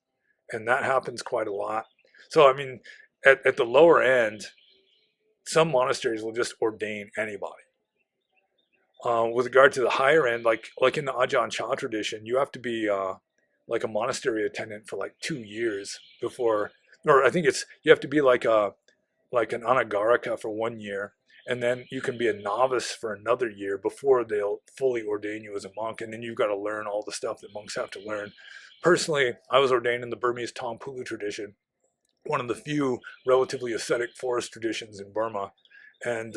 And that happens quite a lot. So, I mean, at the lower end, some monasteries will just ordain anybody. With regard to the higher end, like in the Ajahn Chah tradition, you have to be like a monastery attendant for like 2 years before, or I think it's you have to be like an Anagarika for 1 year, and then you can be a novice for another year before they'll fully ordain you as a monk, and then you've got to learn all the stuff that monks have to learn. Personally, I was ordained in the Burmese Tongpulu tradition, one of the few relatively ascetic forest traditions in Burma, and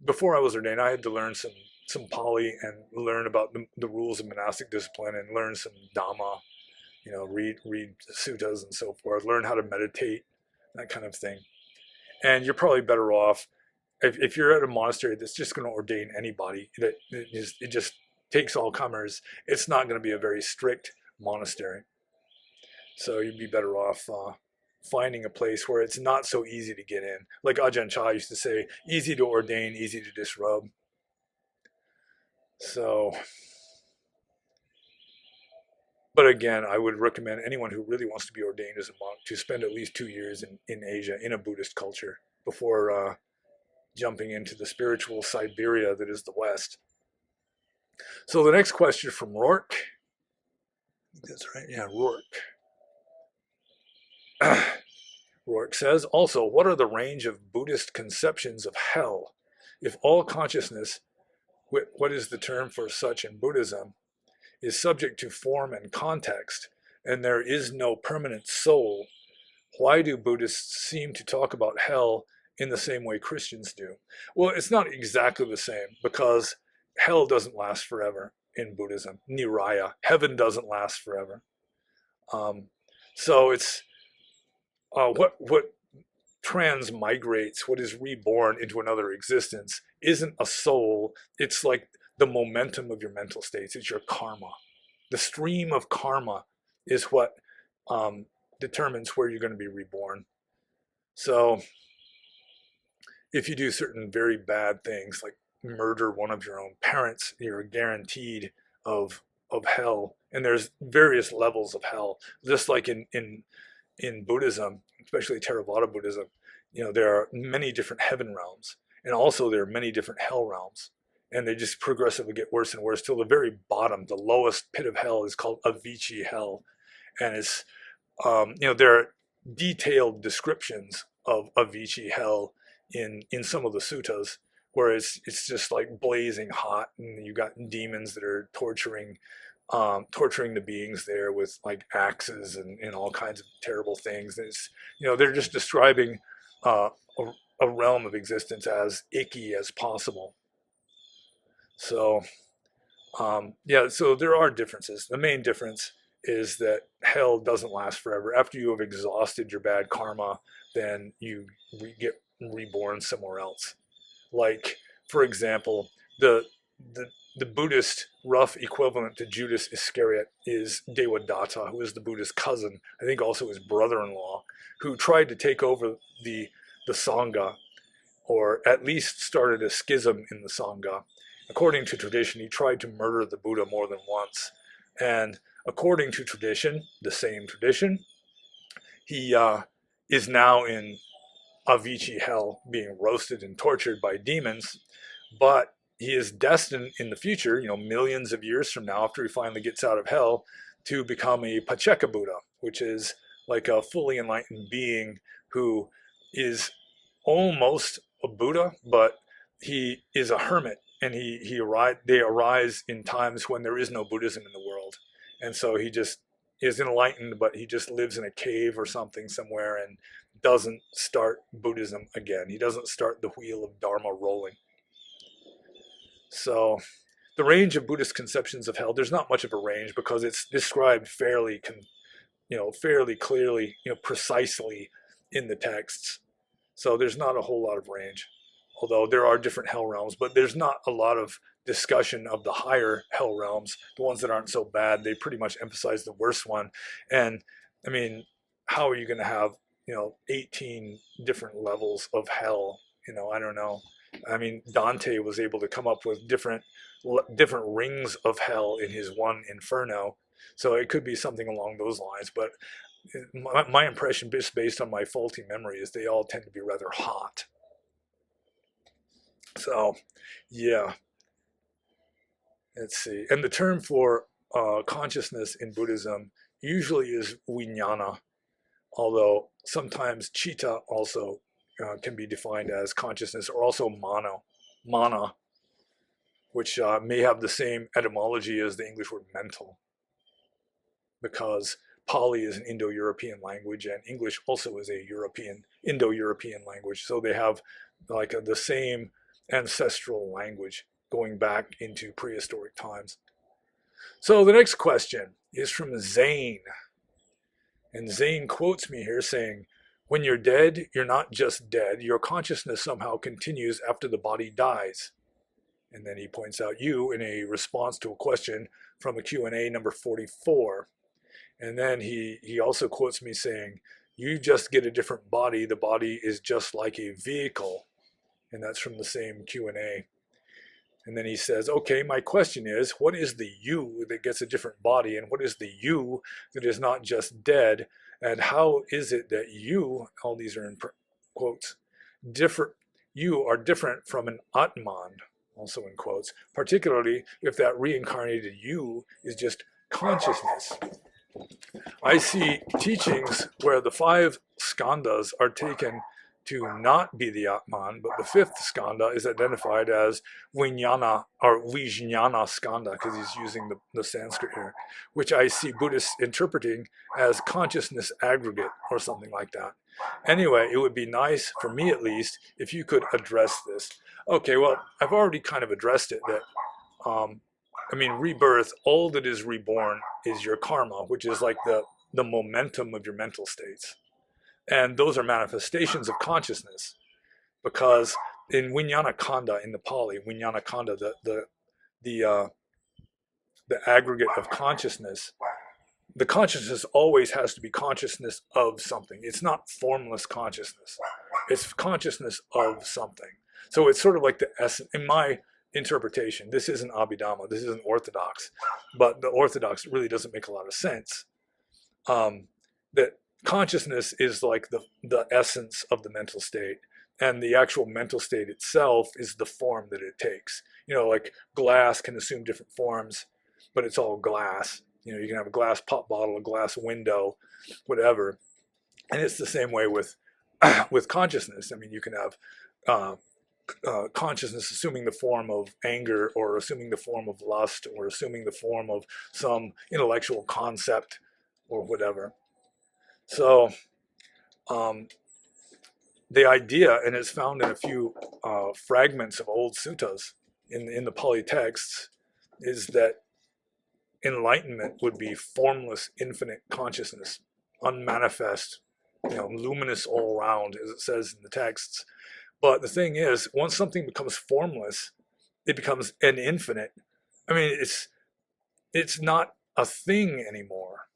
before I was ordained, I had to learn some Pali and learn about the rules of monastic discipline and learn some Dhamma, read suttas and so forth, learn how to meditate, that kind of thing. And you're probably better off if you're at a monastery that's just going to ordain anybody, that it just takes all comers. It's not going to be a very strict monastery. So you'd be better off finding a place where it's not so easy to get in. Like Ajahn Chah used to say, easy to ordain, easy to disrobe. So, but again, I would recommend anyone who really wants to be ordained as a monk to spend at least 2 years in Asia, in a Buddhist culture, before jumping into the spiritual Siberia that is the West. So the next question from Rourke. That's right, yeah, Rourke. Rourke says, also, what are the range of Buddhist conceptions of hell? If all consciousness, what is the term for such in Buddhism, is subject to form and context, and there is no permanent soul, why do Buddhists seem to talk about hell in the same way Christians do? Well, it's not exactly the same, because hell doesn't last forever in Buddhism. Nirvana, heaven doesn't last forever. So it's what transmigrates, what is reborn into another existence, isn't a soul. It's like the momentum of your mental states. It's your karma. The stream of karma is what determines where you're going to be reborn. So if you do certain very bad things, like murder one of your own parents, you're guaranteed of hell. And there's various levels of hell, just like in Buddhism, especially Theravada Buddhism. There are many different heaven realms, and also there are many different hell realms, and they just progressively get worse and worse till the very bottom. The lowest pit of hell is called Avicii hell, and it's there are detailed descriptions of Avicii hell in some of the suttas, where it's just like blazing hot, and you got demons that are torturing the beings there with like axes and all kinds of terrible things. It's, they're just describing a realm of existence as icky as possible. So so there are differences. The main difference is that hell doesn't last forever. After you have exhausted your bad karma, then you get reborn somewhere else. Like, for example, the Buddhist rough equivalent to Judas Iscariot is Devadatta, who is the Buddha's cousin, I think also his brother-in-law, who tried to take over the Sangha, or at least started a schism in the Sangha. According to tradition, he tried to murder the Buddha more than once. And according to tradition, the same tradition, he is now in Avicii hell, being roasted and tortured by demons, but he is destined in the future, millions of years from now, after he finally gets out of hell, to become a Pacceka Buddha, which is like a fully enlightened being who is almost a Buddha, but he is a hermit, and they arise in times when there is no Buddhism in the world, and so he just is enlightened, but he just lives in a cave or something somewhere and doesn't start Buddhism again. He doesn't start the wheel of Dharma rolling. So the range of Buddhist conceptions of hell, there's not much of a range, because it's described fairly clearly, precisely in the texts. So there's not a whole lot of range, although there are different hell realms, but there's not a lot of discussion of the higher hell realms, the ones that aren't so bad. They pretty much emphasize the worst one. And I mean, how are you going to have 18 different levels of hell? I don't know. I mean, Dante was able to come up with different rings of hell in his one Inferno, so it could be something along those lines. But my impression, just based on my faulty memory, is they all tend to be rather hot. So, yeah. Let's see. And the term for consciousness in Buddhism usually is vijnana, although sometimes citta also can be defined as consciousness, or also mana, which may have the same etymology as the English word mental, because Pali is an Indo-European language, and English also is a Indo-European language. So they have like the same ancestral language going back into prehistoric times. So the next question is from Zane. And Zane quotes me here saying, "When you're dead, you're not just dead. Your consciousness somehow continues after the body dies." And then he points out you in a response to a question from a Q&A number 44. And then he also quotes me saying, "You just get a different body. The body is just like a vehicle." And that's from the same Q&A. And then he says, "Okay, my question is, what is the you that gets a different body, and what is the you that is not just dead? And how is it that you," all these are in quotes, "you are different from an Atman," also in quotes, "particularly if that reincarnated you is just consciousness?" I see teachings where the 5 skandhas are taken to not be the Atman, but the fifth skandha is identified as Vijnana or Vijnana skandha, because he's using the Sanskrit here, which I see Buddhists interpreting as consciousness aggregate or something like that. Anyway, it would be nice, for me at least, if you could address this. Okay, well, I've already kind of addressed it, that I mean, rebirth, all that is reborn is your karma, which is like the momentum of your mental states. And those are manifestations of consciousness, because in Vijnana Kanda, in the Pali, Vijnana Kanda, the the aggregate of consciousness, the consciousness always has to be consciousness of something. It's not formless consciousness. It's consciousness of something. So it's sort of like the essence, in my interpretation, this isn't Abhidhamma, this isn't orthodox, but the orthodox really doesn't make a lot of sense. That consciousness is like the essence of the mental state, and the actual mental state itself is the form that it takes. You know, like glass can assume different forms, but it's all glass. You know, you can have a glass pop bottle, a glass window, whatever. And it's the same way with with consciousness. I mean, you can have consciousness assuming the form of anger, or assuming the form of lust, or assuming the form of some intellectual concept or whatever. So the idea, and it's found in a few fragments of old suttas in the Pali texts, is that enlightenment would be formless, infinite consciousness, unmanifest, you know, luminous all around, as it says in the texts. But the thing is, once something becomes formless, it becomes an infinite. I mean, it's not a thing anymore.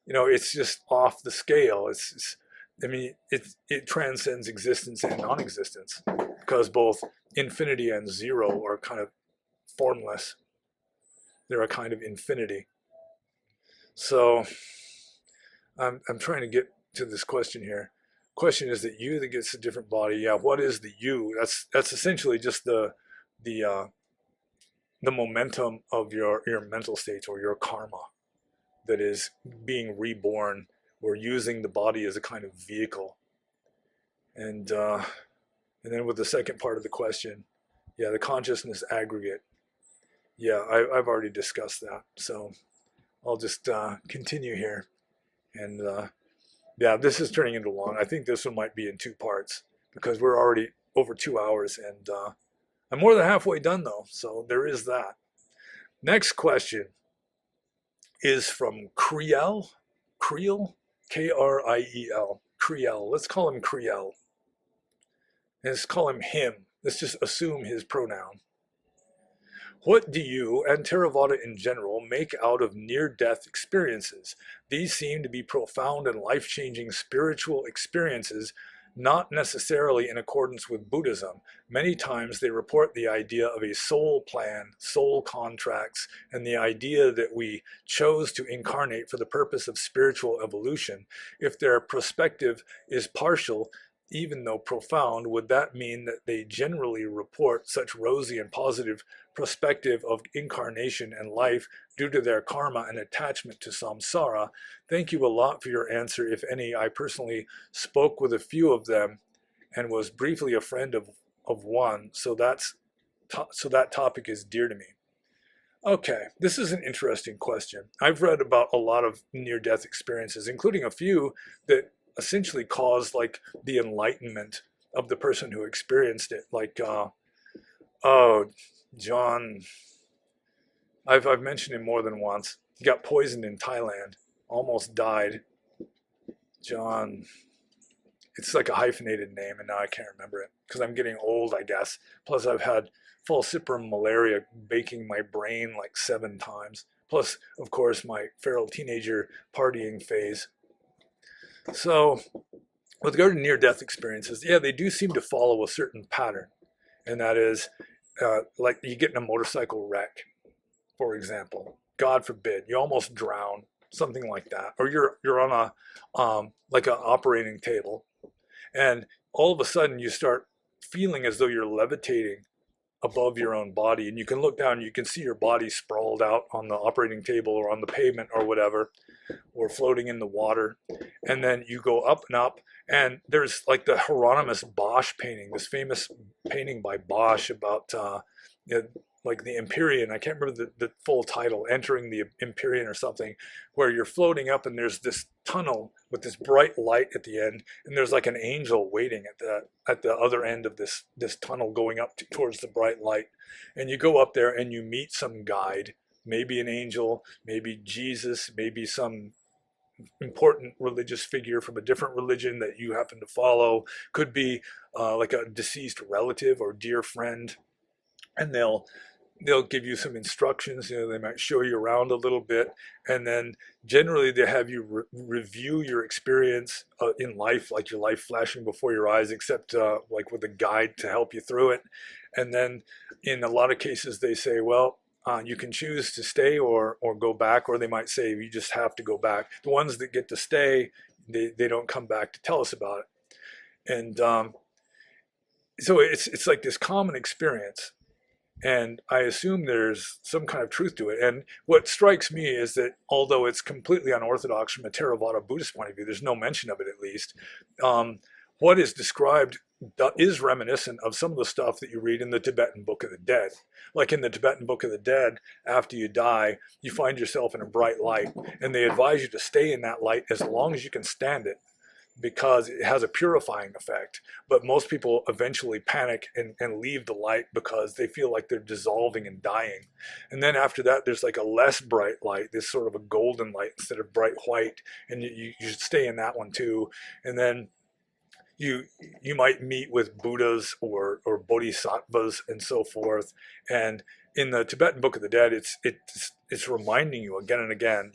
You know, it's just off the scale. I mean, it transcends existence and non-existence, because both infinity and zero are kind of formless. They're a kind of infinity. So I'm trying to get to this question here. Question is that you that gets a different body. Yeah, what is the you? That's essentially just the momentum of your mental states, or your karma, that is being reborn, or using the body as a kind of vehicle. And then with the second part of the question, yeah, the consciousness aggregate. Yeah, I've already discussed that. So I'll just continue here. And yeah, this is turning into long. I think this one might be in two parts, because we're already over 2 hours, and I'm more than halfway done though. So there is that. Next question is from Kriel, Kriel, Kriel. Let's call him Kriel. And let's call him him. Let's just assume his pronoun. What do you, and Theravada in general, make out of near-death experiences? These seem to be profound and life-changing spiritual experiences, not necessarily in accordance with Buddhism. Many times they report the idea of a soul plan, soul contracts, and the idea that we chose to incarnate for the purpose of spiritual evolution. If their perspective is partial, even though profound, would that mean that they generally report such rosy and positive perspective of incarnation and life due to their karma and attachment to samsara? Thank you a lot for your answer, if any. I personally spoke with a few of them and was briefly a friend of one, so that topic is dear to me. Okay, this is an interesting question. I've read about a lot of near-death experiences, including a few that essentially caused like the enlightenment of the person who experienced it. Like, oh, John, I've mentioned him more than once. He got poisoned in Thailand, almost died. John, it's like a hyphenated name, and now I can't remember it because I'm getting old, I guess. Plus, I've had falciparum malaria baking my brain like 7 times. Plus, of course, my feral teenager partying phase. So, with regard to near-death experiences, yeah, they do seem to follow a certain pattern, and that is like you get in a motorcycle wreck, for example. God forbid, you almost drown, something like that, or you're on a like an operating table, and all of a sudden you start feeling as though you're levitating above your own body, and you can look down and you can see your body sprawled out on the operating table or on the pavement or whatever, or floating in the water. And then you go up and up, and there's like the Hieronymus Bosch painting, this famous painting by Bosch about like the Empyrean. I can't remember the full title, Entering the Empyrean or something, where you're floating up and there's this tunnel with this bright light at the end, and there's like an angel waiting at the other end of this tunnel going up towards the bright light. And you go up there and you meet some guide, maybe an angel, maybe Jesus, maybe some important religious figure from a different religion that you happen to follow, could be like a deceased relative or dear friend, and they'll give you some instructions. They might show you around a little bit, and then generally they have you review your experience in life, like your life flashing before your eyes, except like with a guide to help you through it. And then in a lot of cases they say, well, you can choose to stay or go back, or they might say you just have to go back. The ones that get to stay, they don't come back to tell us about it. And so it's like this common experience, and I assume there's some kind of truth to it. And what strikes me is that although it's completely unorthodox from a Theravada Buddhist point of view, there's no mention of it at least. What is described is reminiscent of some of the stuff that you read in the Tibetan Book of the Dead. Like in the Tibetan Book of the Dead, after you die, you find yourself in a bright light, and they advise you to stay in that light as long as you can stand it, because it has a purifying effect. But most people eventually panic and leave the light because they feel like they're dissolving and dying. And then after that, there's like a less bright light, this sort of a golden light instead of bright white, and you should stay in that one too. And then you might meet with Buddhas or bodhisattvas and so forth. And in the Tibetan Book of the Dead, it's reminding you again and again,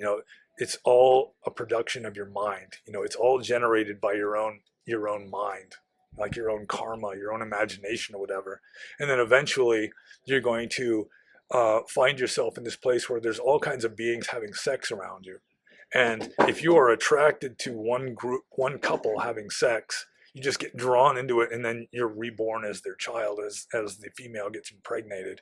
it's all a production of your mind. It's all generated by your own mind, like your own karma, your own imagination or whatever. And then eventually you're going to find yourself in this place where there's all kinds of beings having sex around you. And if you are attracted to one couple having sex, you just get drawn into it, and then you're reborn as their child as the female gets impregnated.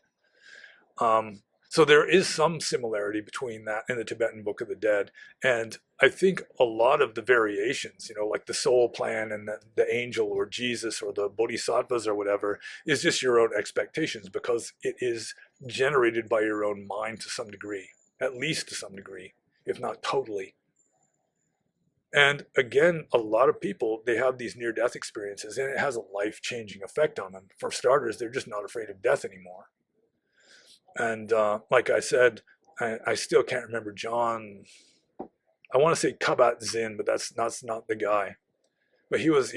So there is some similarity between that and the Tibetan Book of the Dead. And I think a lot of the variations, like the soul plan and the angel or Jesus or the bodhisattvas or whatever, is just your own expectations, because it is generated by your own mind to some degree, at least to some degree, if not totally. And again, a lot of people, they have these near-death experiences, and it has a life-changing effect on them. For starters, they're just not afraid of death anymore. And like I said, I still can't remember John. I want to say Kabat-Zinn, but that's not the guy. But he was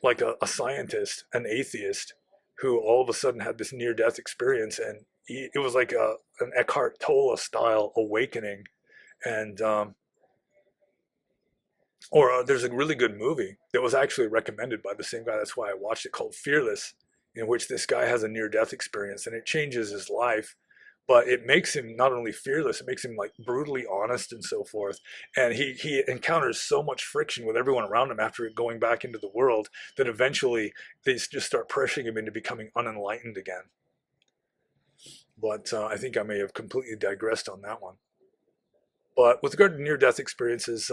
like a scientist, an atheist, who all of a sudden had this near-death experience, and it was like an Eckhart Tolle style awakening. And there's a really good movie that was actually recommended by the same guy, that's why I watched it, called Fearless, in which this guy has a near-death experience and it changes his life. But it makes him not only fearless, it makes him like brutally honest and so forth. And he encounters so much friction with everyone around him after going back into the world that eventually they just start pressuring him into becoming unenlightened again. But I think I may have completely digressed on that one. But with regard to near-death experiences,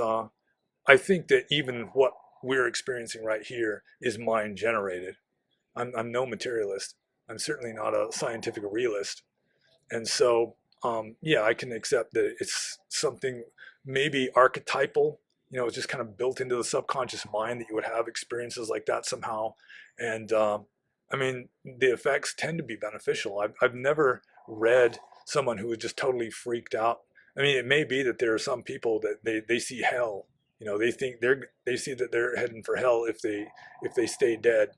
I think that even what we're experiencing right here is mind generated. I'm no materialist. I'm certainly not a scientific realist. And so, yeah, I can accept that it's something maybe archetypal, it's just kind of built into the subconscious mind that you would have experiences like that somehow. And I mean, the effects tend to be beneficial. I've never read someone who was just totally freaked out. I mean, it may be that there are some people that they see hell. They think they see that they're heading for hell if they stay dead,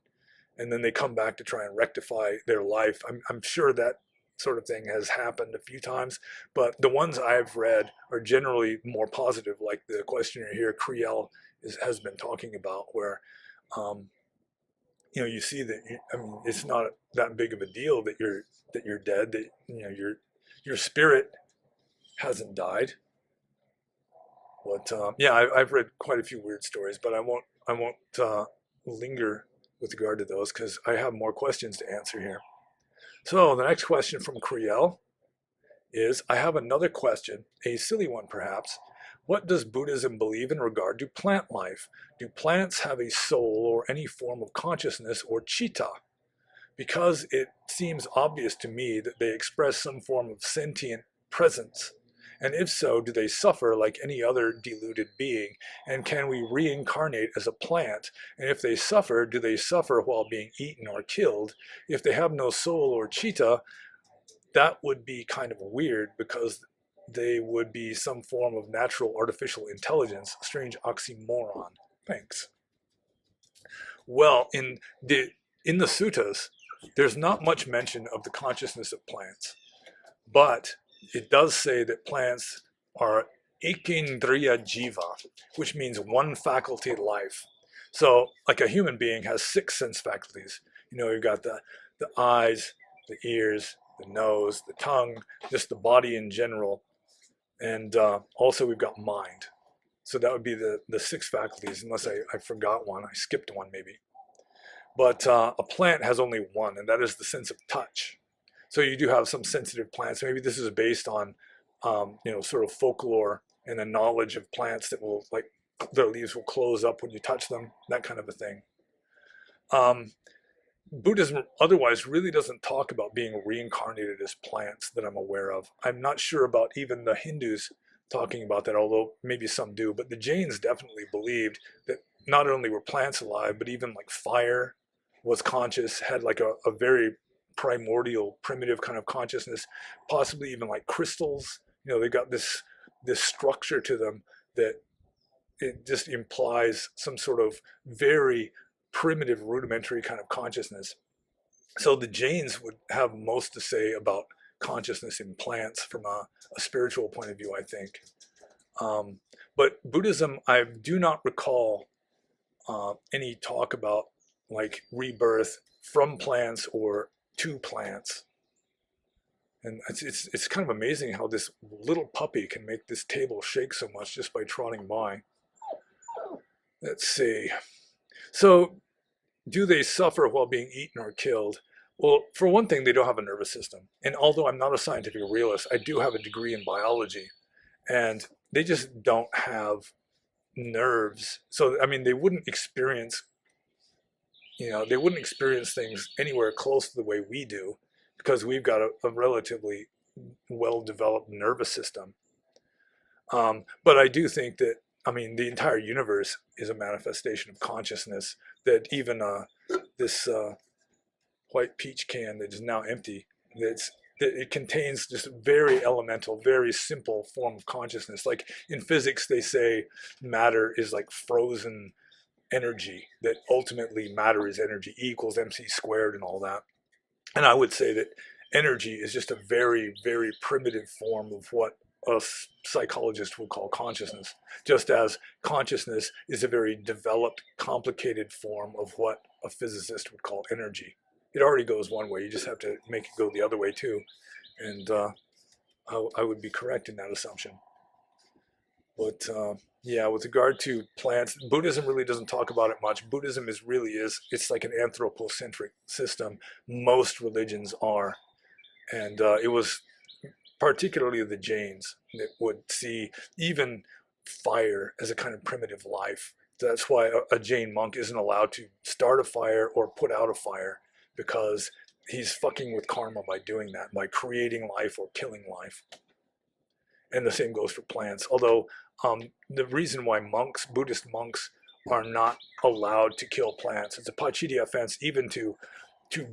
and then they come back to try and rectify their life. I'm sure that sort of thing has happened a few times, but the ones I've read are generally more positive, like the questioner here, Kriel, has been talking about, where um, you see that I mean, it's not that big of a deal that you're dead, that your spirit hasn't died. But yeah, I've read quite a few weird stories, but I won't linger with regard to those, because I have more questions to answer here. So the next question from Kriel is, I have another question, a silly one perhaps. What does Buddhism believe in regard to plant life? Do plants have a soul or any form of consciousness or citta? Because it seems obvious to me that they express some form of sentient presence. And if so, do they suffer like any other deluded being? And can we reincarnate as a plant? And if they suffer, do they suffer while being eaten or killed? If they have no soul or citta, that would be kind of weird, because they would be some form of natural artificial intelligence. Strange oxymoron. Thanks. Well, in the suttas, there's not much mention of the consciousness of plants, but it does say that plants are ekendriya jiva, which means one faculty life. So, like a human being has 6 sense faculties. You know, you've got the eyes, the ears, the nose, the tongue, just the body in general, and also we've got mind. So that would be the 6 faculties, unless I forgot one. I skipped one maybe. But a plant has only one, and that is the sense of touch. So you do have some sensitive plants. Maybe this is based on, sort of folklore and a knowledge of plants that will, like, their leaves will close up when you touch them, that kind of a thing. Buddhism otherwise really doesn't talk about being reincarnated as plants that I'm aware of. I'm not sure about even the Hindus talking about that, although maybe some do. But the Jains definitely believed that not only were plants alive, but even like fire was conscious, had like a very primordial, primitive kind of consciousness, possibly even like crystals. You know, they got this structure to them that it just implies some sort of very primitive, rudimentary kind of consciousness. So the Jains would have most to say about consciousness in plants from a spiritual point of view, I think. But Buddhism, I do not recall any talk about like rebirth from plants or to plants. And it's kind of amazing how this little puppy can make this table shake so much just by trotting by. Let's see. So, do they suffer while being eaten or killed? Well, for one thing, they don't have a nervous system. And although I'm not a scientific realist, I do have a degree in biology. And they just don't have nerves. So, I mean, they wouldn't experience, they wouldn't experience things anywhere close to the way we do, because we've got a relatively well-developed nervous system. But I do think that, I mean, the entire universe is a manifestation of consciousness, that even this white peach can that is now empty, that it contains just a very elemental, very simple form of consciousness. Like in physics, they say matter is like frozen energy, that ultimately matter is energy, E equals mc squared and all that. And I would say that energy is just a very, very primitive form of what a psychologist would call consciousness, just as consciousness is a very developed, complicated form of what a physicist would call energy. It already goes one way, you just have to make it go the other way too. And I would be correct in that assumption. But yeah, with regard to plants, Buddhism really doesn't talk about it much. Buddhism it's like an anthropocentric system. Most religions are. And it was particularly the Jains that would see even fire as a kind of primitive life. That's why a Jain monk isn't allowed to start a fire or put out a fire, because he's fucking with karma by doing that, by creating life or killing life. And the same goes for plants. Although the reason why Buddhist monks, are not allowed to kill plants, it's a pachiti offense even to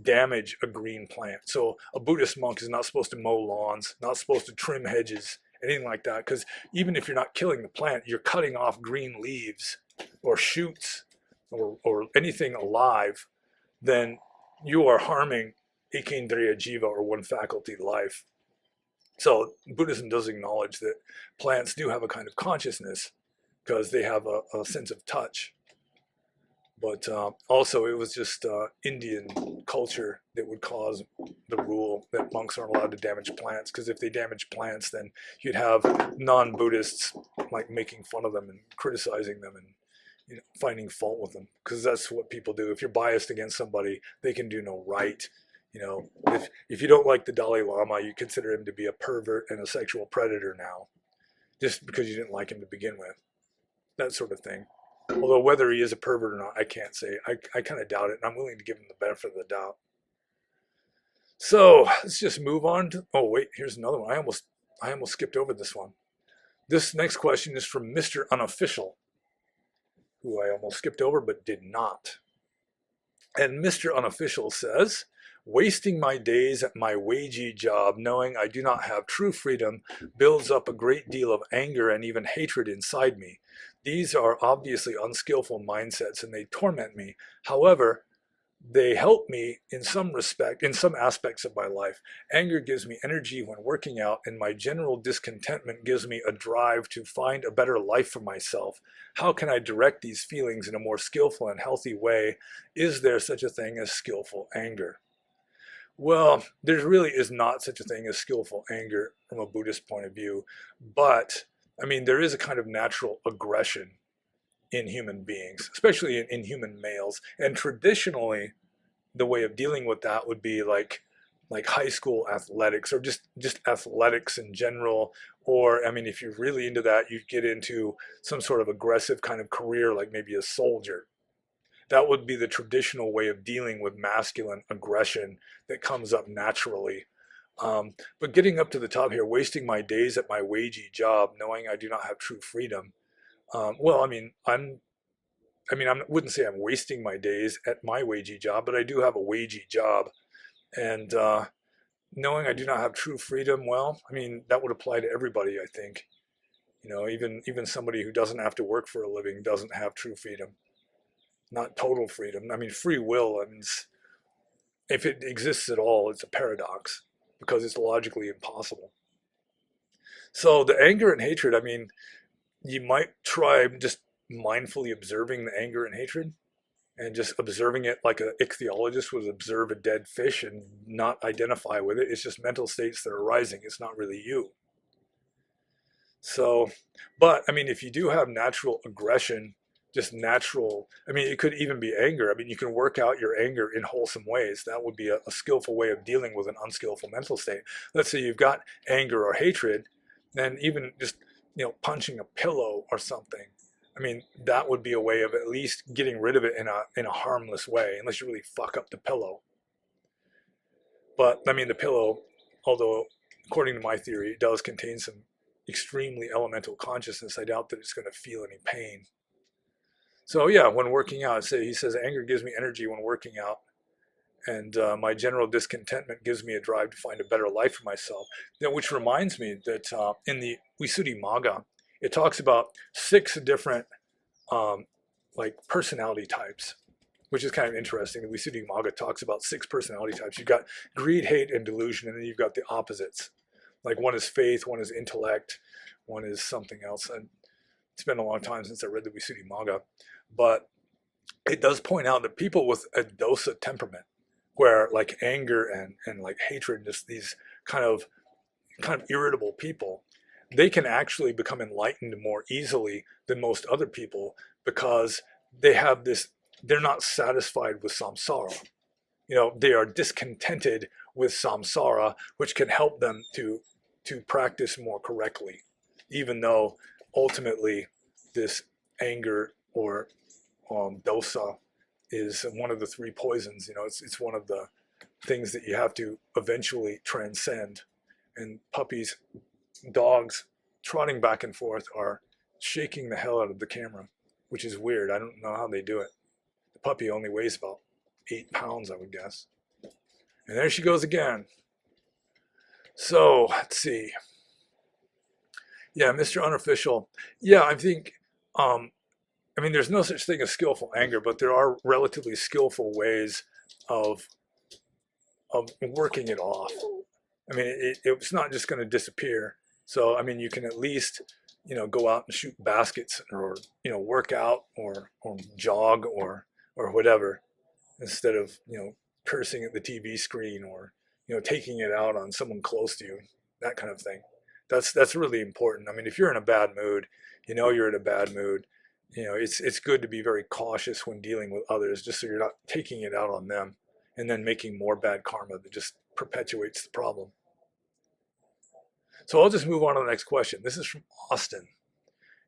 damage a green plant. So a Buddhist monk is not supposed to mow lawns, not supposed to trim hedges, anything like that. Because even if you're not killing the plant, you're cutting off green leaves or shoots or anything alive, then you are harming ekendriya jiva, or one faculty life. So Buddhism does acknowledge that plants do have a kind of consciousness, because they have a sense of touch. But also it was just Indian culture that would cause the rule that monks aren't allowed to damage plants, because if they damage plants, then you'd have non-Buddhists like making fun of them and criticizing them, and finding fault with them, because that's what people do. If you're biased against somebody, they can do no right. If you don't like the Dalai Lama, you consider him to be a pervert and a sexual predator now, just because you didn't like him to begin with. That sort of thing. Although whether he is a pervert or not, I can't say. I kind of doubt it, and I'm willing to give him the benefit of the doubt. So let's just move on to. Oh wait, here's another one. I almost skipped over this one. This next question is from Mr. Unofficial, who I almost skipped over but did not. And Mr. Unofficial says, wasting my days at my wagey job knowing I do not have true freedom builds up a great deal of anger and even hatred inside me. These are obviously unskillful mindsets and they torment me. However, they help me in some aspects of my life. Anger gives me energy when working out, and my general discontentment gives me a drive to find a better life for myself. How can I direct these feelings in a more skillful and healthy way? Is there such a thing as skillful anger? Well, there really is not such a thing as skillful anger from a Buddhist point of view, but I mean, there is a kind of natural aggression in human beings, especially in human males. And traditionally, the way of dealing with that would be like high school athletics, or just athletics in general. Or I mean, if you're really into that, you'd get into some sort of aggressive kind of career, like maybe a soldier. That would be the traditional way of dealing with masculine aggression that comes up naturally. But getting up to the top here, wasting my days at my wagey job, knowing I do not have true freedom. Well, I wouldn't say I'm wasting my days at my wagey job, but I do have a wagey job. And knowing I do not have true freedom, well, I mean, that would apply to everybody, I think. Even somebody who doesn't have to work for a living doesn't have true freedom. Not total freedom. I mean, free will, I mean, if it exists at all, it's a paradox because it's logically impossible. So the anger and hatred, I mean, you might try just mindfully observing the anger and hatred and just observing it like an ichthyologist would observe a dead fish and not identify with it. It's just mental states that are arising. It's not really you. So, but I mean, if you do have natural aggression, just natural, I mean, it could even be anger. I mean, you can work out your anger in wholesome ways. That would be a skillful way of dealing with an unskillful mental state. Let's say you've got anger or hatred, then even just, punching a pillow or something. I mean, that would be a way of at least getting rid of it in a harmless way, unless you really fuck up the pillow. But I mean, the pillow, although according to my theory, it does contain some extremely elemental consciousness, I doubt that it's going to feel any pain. So yeah, when working out, he says, anger gives me energy when working out, and my general discontentment gives me a drive to find a better life for myself. Which reminds me that in the Visuddhimagga, it talks about 6 different like personality types, which is kind of interesting. The Visuddhimagga talks about 6 personality types. You've got greed, hate, and delusion, and then you've got the opposites. Like one is faith, one is intellect, one is something else. And it's been a long time since I read the Visuddhimagga, but it does point out that people with a dosa temperament, where like anger and like hatred, just these kind of irritable people, they can actually become enlightened more easily than most other people because they have this, they're not satisfied with samsara. They are discontented with samsara, which can help them to practice more correctly, even though ultimately this anger or dosa is one of the 3 poisons. It's one of the things that you have to eventually transcend. And puppies, dogs trotting back and forth are shaking the hell out of the camera, which is weird. I don't know how they do it. The puppy only weighs about 8 pounds, I would guess. And there she goes again. So let's see. Yeah, Mr. Unofficial. Yeah, I think, I mean, there's no such thing as skillful anger, but there are relatively skillful ways of working it off. I mean, it's not just going to disappear. So, I mean, you can at least, go out and shoot baskets, or, work out, or jog, or whatever, instead of, cursing at the TV screen, or, taking it out on someone close to you, that kind of thing. That's really important. I mean, if you're in a bad mood, you're in a bad mood, it's good to be very cautious when dealing with others, just so you're not taking it out on them and then making more bad karma that just perpetuates the problem. So I'll just move on to the next question. This is from Austin.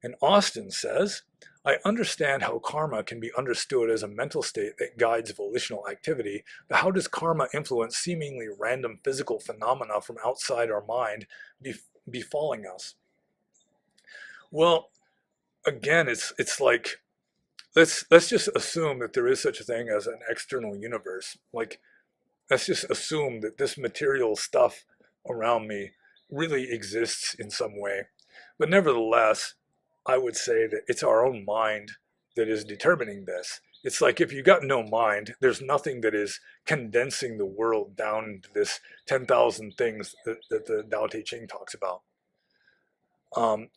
And Austin says, I understand how karma can be understood as a mental state that guides volitional activity, but how does karma influence seemingly random physical phenomena from outside our mind befalling us? Well, again, it's like, let's just assume that there is such a thing as an external universe. Like, let's just assume that this material stuff around me really exists in some way. But nevertheless, I would say that it's our own mind that is determining this. It's like if you got no mind, there's nothing that is condensing the world down into this 10,000 things that the Tao Te Ching talks about.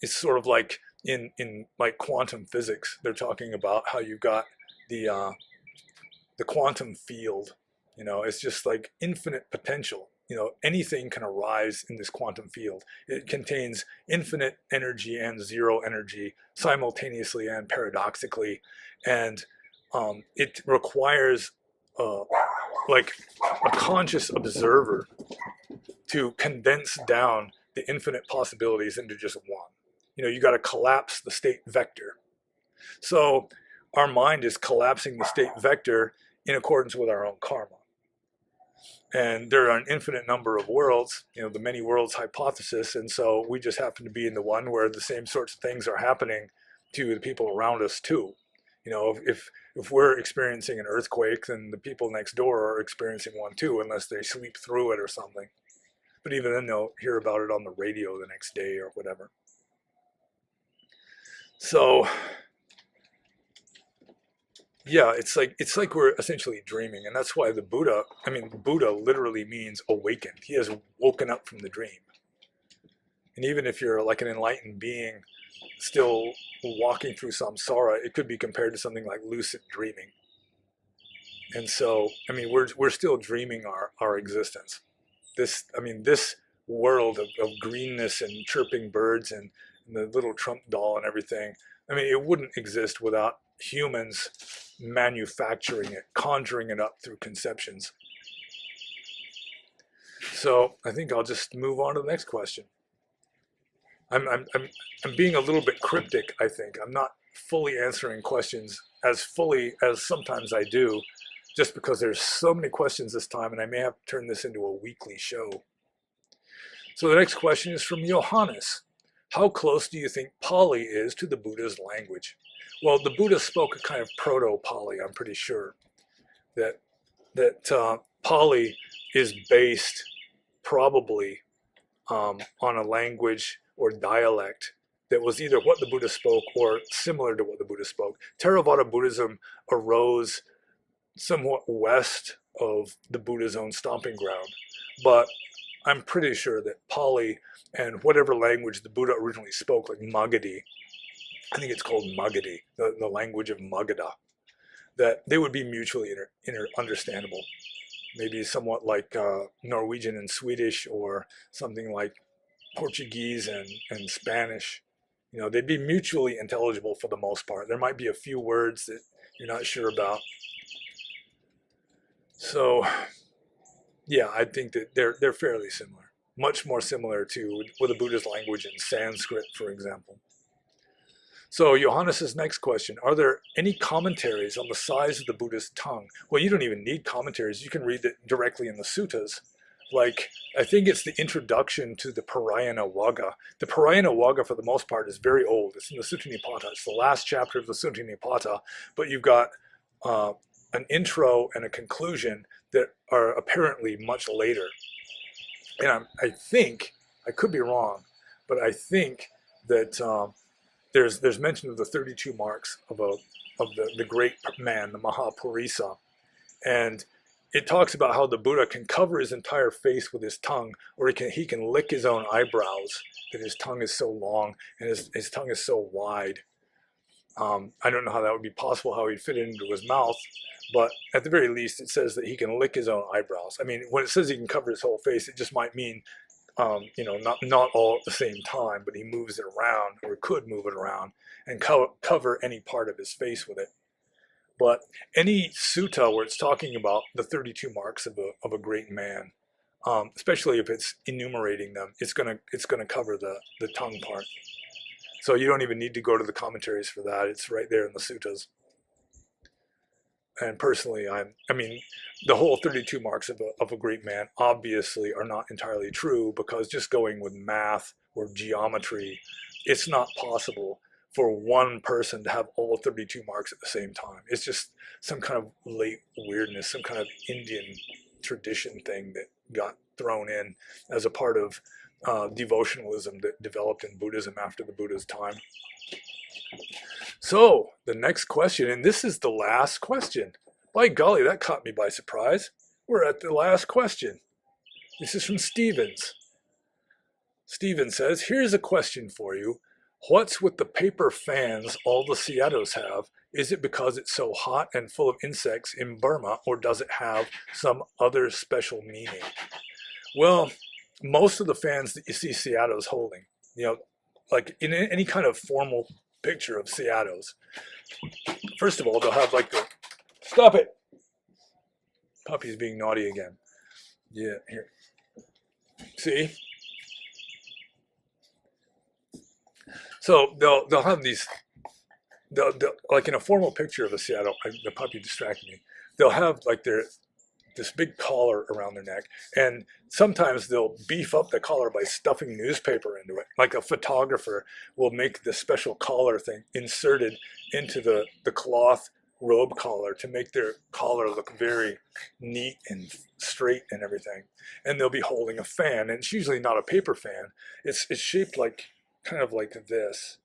It's sort of like in like quantum physics, they're talking about how you got the quantum field. It's just like infinite potential. Anything can arise in this quantum field. It contains infinite energy and zero energy simultaneously and paradoxically, and it requires like a conscious observer to condense down the infinite possibilities into just one. You got to collapse the state vector. So our mind is collapsing the state vector in accordance with our own karma. And there are an infinite number of worlds, the many worlds hypothesis. And so we just happen to be in the one where the same sorts of things are happening to the people around us too. If we're experiencing an earthquake, then the people next door are experiencing one too, unless they sleep through it or something. But even then they'll hear about it on the radio the next day or whatever. So yeah, it's like we're essentially dreaming, and that's why Buddha literally means awakened. He has woken up from the dream. And even if you're like an enlightened being still walking through samsara, it could be compared to something like lucid dreaming. And so, we're still dreaming our existence. This world of greenness and chirping birds and the little Trump doll and everything, it wouldn't exist without humans manufacturing it, conjuring it up through conceptions. So I think I'll just move on to the next question. I'm being a little bit cryptic, I think. I'm not fully answering questions as fully as sometimes I do, just because there's so many questions this time, and I may have to turn this into a weekly show. So the next question is from Johannes. How close do you think Pali is to the Buddha's language? Well, the Buddha spoke a kind of proto-Pali, I'm pretty sure. That Pali is based probably on a language or dialect that was either what the Buddha spoke or similar to what the Buddha spoke. Theravada Buddhism arose somewhat west of the Buddha's own stomping ground, but I'm pretty sure that Pali and whatever language the Buddha originally spoke, like Magadhi, I think it's called Magadhi, the language of Magadha, that they would be mutually understandable. Maybe somewhat like Norwegian and Swedish, or something like Portuguese and Spanish. They'd be mutually intelligible for the most part. There might be a few words that you're not sure about. So yeah, I think that they're fairly similar, much more similar to with the Buddha's language in Sanskrit, for example. So Johannes's next question, are there any commentaries on the size of the Buddha's tongue? Well, you don't even need commentaries. You can read it directly in the suttas. Like, I think it's the introduction to the Parayana Wagga. The Parayana Wagga, for the most part, is very old. It's in the Sutta Nipata. It's the last chapter of the Sutta Nipata, but you've got an intro and a conclusion that are apparently much later. And I think, I could be wrong, but I think that there's mention of the 32 marks of the great man, the Mahapurisa, and it talks about how the Buddha can cover his entire face with his tongue, or he can lick his own eyebrows, that his tongue is so long and his tongue is so wide. I don't know how that would be possible, how he'd fit it into his mouth, but at the very least it says that he can lick his own eyebrows. When it says he can cover his whole face, it just might mean not all at the same time, but he moves it around, or could move it around, and cover any part of his face with it. But any sutta where it's talking about the 32 marks of a great man, especially if it's enumerating them, it's gonna cover the tongue part. So you don't even need to go to the commentaries for that. It's right there in the suttas. And personally, I mean, the whole 32 marks of a great man obviously are not entirely true, because just going with math or geometry, it's not possible for one person to have all 32 marks at the same time. It's just some kind of late weirdness, some kind of Indian tradition thing that got thrown in as a part of devotionalism that developed in Buddhism after the Buddha's time. So the next question, and this is the last question. By golly, that caught me by surprise. We're at the last question. This is from Stevens. Steven says, here's a question for you. What's with the paper fans all the Sayadaws have? Is it because it's so hot and full of insects in Burma, or does it have some other special meaning? Well, most of the fans that you see Sayadaws holding, like in any kind of formal picture of Sayadaws, first of all, they'll have like the, stop it! Puppy's being naughty again. Yeah, here. See? So they'll have these, they'll like in a formal picture of a Sayadaw, the puppy distracted me. They'll have like this big collar around their neck, and sometimes they'll beef up the collar by stuffing newspaper into it. Like a photographer will make this special collar thing inserted into the cloth robe collar to make their collar look very neat and straight and everything. And they'll be holding a fan, and it's usually not a paper fan. It's shaped like, kind of like this,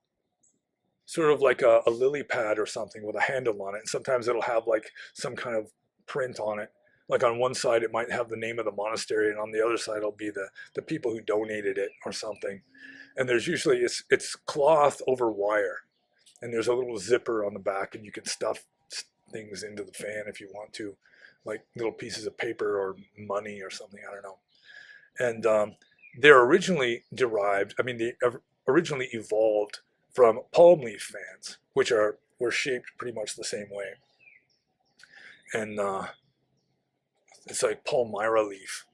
sort of like a lily pad or something with a handle on it. And sometimes it'll have like some kind of print on it. Like on one side, it might have the name of the monastery, and on the other side, it'll be the people who donated it or something. And there's usually, it's cloth over wire, and there's a little zipper on the back, and you can stuff things into the fan if you want to, like little pieces of paper or money or something, I don't know. And they're originally derived, I mean, they originally evolved from palm leaf fans, which were shaped pretty much the same way. And it's like palmyra leaf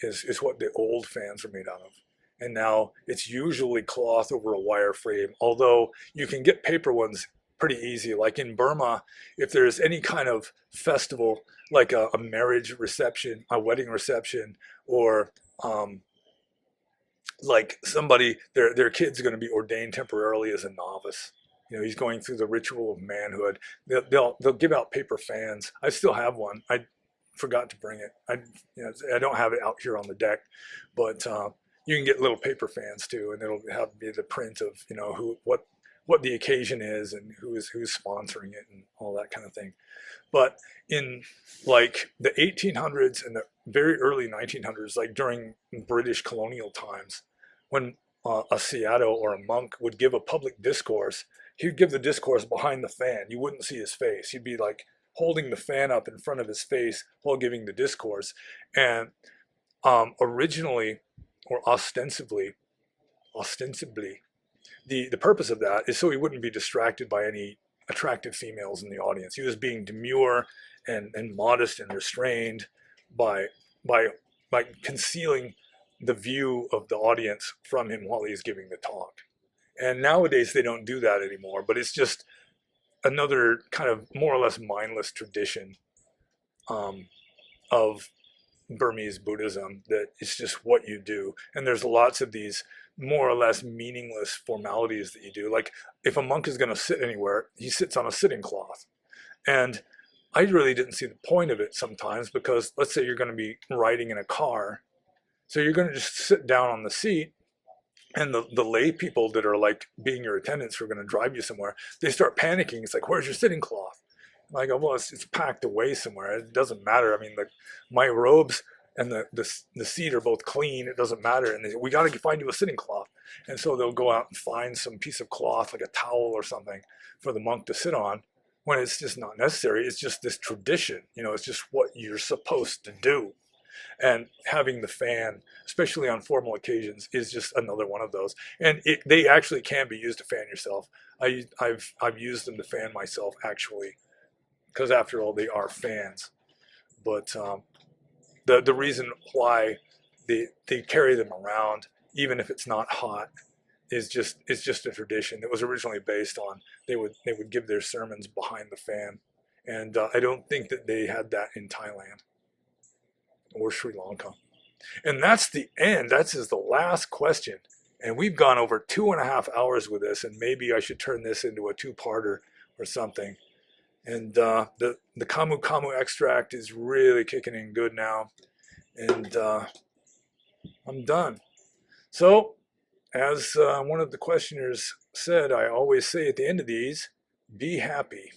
is what the old fans were made out of. And now it's usually cloth over a wire frame, although you can get paper ones pretty easy. Like in Burma, if there's any kind of festival, like a marriage reception, a wedding reception, or like somebody, their kid's going to be ordained temporarily as a novice. He's going through the ritual of manhood. They'll give out paper fans. I still have one. I forgot to bring it. I don't have it out here on the deck, but you can get little paper fans too, and it'll have be the print of what the occasion is and who's sponsoring it and all that kind of thing. But in like the 1800s and the very early 1900s, like during British colonial times, when a Sayadaw or a monk would give a public discourse, he'd give the discourse behind the fan. You wouldn't see his face. He'd be like holding the fan up in front of his face while giving the discourse. And originally, or ostensibly, the purpose of that is so he wouldn't be distracted by any attractive females in the audience. He was being demure and modest and restrained by concealing the view of the audience from him while he's giving the talk. And nowadays they don't do that anymore, but it's just another kind of more or less mindless tradition of Burmese Buddhism, that it's just what you do. And there's lots of these more or less meaningless formalities that you do. Like if a monk is going to sit anywhere, he sits on a sitting cloth. And I really didn't see the point of it sometimes, because let's say you're going to be riding in a car. So you're going to just sit down on the seat, and the lay people that are like being your attendants who are going to drive you somewhere, they start panicking. It's like, where's your sitting cloth? And I go, well, it's packed away somewhere. It doesn't matter. I mean, like my robes and the seat are both clean. It doesn't matter. And they say, we got to find you a sitting cloth. And so they'll go out and find some piece of cloth, like a towel or something, for the monk to sit on, when it's just not necessary. It's just this tradition. It's just what you're supposed to do. And having the fan, especially on formal occasions, is just another one of those. And they actually can be used to fan yourself. I've used them to fan myself actually, because after all, they are fans. But the reason why they carry them around, even if it's not hot, is just a tradition that was originally based on they would give their sermons behind the fan, and I don't think that they had that in Thailand or Sri Lanka. And that's the end. That's is the last question, and we've gone over 2.5 hours with this, and maybe I should turn this into a two-parter or something. And the Camu Camu extract is really kicking in good now, and I'm done. So, as one of the questioners said, I always say at the end of these, be happy.